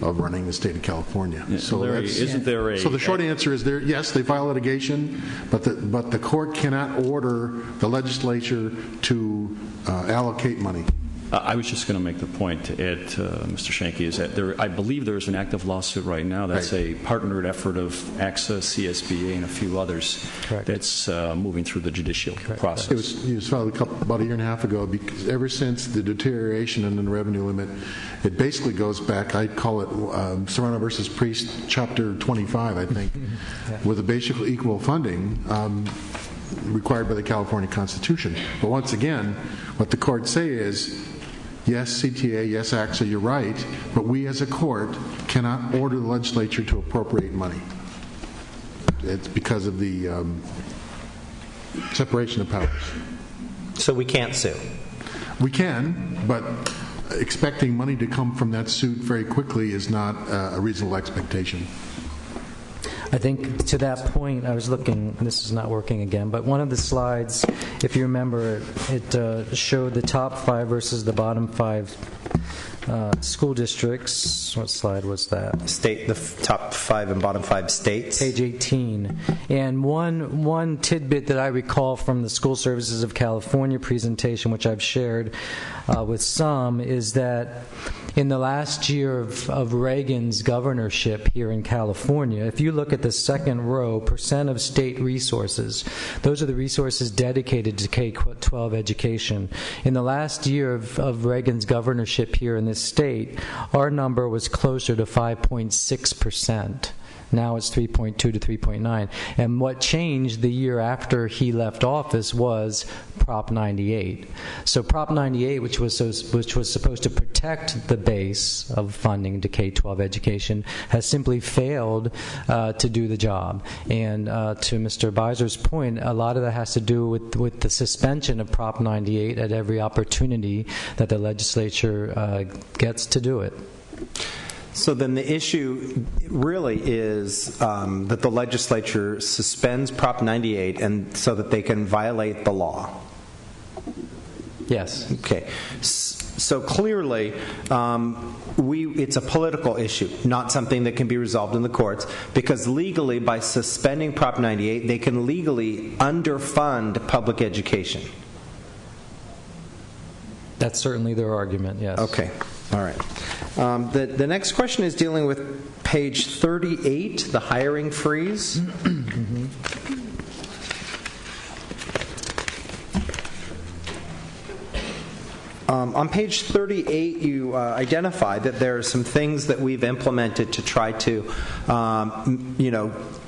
[SPEAKER 8] of running the state of California.
[SPEAKER 5] Yeah, so Larry, isn't there a...
[SPEAKER 8] So the short answer is, yes, they file litigation, but the court cannot order the legislature to allocate money.
[SPEAKER 5] I was just going to make the point, Mr. Shanke, is that I believe there's an active lawsuit right now that's a partnered effort of AXA, CSBA, and a few others.
[SPEAKER 9] Correct.
[SPEAKER 5] That's moving through the judicial process.
[SPEAKER 8] It was filed about a year and a half ago, because ever since the deterioration in the revenue limit, it basically goes back, I'd call it Serrano versus Priest, Chapter 25, I think, with a basically equal funding required by the California Constitution. But once again, what the courts say is, yes, CTA, yes, AXA, you're right, but we as a court cannot order the legislature to appropriate money. It's because of the separation of powers.
[SPEAKER 6] So we can't sue?
[SPEAKER 8] We can, but expecting money to come from that suit very quickly is not a reasonable expectation.
[SPEAKER 9] I think to that point, I was looking, this is not working again, but one of the slides, if you remember, it showed the top 5 versus the bottom 5 school districts. What slide was that?
[SPEAKER 6] The top 5 and bottom 5 states.
[SPEAKER 9] Page 18. And one tidbit that I recall from the School Services of California presentation, which I've shared with some, is that in the last year of Reagan's governorship here in California, if you look at the second row, percent of state resources, those are the resources dedicated to K-12 education. In the last year of Reagan's governorship here in this state, our number was closer to 5.6%. Now it's 3.2 to 3.9. And what changed the year after he left office was Prop 98. So Prop 98, which was supposed to protect the base of funding to K-12 education, has simply failed to do the job. And to Mr. Beiser's point, a lot of that has to do with the suspension of Prop 98 at every opportunity that the legislature gets to do it.
[SPEAKER 6] So then the issue really is that the legislature suspends Prop 98 and so that they can violate the law.
[SPEAKER 9] Yes.
[SPEAKER 6] Okay. So clearly, it's a political issue, not something that can be resolved in the courts, because legally, by suspending Prop 98, they can legally underfund public education.
[SPEAKER 9] That's certainly their argument, yes.
[SPEAKER 6] Okay. All right. The next question is dealing with page 38, the hiring freeze. On page 38, you identify that there are some things that we've implemented to try to,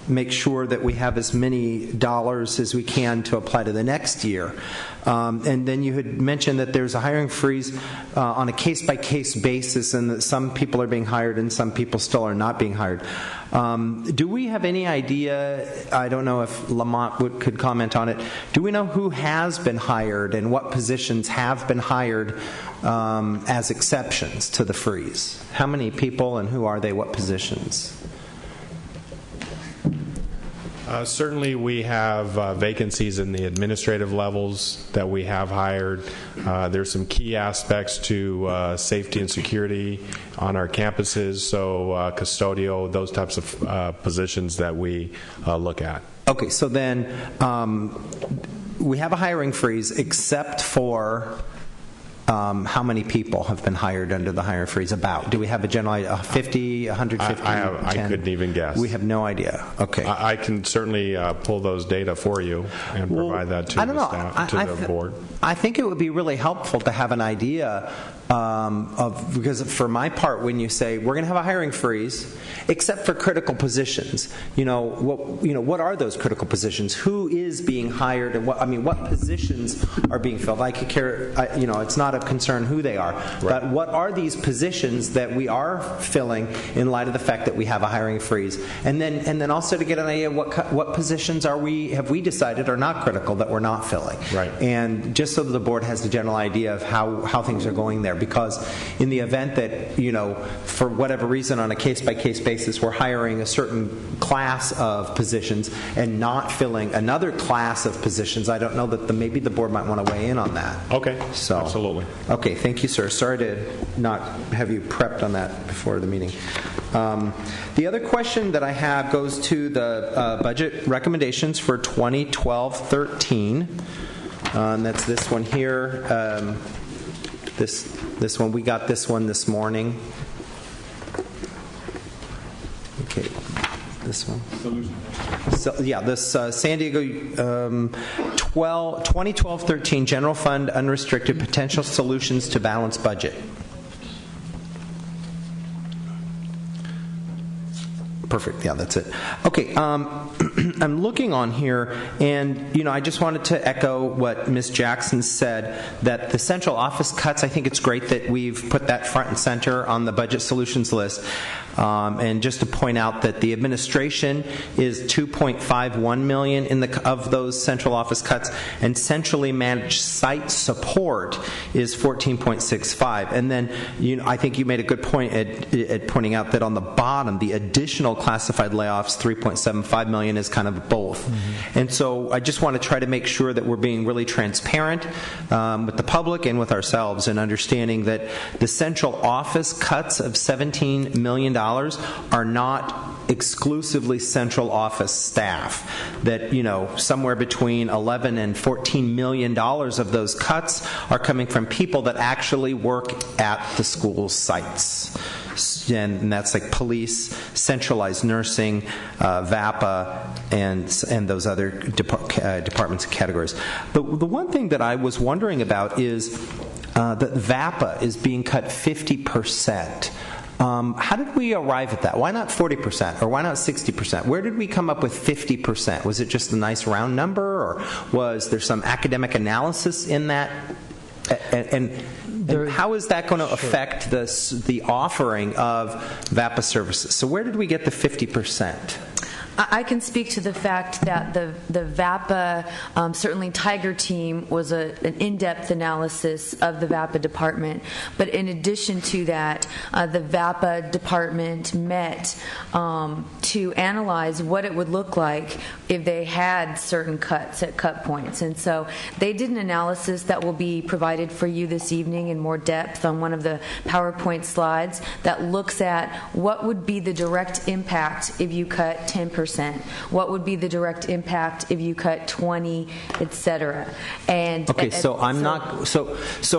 [SPEAKER 6] make sure that we have as many dollars as we can to apply to the next year. And then you had mentioned that there's a hiring freeze on a case-by-case basis, and that some people are being hired and some people still are not being hired. Do we have any idea, I don't know if Lamont could comment on it, do we know who has been hired and what positions have been hired as exceptions to the freeze? How many people and who are they, what positions?
[SPEAKER 14] Certainly, we have vacancies in the administrative levels that we have hired. There's some key aspects to safety and security on our campuses, so custodial, those types of positions that we look at.
[SPEAKER 6] Okay, so then we have a hiring freeze except for how many people have been hired under the hiring freeze? About? Do we have a general idea? 50, 150?
[SPEAKER 14] I couldn't even guess.
[SPEAKER 6] We have no idea. Okay.
[SPEAKER 14] I can certainly pull those data for you and provide that to the board.
[SPEAKER 6] I think it would be really helpful to have an idea because for my part, when you say we're going to have a hiring freeze, except for critical positions, what are those critical positions? Who is being hired, and what positions are being filled? I could care. It's not a concern who they are, but what are these positions that we are filling in light of the fact that we have a hiring freeze, and then also to get an idea what positions have we decided are not critical that we're not filling,
[SPEAKER 14] right?
[SPEAKER 6] And just so that the board has the general idea of how things are going there. Because in the event that, for whatever reason, on a case-by-case basis, we're hiring a certain class of positions and not filling another class of positions, I don't know that maybe the board might want to weigh in on that.
[SPEAKER 14] Okay, absolutely.
[SPEAKER 6] Okay, thank you, sir. Sorry to not have you prepped on that before the meeting. The other question that I have goes to the budget recommendations for 2012-13. And that's this one here. This one, we got this one this morning. Okay, this one. So, this San Diego 2012-13 General Fund Unrestricted Potential Solutions to Balance Budget. Perfect. Yeah, that's it. Okay, I'm looking on here, and I just wanted to echo what Ms. Jackson said, that the central office cuts, I think it's great that we've put that front and center on the budget solutions list. And just to point out that the administration is $2.51 million of those central office cuts, and centrally managed site support is $14.65. And then I think you made a good point at pointing out that on the bottom, the additional classified layoffs, $3.75 million, is kind of both. Mm-hmm. And so I just want to try to make sure that we're being really transparent with the public and with ourselves, and understanding that the central office cuts of $17 million are not exclusively central office staff. That somewhere between 11 and 14 million dollars of those cuts are coming from people that actually work at the school sites. And that's like police, centralized nursing, VAPA, and those other departments and categories. The one thing that I was wondering about is that VAPA is being cut 50%. How did we arrive at that? Why not 40%? Or why not 60%? Where did we come up with 50%? Was it just a nice round number? Or was there some academic analysis in that? And how is that going to affect the offering of VAPA services? So where did we get the 50%?
[SPEAKER 13] I can speak to the fact that the VAPA, certainly Tiger Team, was an in-depth analysis of the VAPA department. But in addition to that, the VAPA department met to analyze what it would look like if they had certain cuts at cut points. And so they did an analysis that will be provided for you this evening in more depth on one of the PowerPoint slides that looks at what would be the direct impact if you cut 10%. What would be the direct impact if you cut 20, etc. And
[SPEAKER 6] okay, so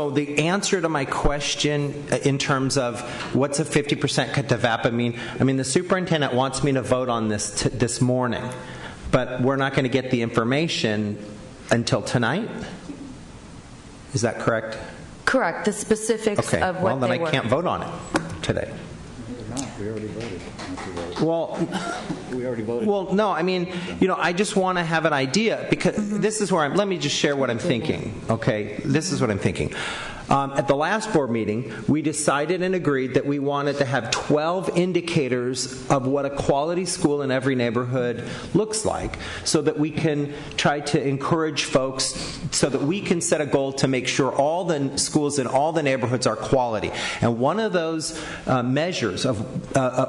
[SPEAKER 6] the answer to my question in terms of what's a 50% cut to VAPA mean? I mean, the superintendent wants me to vote on this morning, but we're not going to get the information until tonight. Is that correct?
[SPEAKER 13] Correct. The specifics of what they were.
[SPEAKER 6] Well, then I can't vote on it today.
[SPEAKER 15] We already voted.
[SPEAKER 6] We already voted. Well, no, I mean, I just want to have an idea, because this is where let me just share what I'm thinking, okay? This is what I'm thinking. At the last board meeting, we decided and agreed that we wanted to have 12 indicators of what a quality school in every neighborhood looks like, so that we can try to encourage folks, so that we can set a goal to make sure all the schools in all the neighborhoods are quality. And one of those measures of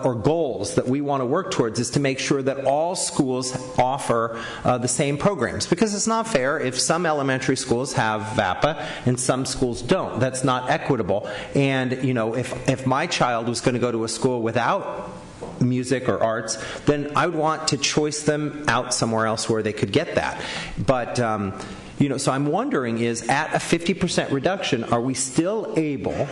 [SPEAKER 6] or goals that we want to work towards is to make sure that all schools offer the same programs, because it's not fair if some elementary schools have VAPA and some schools don't. That's not equitable. And if my child was going to go to a school without music or arts, then I would want to choice them out somewhere else where they could get that. But so I'm wondering, is at a 50% reduction, are we still able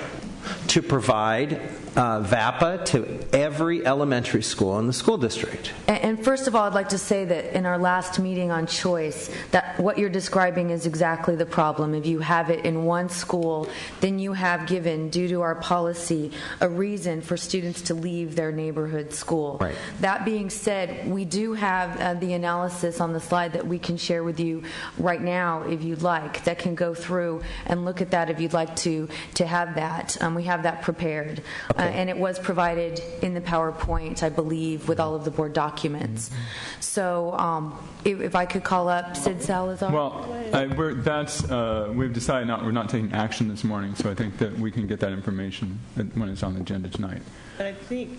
[SPEAKER 6] to provide VAPA to every elementary school in the school district?
[SPEAKER 13] And first of all, I'd like to say that in our last meeting on choice, that what you're describing is exactly the problem. If you have it in one school, then you have given, due to our policy, a reason for students to leave their neighborhood school.
[SPEAKER 6] Right.
[SPEAKER 13] That being said, we do have the analysis on the slide that we can share with you right now, if you'd like, that can go through and look at that if you'd like to have that. We have that prepared.
[SPEAKER 6] Okay.
[SPEAKER 13] And it was provided in the PowerPoint, I believe, with all of the board documents. So if I could call up Sid Salazar.
[SPEAKER 1] Well, we've decided we're not taking action this morning, so I think that we can get that information when it's on the agenda tonight.
[SPEAKER 2] But I think...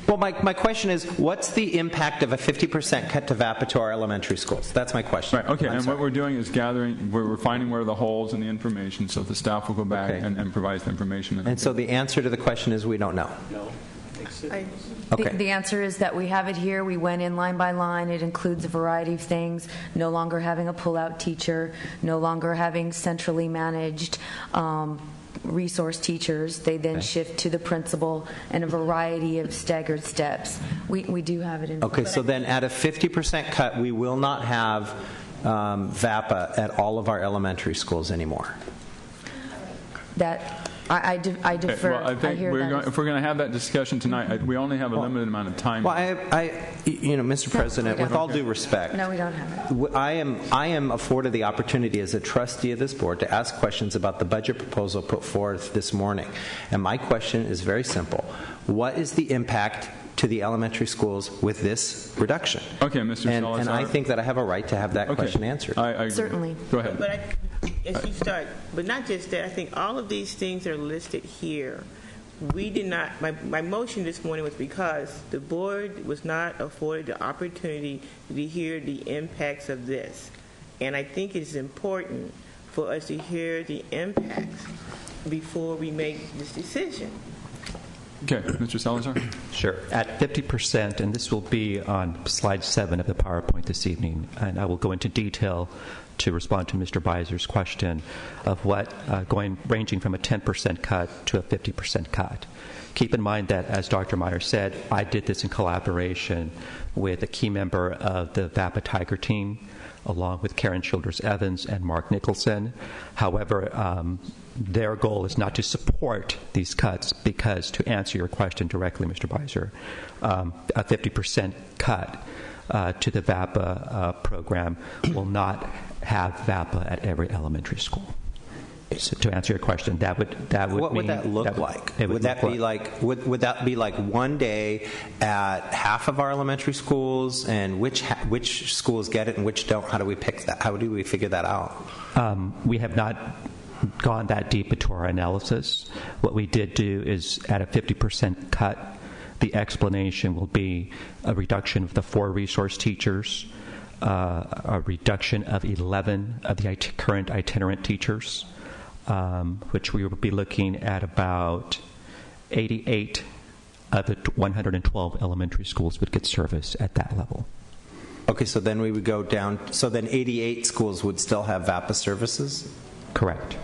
[SPEAKER 6] Well, my question is, what's the impact of a 50% cut to VAPA to our elementary schools? That's my question.
[SPEAKER 1] Right, okay, what we're doing is we're finding where the holes in the information, so the staff will go back and provide the information.
[SPEAKER 6] And so the answer to the question is we don't know.
[SPEAKER 2] No.
[SPEAKER 6] Okay.
[SPEAKER 13] The answer is that we have it here. We went in line by line. It includes a variety of things. No longer having a pull-out teacher, no longer having centrally managed resource teachers. They then shift to the principal, and a variety of staggered steps. We do have it in.
[SPEAKER 6] Okay, so then at a 50% cut, we will not have VAPA at all of our elementary schools anymore.
[SPEAKER 13] That I defer.
[SPEAKER 1] Well, I think if we're going to have that discussion tonight, we only have a limited amount of time.
[SPEAKER 6] Well, Mr. President, with all due respect,
[SPEAKER 13] no, we don't have it.
[SPEAKER 6] I am afforded the opportunity as a trustee of this board to ask questions about the budget proposal put forth this morning. And my question is very simple. What is the impact to the elementary schools with this reduction?
[SPEAKER 1] Okay, Mr. Salazar.
[SPEAKER 6] And I think that I have a right to have that question answered.
[SPEAKER 1] I agree.
[SPEAKER 13] Certainly.
[SPEAKER 1] Go ahead.
[SPEAKER 2] But as you start, but not just that, I think all of these things are listed here. We did not, my motion this morning was because the board was not afforded the opportunity to hear the impacts of this. And I think it is important for us to hear the impacts before we make this decision.
[SPEAKER 1] Okay, Mr. Salazar?
[SPEAKER 16] Sure. At 50%, and this will be on slide 7 of the PowerPoint this evening, and I will go into detail to respond to Mr. Beiser's question of what ranging from a 10% cut to a 50% cut. Keep in mind that, as Dr. Meyer said, I did this in collaboration with a key member of the VAPA Tiger team, along with Karen Childers-Evans and Mark Nicholson. However, their goal is not to support these cuts because, to answer your question directly, Mr. Beiser, a 50% cut to the VAPA program will not have VAPA at every elementary school. So to answer your question, that would
[SPEAKER 6] what
[SPEAKER 16] mean,
[SPEAKER 6] would that look like? Would that be like one day at half of our elementary schools, and which schools get it and which don't? How do we pick that? How do we figure that out?
[SPEAKER 16] We have not gone that deep into our analysis. What we did do is, at a 50% cut, the explanation will be a reduction of the 4 resource teachers, a reduction of 11 of the current itinerant teachers, which we will be looking at about 88 of the 112 elementary schools would get service at that level.
[SPEAKER 6] Okay, so then we would go down, so then 88 schools would still have VAPA services?
[SPEAKER 16] Correct.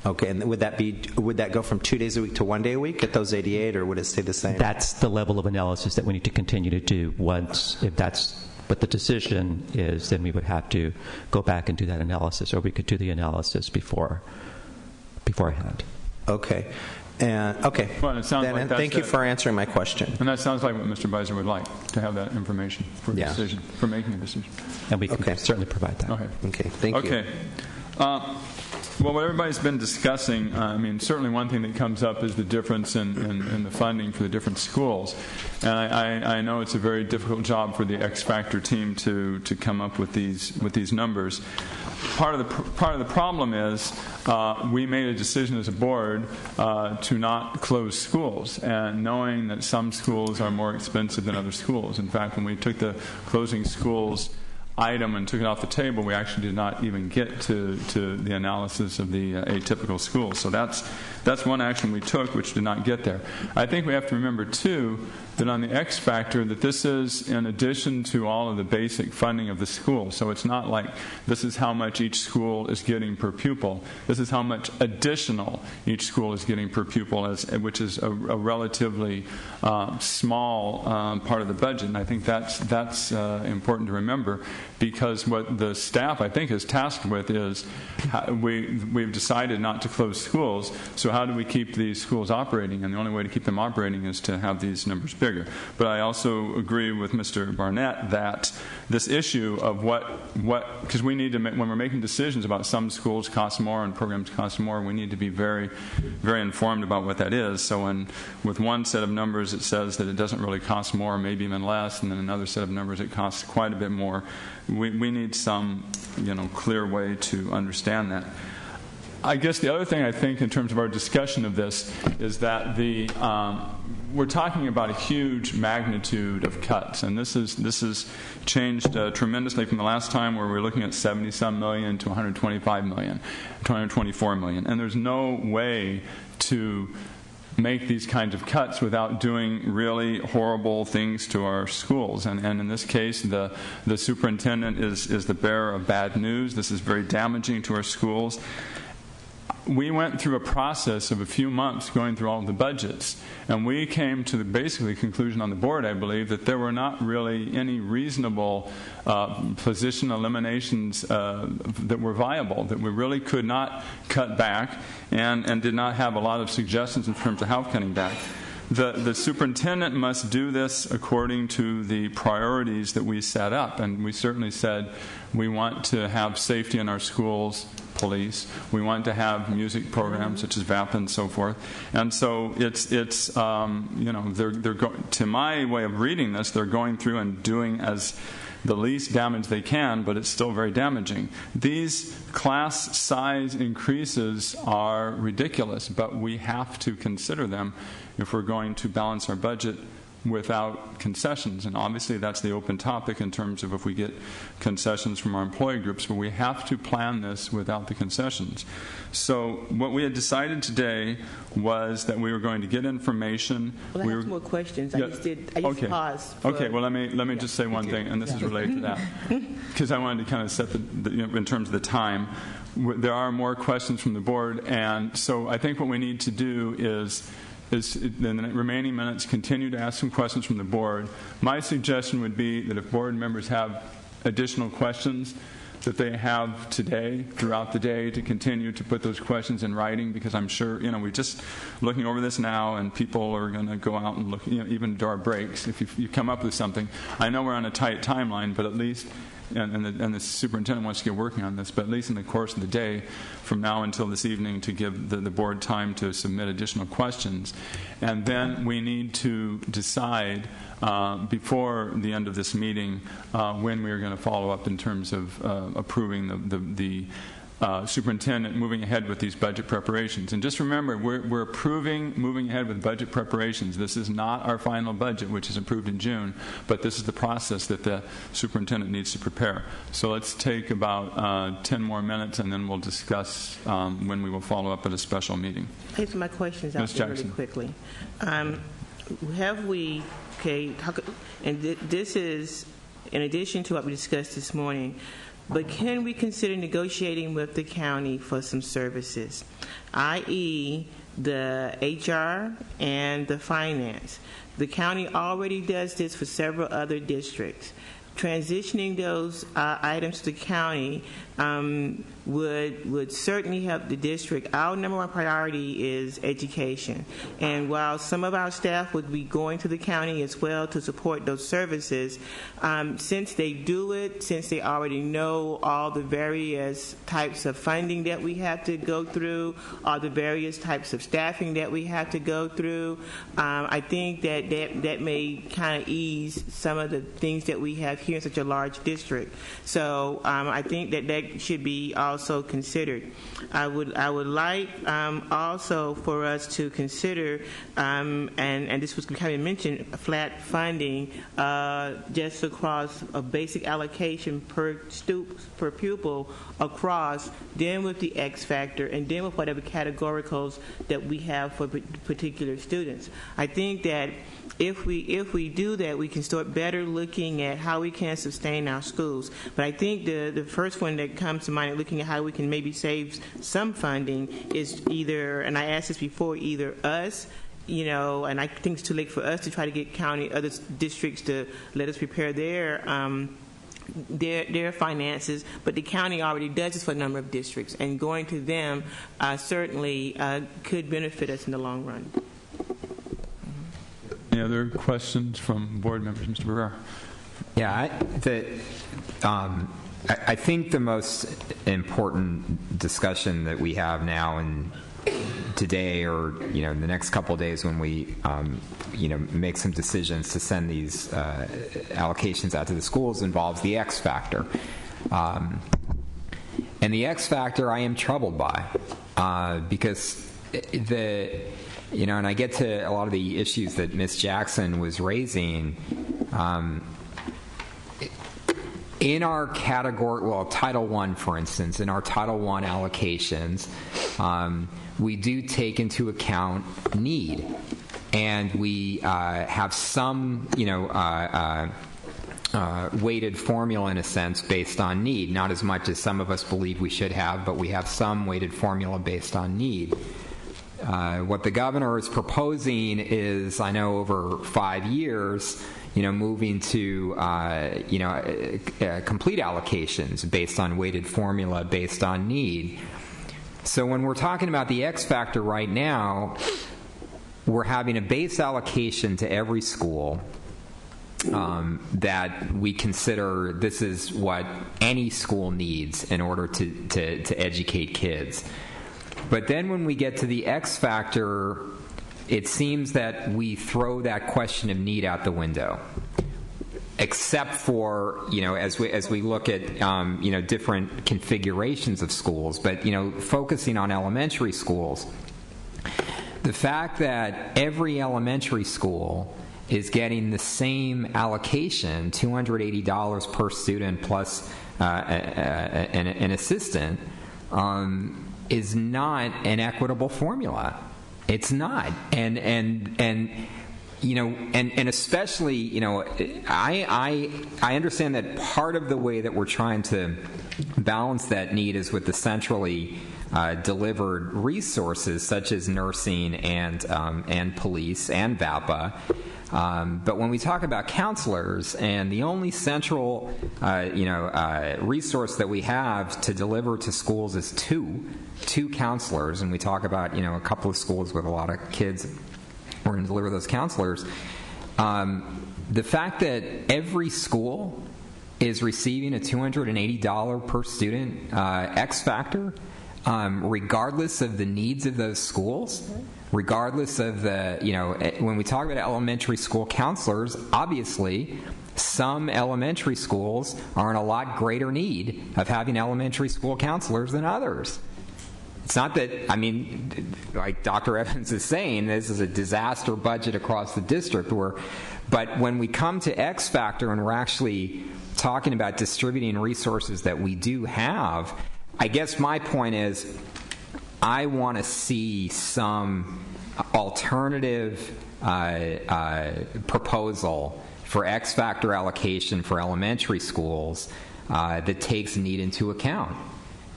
[SPEAKER 6] Okay, and would that go from 2 days a week to 1 day a week at those 88, or would it stay the same?
[SPEAKER 16] That's the level of analysis that we need to continue to do. Once, if that's what the decision is, then we would have to go back and do that analysis, or we could do the analysis beforehand.
[SPEAKER 6] Okay. Okay.
[SPEAKER 1] Well, it sounds like
[SPEAKER 6] thank you for answering my question.
[SPEAKER 1] And that sounds like what Mr. Beiser would like, to have that information for decision, for making a decision.
[SPEAKER 16] And we can certainly provide that.
[SPEAKER 1] Okay.
[SPEAKER 6] Okay. Thank you.
[SPEAKER 1] Okay. Well, what everybody's been discussing, I mean, certainly one thing that comes up is the difference in the funding for the different schools. And I know it's a very difficult job for the X Factor team to come up with these numbers. Part of the problem is we made a decision as a board to not close schools, and knowing that some schools are more expensive than other schools. In fact, when we took the closing schools item and took it off the table, we actually did not even get to the analysis of the atypical schools. So that's one action we took, which did not get there. I think we have to remember, too, that on the X Factor, that this is in addition to all of the basic funding of the school. So it's not like this is how much each school is getting per pupil. This is how much additional each school is getting per pupil, which is a relatively small part of the budget. And I think that's important to remember, because what the staff, I think, is tasked with is we've decided not to close schools, so how do we keep these schools operating? And the only way to keep them operating is to have these numbers bigger. But I also agree with Mr. Barnett that this issue of because we need to, when we're making decisions about some schools cost more and programs cost more, we need to be very, very informed about what that is. So with one set of numbers it says that it doesn't really cost more, maybe even less, and then another set of numbers it costs quite a bit more. We need some, clear way to understand that. I guess the other thing I think in terms of our discussion of this is that we're talking about a huge magnitude of cuts, and this has changed tremendously from the last time where we were looking at 70-some million to 125 million, 224 million, and there's no way to make these kinds of cuts without doing really horrible things to our schools. And in this case, the superintendent is the bearer of bad news. This is very damaging to our schools. We went through a process of a few months going through all of the budgets, and we came to the basically conclusion on the board, I believe, that there were not really any reasonable position eliminations that were viable, that we really could not cut back, and did not have a lot of suggestions in terms of how cutting back. The superintendent must do this according to the priorities that we set up, and we certainly said we want to have safety in our schools, police. We want to have music programs such as VAP and so forth. And so it's they're to my way of reading this, they're going through and doing as the least damage they can, but it's still very damaging. These class size increases are ridiculous, but we have to consider them if we're going to balance our budget without concessions. And obviously that's the open topic in terms of if we get concessions from our employee groups, but we have to plan this without the concessions. So what we had decided today was that we were going to get information.
[SPEAKER 2] Well, I have more questions.
[SPEAKER 1] Yeah.
[SPEAKER 2] I just paused.
[SPEAKER 1] Okay, well, let me just say one thing, and this is related to that, because I wanted to kind of set in terms of the time. There are more questions from the board, and so I think what we need to do is in the remaining minutes, continue to ask some questions from the board. My suggestion would be that if board members have additional questions, that they have today, throughout the day, to continue to put those questions in writing, because I'm sure, we're just looking over this now, and people are going to go out and look, even to our breaks, if you come up with something. I know we're on a tight timeline, but at least, and the superintendent wants to get working on this, but at least in the course of the day, from now until this evening, to give the board time to submit additional questions. And then we need to decide before the end of this meeting when we are going to follow up in terms of approving the superintendent moving ahead with these budget preparations. And just remember, we're approving moving ahead with budget preparations. This is not our final budget, which is approved in June, but this is the process that the superintendent needs to prepare. So let's take about 10 more minutes, and then we'll discuss when we will follow up at a special meeting.
[SPEAKER 2] Here's my questions out there really quickly. Have we, and this is in addition to what we discussed this morning, but can we consider negotiating with the county for some services, i.e. the HR and the finance? The county already does this for several other districts. transitioning those items to the county would certainly help the district. Our number one priority is education. And while some of our staff would be going to the county as well to support those services, since they do it, since they already know all the various types of funding that we have to go through, all the various types of staffing that we have to go through, I think that may kind of ease some of the things that we have here in such a large district. So I think that should be also considered. I would like also for us to consider, and this was kind of mentioned, flat funding just across a basic allocation per pupil across, then with the X factor, and then with whatever categoricals that we have for particular students. I think that if we do that, we can start better looking at how we can sustain our schools. But I think the first one that comes to mind, looking at how we can maybe save some funding, is either, and I asked this before, either us, and I think it's too late for us to try to get other districts to let us prepare their finances, but the county already does this for a number of districts, and going to them certainly could benefit us in the long run.
[SPEAKER 1] Any other questions from board members? Mr. Barrera.
[SPEAKER 4] Yeah, I think the most important discussion that we have now and today, or in the next couple of days when we make some decisions to send these allocations out to the schools, involves the X factor. And the X factor I am troubled by because and I get to a lot of the issues that Ms. Jackson was raising. In our category, Title I, for instance, in our Title I allocations, we do take into account need. And we have some, weighted formula, in a sense, based on need. Not as much as some of us believe we should have, but we have some weighted formula based on need. What the governor is proposing is, I know, over 5 years, moving to, complete allocations based on weighted formula based on need. So when we're talking about the X factor right now, we're having a base allocation to every school that we consider this is what any school needs in order to educate kids. But then when we get to the X factor, it seems that we throw that question of need out the window, except for, as we look at, different configurations of schools. But, focusing on elementary schools, the fact that every elementary school is getting the same allocation, $280 per student plus an assistant, is not an equitable formula. It's not, and especially, I understand that part of the way that we're trying to balance that need is with the centrally delivered resources such as nursing and police and VAPA. But when we talk about counselors, and the only central resource that we have to deliver to schools is two counselors, and we talk about a couple of schools with a lot of kids, we're going to deliver those counselors. The fact that every school is receiving a $280 per student X factor, regardless of the needs of those schools, regardless of the, when we talk about elementary school counselors, obviously some elementary schools are in a lot greater need of having elementary school counselors than others. It's not that, like Dr. Evans is saying, this is a disaster budget across the district. But when we come to X factor and we're actually talking about distributing resources that we do have, I guess my point is I want to see some alternative proposal for X factor allocation for elementary schools that takes need into account.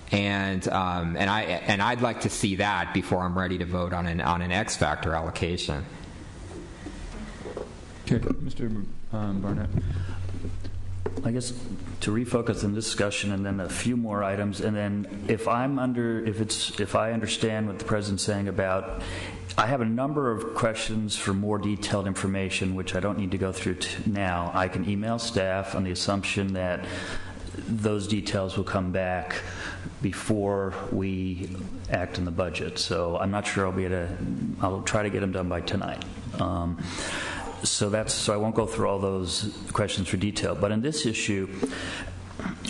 [SPEAKER 4] And I'd like to see that before I'm ready to vote on an X factor allocation.
[SPEAKER 1] Okay, Mr. Barnett.
[SPEAKER 3] I guess to refocus the discussion, and then a few more items, and then if I understand what the president's saying about, I have a number of questions for more detailed information, which I don't need to go through now. I can email staff on the assumption that those details will come back before we act on the budget. So I'm not sure I'll try to get them done by tonight. So I won't go through all those questions for detail. But in this issue,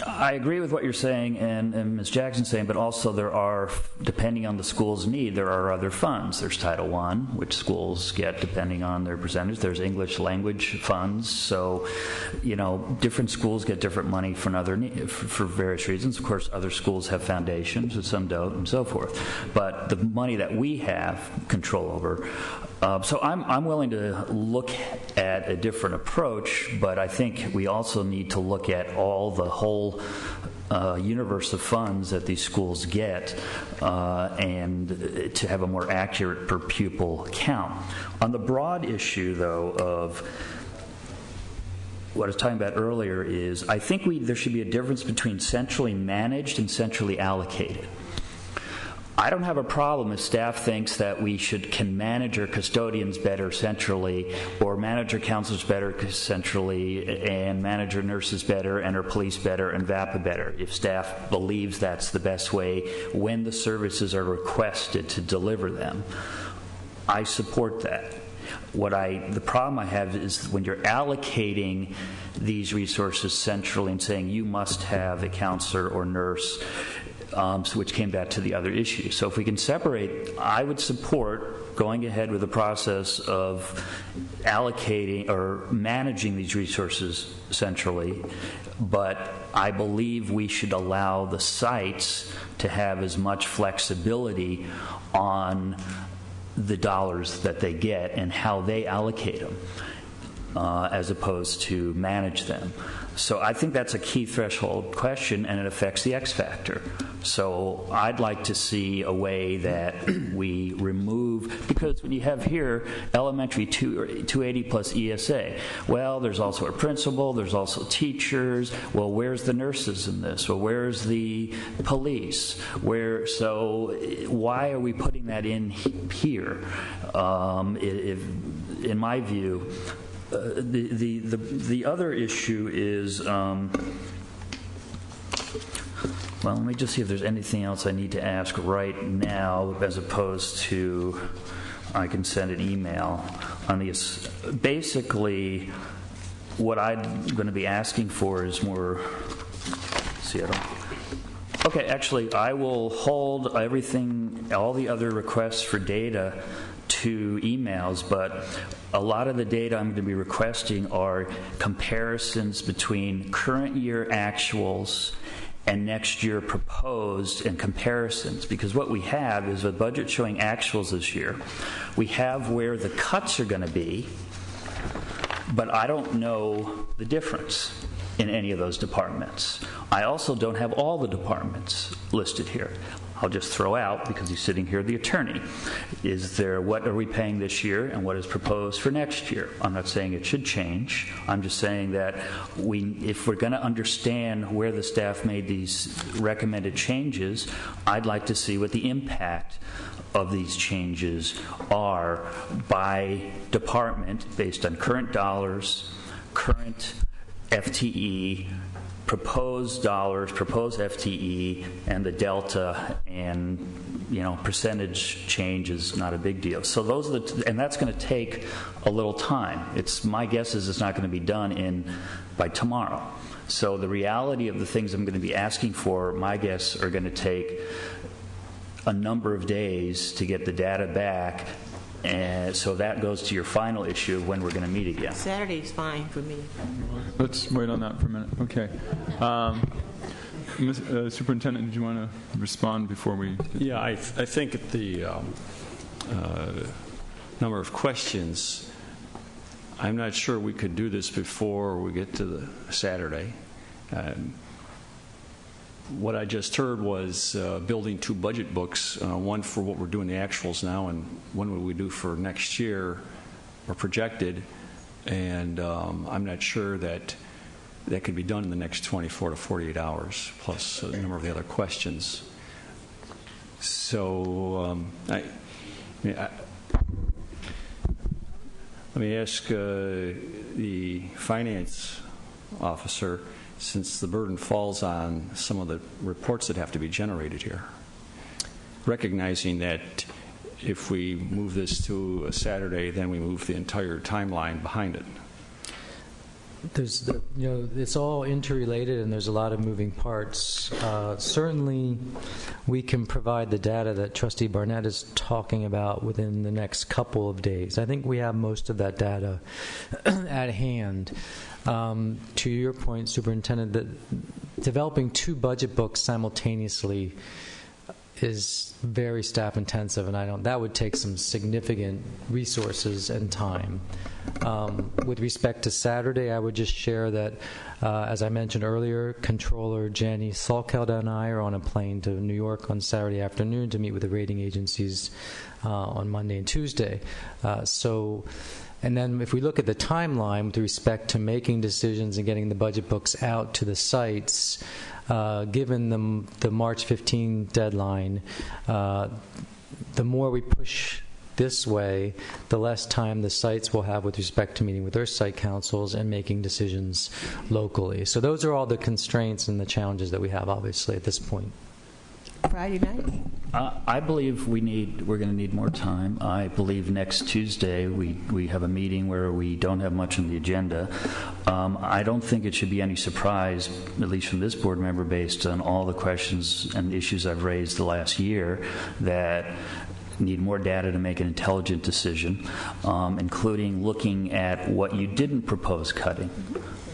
[SPEAKER 3] I agree with what you're saying and Ms. Jackson's saying, but also there are, depending on the school's need, there are other funds. There's Title I, which schools get depending on their percentage. There's English language funds. So, different schools get different money for various reasons. Of course, other schools have foundations, and some don't, and so forth. But the money that we have control over. So I'm willing to look at a different approach, but I think we also need to look at the whole universe of funds that these schools get and to have a more accurate per pupil count. On the broad issue, though, of what I was talking about earlier is I think there should be a difference between centrally managed and centrally allocated. I don't have a problem if staff thinks that we can manage our custodians better centrally, or manage our counselors better centrally, and manage our nurses better, and our police better, and VAPA better. If staff believes that's the best way when the services are requested to deliver them, I support that. The problem I have is when you're allocating these resources centrally and saying you must have a counselor or nurse, which came back to the other issue. So if we can separate, I would support going ahead with the process of allocating or managing these resources centrally, but I believe we should allow the sites to have as much flexibility on the dollars that they get and how they allocate them, as opposed to manage them. So I think that's a key threshold question, and it affects the X factor. So I'd like to see a way that we remove, because when you have here elementary 280 plus ESA, well, there's also a principal, there's also teachers. Well, where's the nurses in this? Well, where's the police? So why are we putting that in here? In my view, the other issue is, well, let me just see if there's anything else I need to ask right now, as opposed to I can send an email on these. Basically, what I'm going to be asking for is more. Okay, actually, I will hold all the other requests for data to emails, but a lot of the data I'm going to be requesting are comparisons between current year actuals and next year proposed, and comparisons, because what we have is a budget showing actuals this year. We have where the cuts are going to be, but I don't know the difference in any of those departments. I also don't have all the departments listed here. I'll just throw out, because he's sitting here, the attorney. What are we paying this year and what is proposed for next year? I'm not saying it should change. I'm just saying that if we're going to understand where the staff made these recommended changes, I'd like to see what the impact of these changes are by department based on current dollars, current FTE, proposed dollars, proposed FTE, and the delta, and percentage change is not a big deal. So and that's going to take a little time. My guess is it's not going to be done by tomorrow. So the reality of the things I'm going to be asking for, my guess, are going to take a number of days to get the data back. And so that goes to your final issue of when we're going to meet again.
[SPEAKER 2] Saturday's fine for me.
[SPEAKER 1] Let's wait on that for a minute. Okay. Superintendent, did you want to respond before we...
[SPEAKER 5] Yeah, I think the number of questions, I'm not sure we could do this before we get to the Saturday. What I just heard was building two budget books, one for what we're doing the actuals now and one what we do for next year or projected. And I'm not sure that that could be done in the next 24 to 48 hours, plus a number of the other questions. So let me ask the finance officer, since the burden falls on some of the reports that have to be generated here, recognizing that if we move this to a Saturday, then we move the entire timeline behind it.
[SPEAKER 9] There's, it's all interrelated, and there's a lot of moving parts. Certainly, we can provide the data that Trustee Barnett is talking about within the next couple of days. I think we have most of that data at hand. To your point, Superintendent, that developing 2 budget books simultaneously is very staff intensive, and that would take some significant resources and time. With respect to Saturday, I would just share that, as I mentioned earlier, Controller Jenny Salkeld and I are on a plane to New York on Saturday afternoon to meet with the rating agencies on Monday and Tuesday. And then if we look at the timeline with respect to making decisions and getting the budget books out to the sites, given the March 15 deadline, the more we push this way, the less time the sites will have with respect to meeting with their site councils and making decisions locally. So those are all the constraints and the challenges that we have, obviously, at this point.
[SPEAKER 2] Friday night?
[SPEAKER 3] I believe we're going to need more time. I believe next Tuesday we have a meeting where we don't have much on the agenda. I don't think it should be any surprise, at least from this board member, based on all the questions and issues I've raised the last year, that need more data to make an intelligent decision, including looking at what you didn't propose cutting.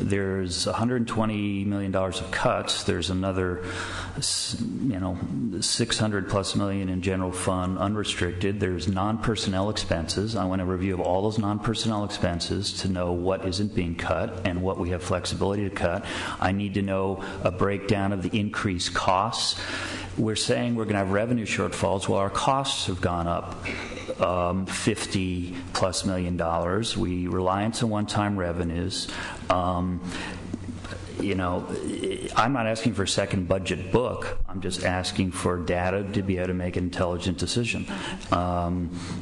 [SPEAKER 3] There's $120 million of cuts. There's another, $600+ million in general fund unrestricted. There's non-personnel expenses. I want a review of all those non-personnel expenses to know what isn't being cut and what we have flexibility to cut. I need to know a breakdown of the increased costs. We're saying we're going to have revenue shortfalls. Well, our costs have gone up $50+ million. We reliance on one-time revenues. I'm not asking for a second budget book. I'm just asking for data to be able to make an intelligent decision.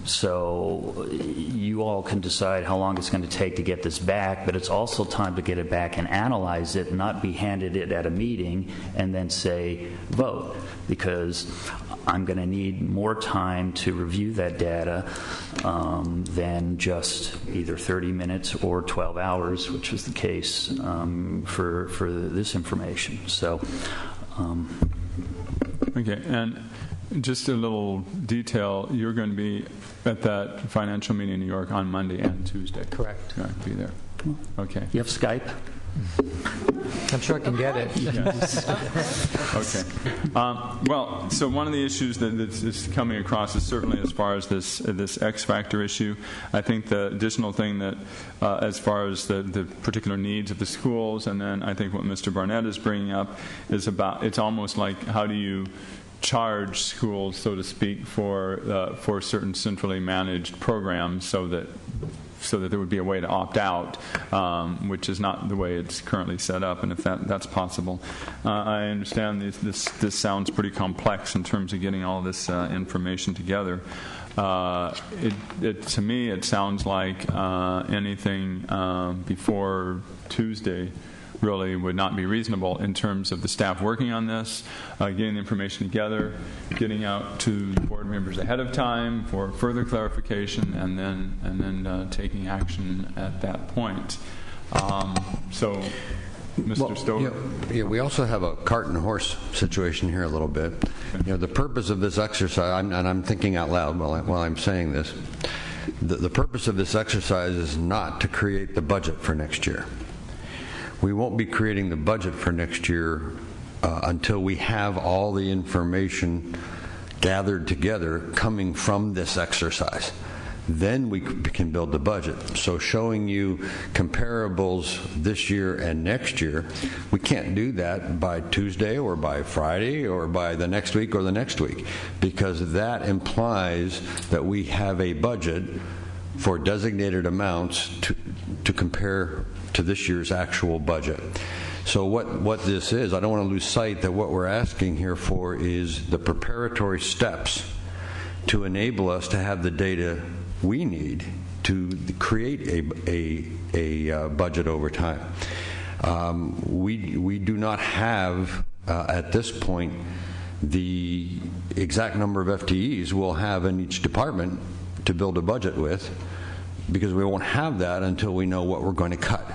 [SPEAKER 3] So you all can decide how long it's going to take to get this back, but it's also time to get it back and analyze it, not be handed it at a meeting and then say, vote, because I'm going to need more time to review that data than just either 30 minutes or 12 hours, which was the case for this information. So,
[SPEAKER 1] okay, and just a little detail: you're going to be at that financial meeting in New York on Monday and Tuesday.
[SPEAKER 9] Correct.
[SPEAKER 1] You're going to be there. Okay.
[SPEAKER 3] You have Skype?
[SPEAKER 9] I'm sure I can get it.
[SPEAKER 1] Okay. Well, so one of the issues that's coming across is certainly as far as this X factor issue. I think the additional thing that, as far as the particular needs of the schools, and then I think what Mr. Barnett is bringing up is about, it's almost like how do you charge schools, so to speak, for certain centrally managed programs so that there would be a way to opt out, which is not the way it's currently set up, and if that's possible. I understand this sounds pretty complex in terms of getting all this information together. To me, it sounds like anything before Tuesday really would not be reasonable in terms of the staff working on this, getting the information together, getting out to the board members ahead of time for further clarification, and then taking action at that point. So, Mr. Stover?
[SPEAKER 7] Yeah, we also have a cart and horse situation here a little bit. Okay. The purpose of this exercise, and I'm thinking out loud while I'm saying this, the purpose of this exercise is not to create the budget for next year. We won't be creating the budget for next year until we have all the information gathered together coming from this exercise. Then we can build the budget. So showing you comparables this year and next year, we can't do that by Tuesday or by Friday or by the next week or the next week, because that implies that we have a budget for designated amounts to compare to this year's actual budget. So what this is, I don't want to lose sight that what we're asking here for is the preparatory steps to enable us to have the data we need to create a budget over time. We do not have at this point the exact number of FTEs we'll have in each department to build a budget with, because we won't have that until we know what we're going to cut.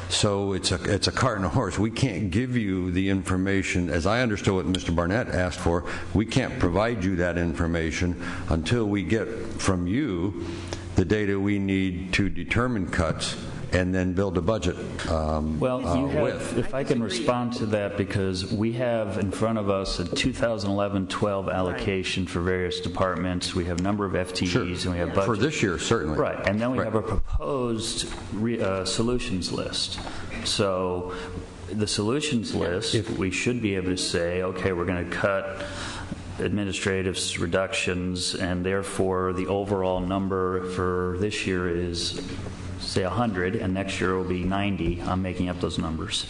[SPEAKER 7] So it's a cart and a horse. We can't give you the information, as I understood what Mr. Barnett asked for. We can't provide you that information until we get from you the data we need to determine cuts and then build a budget with.
[SPEAKER 3] If I can respond to that, because we have in front of us a 2011-12 allocation for various departments. We have a number of FTEs and we have budget.
[SPEAKER 7] For this year, certainly.
[SPEAKER 3] Right, and then we have a proposed solutions list. So the solutions list, we should be able to say, okay, we're going to cut administrative reductions, and therefore the overall number for this year is, say, 100, and next year will be 90. I'm making up those numbers.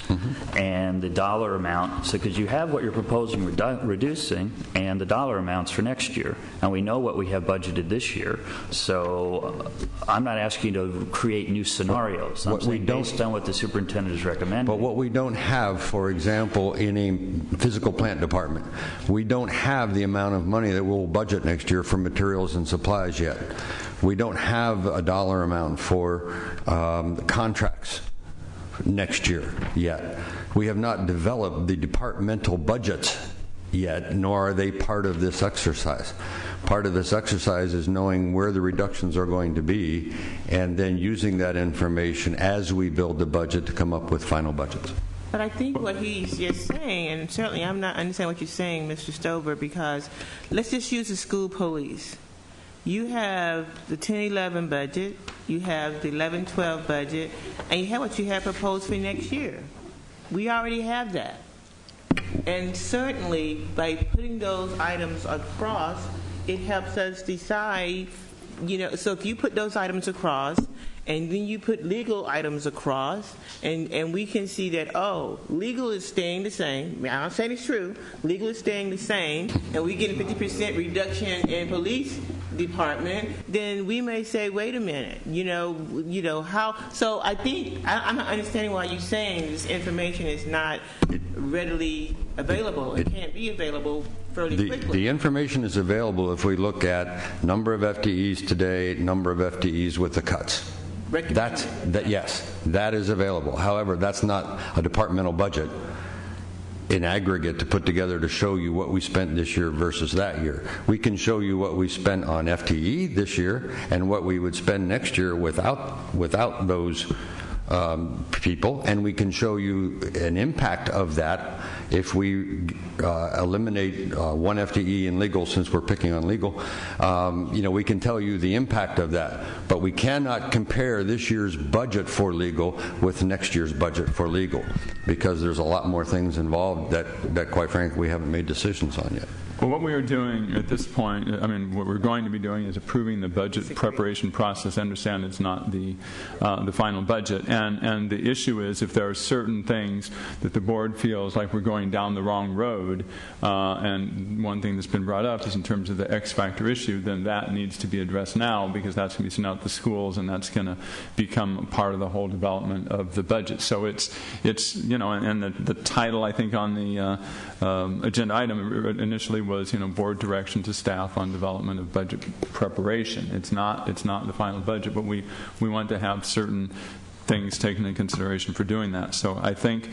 [SPEAKER 3] And the dollar amount, so because you have what you're proposing reducing and the dollar amounts for next year, and we know what we have budgeted this year. So I'm not asking you to create new scenarios. I'm saying based on what the superintendent is recommending.
[SPEAKER 7] But what we don't have, for example, in a physical plant department, we don't have the amount of money that we'll budget next year for materials and supplies yet. We don't have a dollar amount for contracts next year yet. We have not developed the departmental budgets yet, nor are they part of this exercise. Part of this exercise is knowing where the reductions are going to be and then using that information as we build the budget to come up with final budgets.
[SPEAKER 2] But I think what he's just saying, and certainly I'm not understanding what you're saying, Mr. Stover, because let's just use the school police. You have the 10-11 budget, you have the 11-12 budget, and you have what you have proposed for next year. We already have that. And certainly, by putting those items across, it helps us decide, so if you put those items across, and then you put legal items across, and we can see that, legal is staying the same. I'm not saying it's true. Legal is staying the same, and we get a 50% reduction in police department, then we may say, wait a minute, how? So I think, I'm not understanding why you're saying this information is not readily available. It can't be available fairly quickly.
[SPEAKER 7] The information is available if we look at number of FTEs today, number of FTEs with the cuts. Yes, that is available. However, that's not a departmental budget in aggregate to put together to show you what we spent this year versus that year. We can show you what we spent on FTE this year and what we would spend next year without those people, and we can show you an impact of that if we eliminate one FTE in legal, since we're picking on legal. We can tell you the impact of that, but we cannot compare this year's budget for legal with next year's budget for legal, because there's a lot more things involved that quite frankly we haven't made decisions on yet.
[SPEAKER 1] Well, what we are doing at this point, what we're going to be doing is approving the budget preparation process. I understand it's not the final budget. And the issue is, if there are certain things that the board feels like we're going down the wrong road, and one thing that's been brought up is in terms of the X factor issue, then that needs to be addressed now, because that's going to be sent out to the schools, and that's going to become part of the whole development of the budget. So it's and the title, I think, on the agenda item initially was, board direction to staff on development of budget preparation. It's not the final budget, but we want to have certain things taken into consideration for doing that. So I think,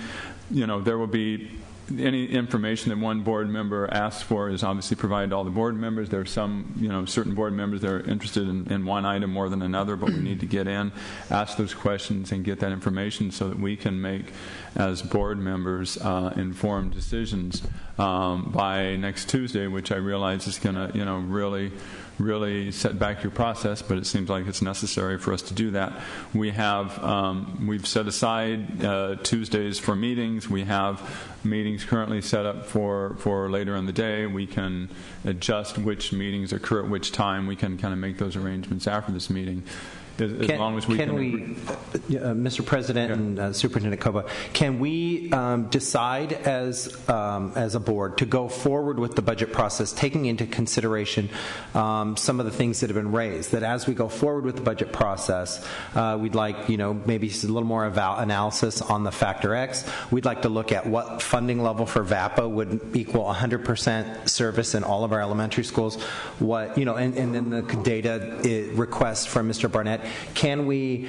[SPEAKER 1] there will be any information that one board member asks for is obviously provided to all the board members. There are some, certain board members that are interested in one item more than another, but we need to get in, ask those questions, and get that information so that we can make, as board members, informed decisions by next Tuesday, which I realize is going to, really set back your process, but it seems like it's necessary for us to do that. We've set aside Tuesdays for meetings. We have meetings currently set up for later in the day. We can adjust which meetings occur at which time. We can kind of make those arrangements after this meeting. as long as we can agree.
[SPEAKER 6] Mr. President and Superintendent Koba, can we decide as a board to go forward with the budget process, taking into consideration some of the things that have been raised, that as we go forward with the budget process, we'd like, maybe a little more analysis on the Factor X. We'd like to look at what funding level for VAPA would equal 100% service in all of our elementary schools, and then the data request from Mr. Barnett. Can we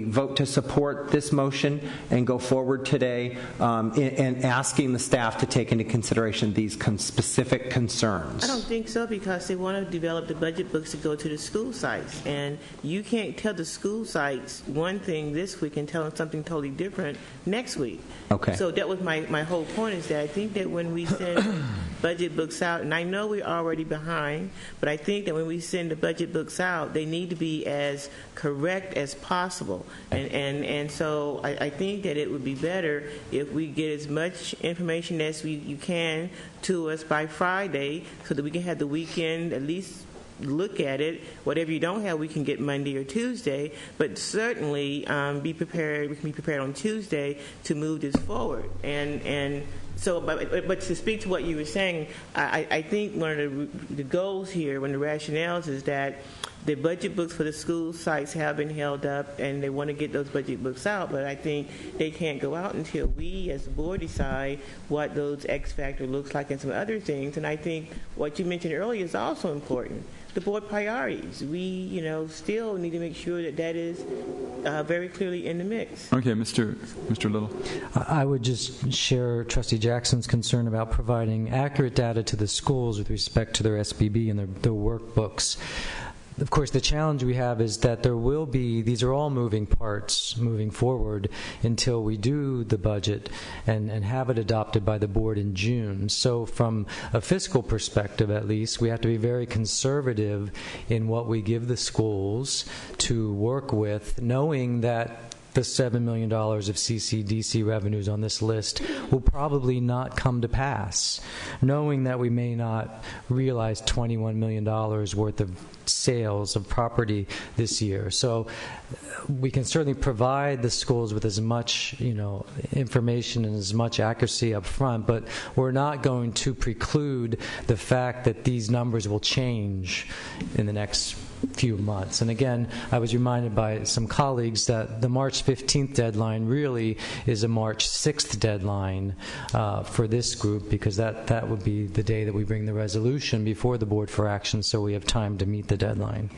[SPEAKER 6] vote to support this motion and go forward today and asking the staff to take into consideration these specific concerns?
[SPEAKER 2] I don't think so, because they want to develop the budget books to go to the school sites, and you can't tell the school sites one thing this week and tell them something totally different next week.
[SPEAKER 6] Okay.
[SPEAKER 2] So that was my whole point, is that I think that when we send budget books out, and I know we're already behind, but I think that when we send the budget books out, they need to be as correct as possible. And so I think that it would be better if we get as much information as you can to us by Friday, so that we can have the weekend at least look at it. Whatever you don't have, we can get Monday or Tuesday, but certainly be prepared. We can be prepared on Tuesday to move this forward. And so, but to speak to what you were saying, I think one of the goals here, one of the rationales, is that the budget books for the school sites have been held up, and they want to get those budget books out, but I think they can't go out until we as the board decide what those X factor looks like and some other things. And I think what you mentioned earlier is also important. The board priorities. We, still need to make sure that is very clearly in the mix.
[SPEAKER 1] Okay, Mr. Little.
[SPEAKER 9] I would just share Trustee Jackson's concern about providing accurate data to the schools with respect to their SBB and their workbooks. Of course, the challenge we have is that these are all moving parts moving forward until we do the budget and have it adopted by the board in June. So from a fiscal perspective, at least, we have to be very conservative in what we give the schools to work with, knowing that the $7 million of CCDC revenues on this list will probably not come to pass, knowing that we may not realize $21 million worth of sales of property this year. So we can certainly provide the schools with as much, information and as much accuracy up front, but we're not going to preclude the fact that these numbers will change in the next few months. And again, I was reminded by some colleagues that the March 15th deadline really is a March 6th deadline for this group, because that would be the day that we bring the resolution before the board for action, so we have time to meet the deadline.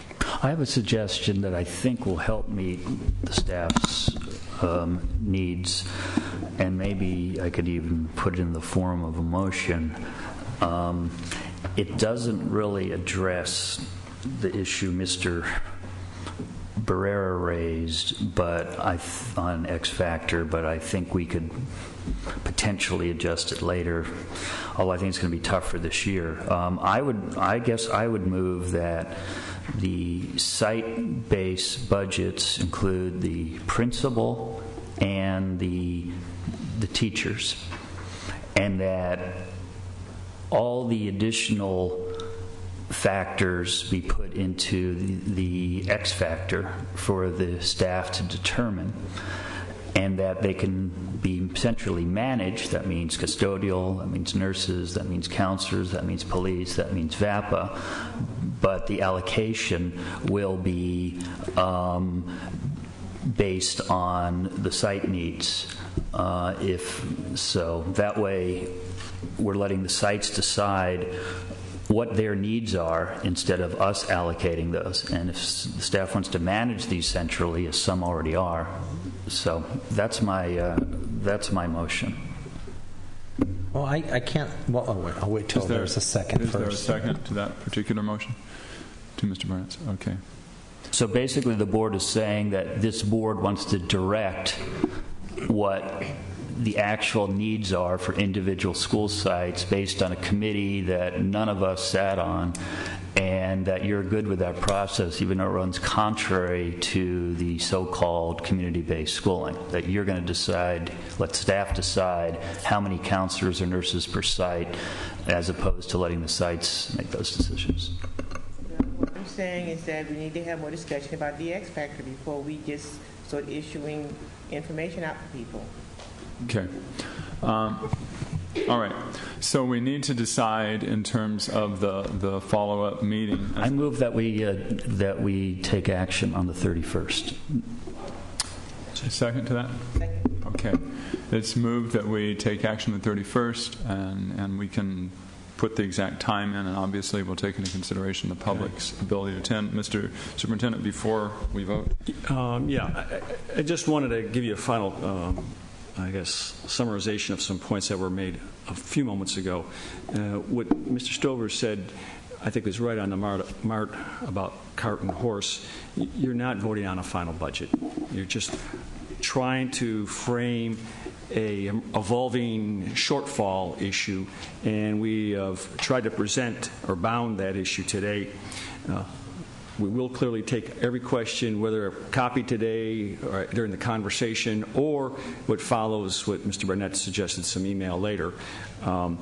[SPEAKER 3] I have a suggestion that I think will help meet the staff's needs, and maybe I could even put it in the form of a motion. It doesn't really address the issue Mr. Barrera raised, but on X Factor, but I think we could potentially adjust it later, although I think it's going to be tough for this year. I guess I would move that the site-based budgets include the principal and the teachers, and that all the additional factors be put into the X factor for the staff to determine, and that they can be centrally managed. That means custodial, that means nurses, that means counselors, that means police, that means VAPA, but the allocation will be based on the site needs. If so, that way we're letting the sites decide what their needs are instead of us allocating those. And if the staff wants to manage these centrally, as some already are, so that's my motion.
[SPEAKER 6] Well, I can't. Well, I'll wait till there's a second first.
[SPEAKER 1] Is there a second to that particular motion? To Mr. Barnett? Okay.
[SPEAKER 3] So basically, the board is saying that this board wants to direct what the actual needs are for individual school sites based on a committee that none of us sat on, and that you're good with that process, even though it runs contrary to the so-called community-based schooling, that you're going to decide, let staff decide how many counselors or nurses per site, as opposed to letting the sites make those decisions.
[SPEAKER 2] What I'm saying is that we need to have more discussion about the X factor before we just start issuing information out to people.
[SPEAKER 1] Okay. All right. So we need to decide in terms of the follow-up meeting.
[SPEAKER 17] I move that we take action on the 31st.
[SPEAKER 1] Second to that?
[SPEAKER 2] Second.
[SPEAKER 1] Okay. It's moved that we take action on the 31st, and we can put the exact time in, and obviously we'll take into consideration the public's ability to attend. Mr. Superintendent, before we vote?
[SPEAKER 5] I just wanted to give you a final, summarization of some points that were made a few moments ago. What Mr. Stover said, I think, was right on the mark about cart and horse. You're not voting on a final budget. You're just trying to frame a evolving shortfall issue, and we have tried to present or bound that issue today. We will clearly take every question, whether copied today or during the conversation, or what follows what Mr. Burnett suggested, some email later. I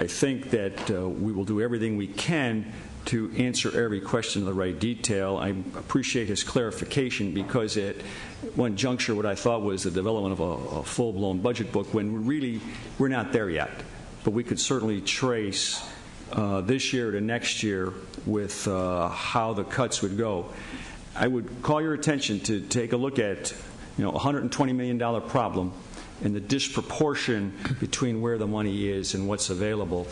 [SPEAKER 5] think that we will do everything we can to answer every question in the right detail. I appreciate his clarification, because at one juncture what I thought was the development of a full-blown budget book, when really we're not there yet. But we could certainly trace this year to next year with how the cuts would go. I would call your attention to take a look at $120 million problem and the disproportion between where the money is and what's available.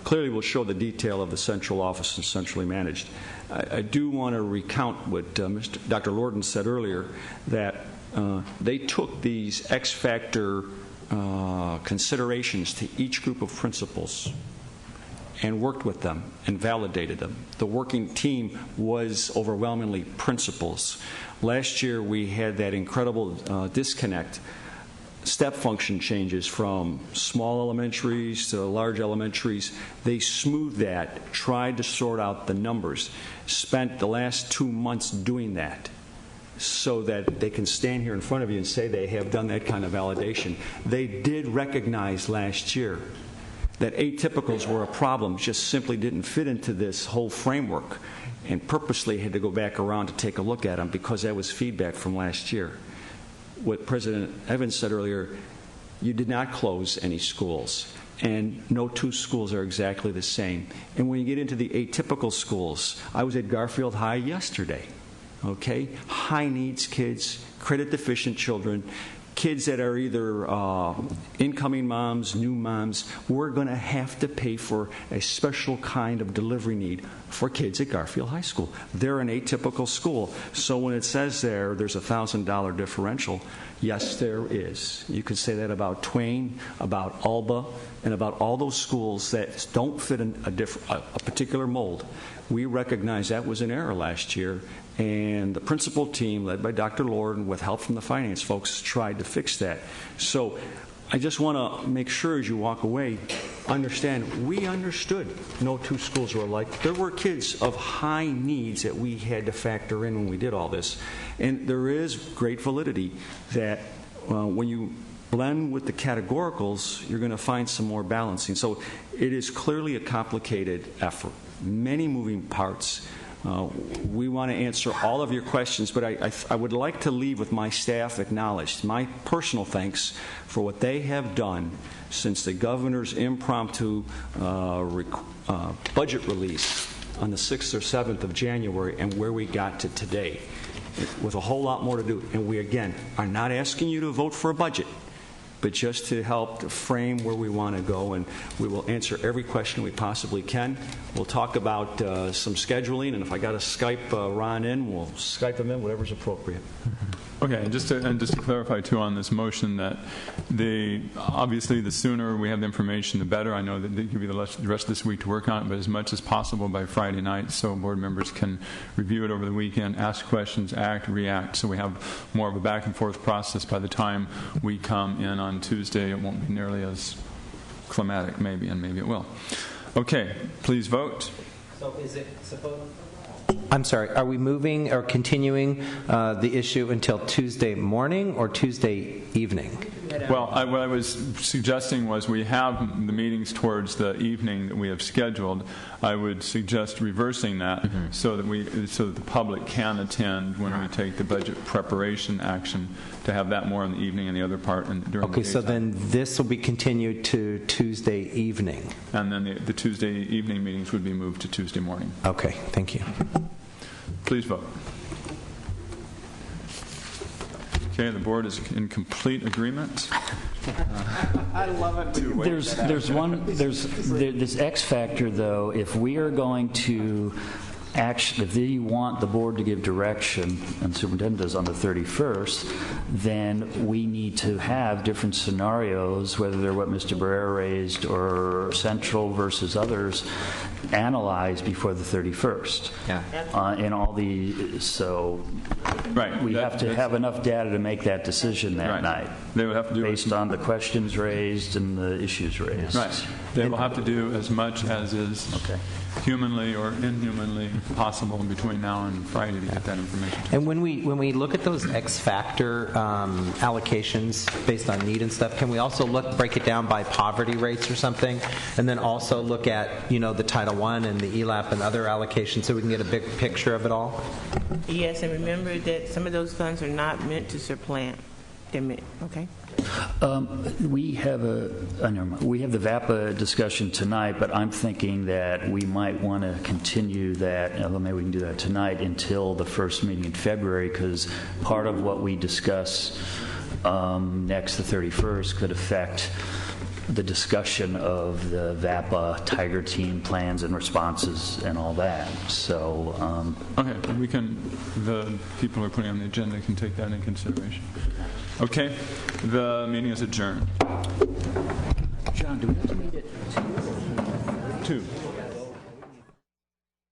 [SPEAKER 5] Clearly will show the detail of the central office and centrally managed. I do want to recount what Dr. Lorden said earlier, that they took these X factor considerations to each group of principals and worked with them and validated them. The working team was overwhelmingly principals. Last year we had that incredible disconnect, step function changes from small elementaries to large elementaries. They smoothed that, tried to sort out the numbers, spent the last 2 months doing that so that they can stand here in front of you and say they have done that kind of validation. They did recognize last year that atypicals were a problem, just simply didn't fit into this whole framework, and purposely had to go back around to take a look at them because that was feedback from last year. What President Evans said earlier, you did not close any schools, and no two schools are exactly the same. And when you get into the atypical schools, I was at Garfield High yesterday, okay? High needs kids, credit deficient children, kids that are either incoming moms, new moms. We're going to have to pay for a special kind of delivery need for kids at Garfield High School. They're an atypical school. So when it says there's a $1,000 differential, yes, there is. You could say that about Twain, about Alba, and about all those schools that don't fit in a particular mold. We recognize that was an error last year, and the principal team, led by Dr. Lorden, with help from the finance folks, tried to fix that. So I just want to make sure as you walk away, understand, we understood no two schools were alike. There were kids of high needs that we had to factor in when we did all this. And there is great validity that when you blend with the categoricals, you're going to find some more balancing. So it is clearly a complicated effort, many moving parts. We want to answer all of your questions, but I would like to leave with my staff acknowledged. My personal thanks for what they have done since the governor's impromptu budget release on the 6th or 7th of January and where we got to today, with a whole lot more to do. And we, again, are not asking you to vote for a budget, but just to help to frame where we want to go, and we will answer every question we possibly can. We'll talk about some scheduling, and if I got to Skype Ron in, we'll Skype him in, whatever's appropriate.
[SPEAKER 1] Okay, and just to clarify, too, on this motion, that obviously the sooner we have the information, the better. I know that they give you the rest of this week to work on it, but as much as possible by Friday night so board members can review it over the weekend, ask questions, act, react, so we have more of a back-and-forth process by the time we come in on Tuesday. It won't be nearly as climatic, maybe, and maybe it will. Okay, please vote.
[SPEAKER 6] So is it supposed... I'm sorry, are we moving or continuing the issue until Tuesday morning or Tuesday evening?
[SPEAKER 1] Well, what I was suggesting was we have the meetings towards the evening that we have scheduled. I would suggest reversing that so that the public can attend when we take the budget preparation action, to have that more in the evening and the other part during the
[SPEAKER 6] Okay, so
[SPEAKER 1] daytime.
[SPEAKER 6] then this will be continued to Tuesday evening.
[SPEAKER 1] And then the Tuesday evening meetings would be moved to Tuesday morning.
[SPEAKER 6] Okay, thank you.
[SPEAKER 1] Please vote. Okay, the board is in complete agreement.
[SPEAKER 8] I love it.
[SPEAKER 17] There's this X factor, though. If we are going to actually, if you want the board to give direction, and the superintendent does on the 31st, then we need to have different scenarios, whether they're what Mr. Barrera raised or Central versus others, analyzed before the 31st.
[SPEAKER 4] Yeah.
[SPEAKER 17] In all the
[SPEAKER 1] Right.
[SPEAKER 17] We have to have enough data to make that decision that night.
[SPEAKER 1] They would have to do
[SPEAKER 17] based on the questions raised and the issues raised.
[SPEAKER 1] Right. They will have to do as much as is humanly or inhumanly possible between now and Friday to get that information.
[SPEAKER 6] And when we look at those X factor allocations based on need and stuff, can we also break it down by poverty rates or something, and then also look at the Title I and the ELAP and other allocations so we can get a big picture of it all?
[SPEAKER 2] Yes, and remember that some of those funds are not meant to supplant. They're meant, okay?
[SPEAKER 17] We have the VAPA discussion tonight, but I'm thinking that we might want to continue that, although maybe we can do that tonight, until the first meeting in February, because part of what we discuss next, the 31st, could affect the discussion of the VAPA Tiger Team plans and responses and all that. So,
[SPEAKER 1] okay, the people who are putting on the agenda can take that into consideration. Okay, the meeting is adjourned.
[SPEAKER 17] John, do we have to meet at 2?
[SPEAKER 1] 2.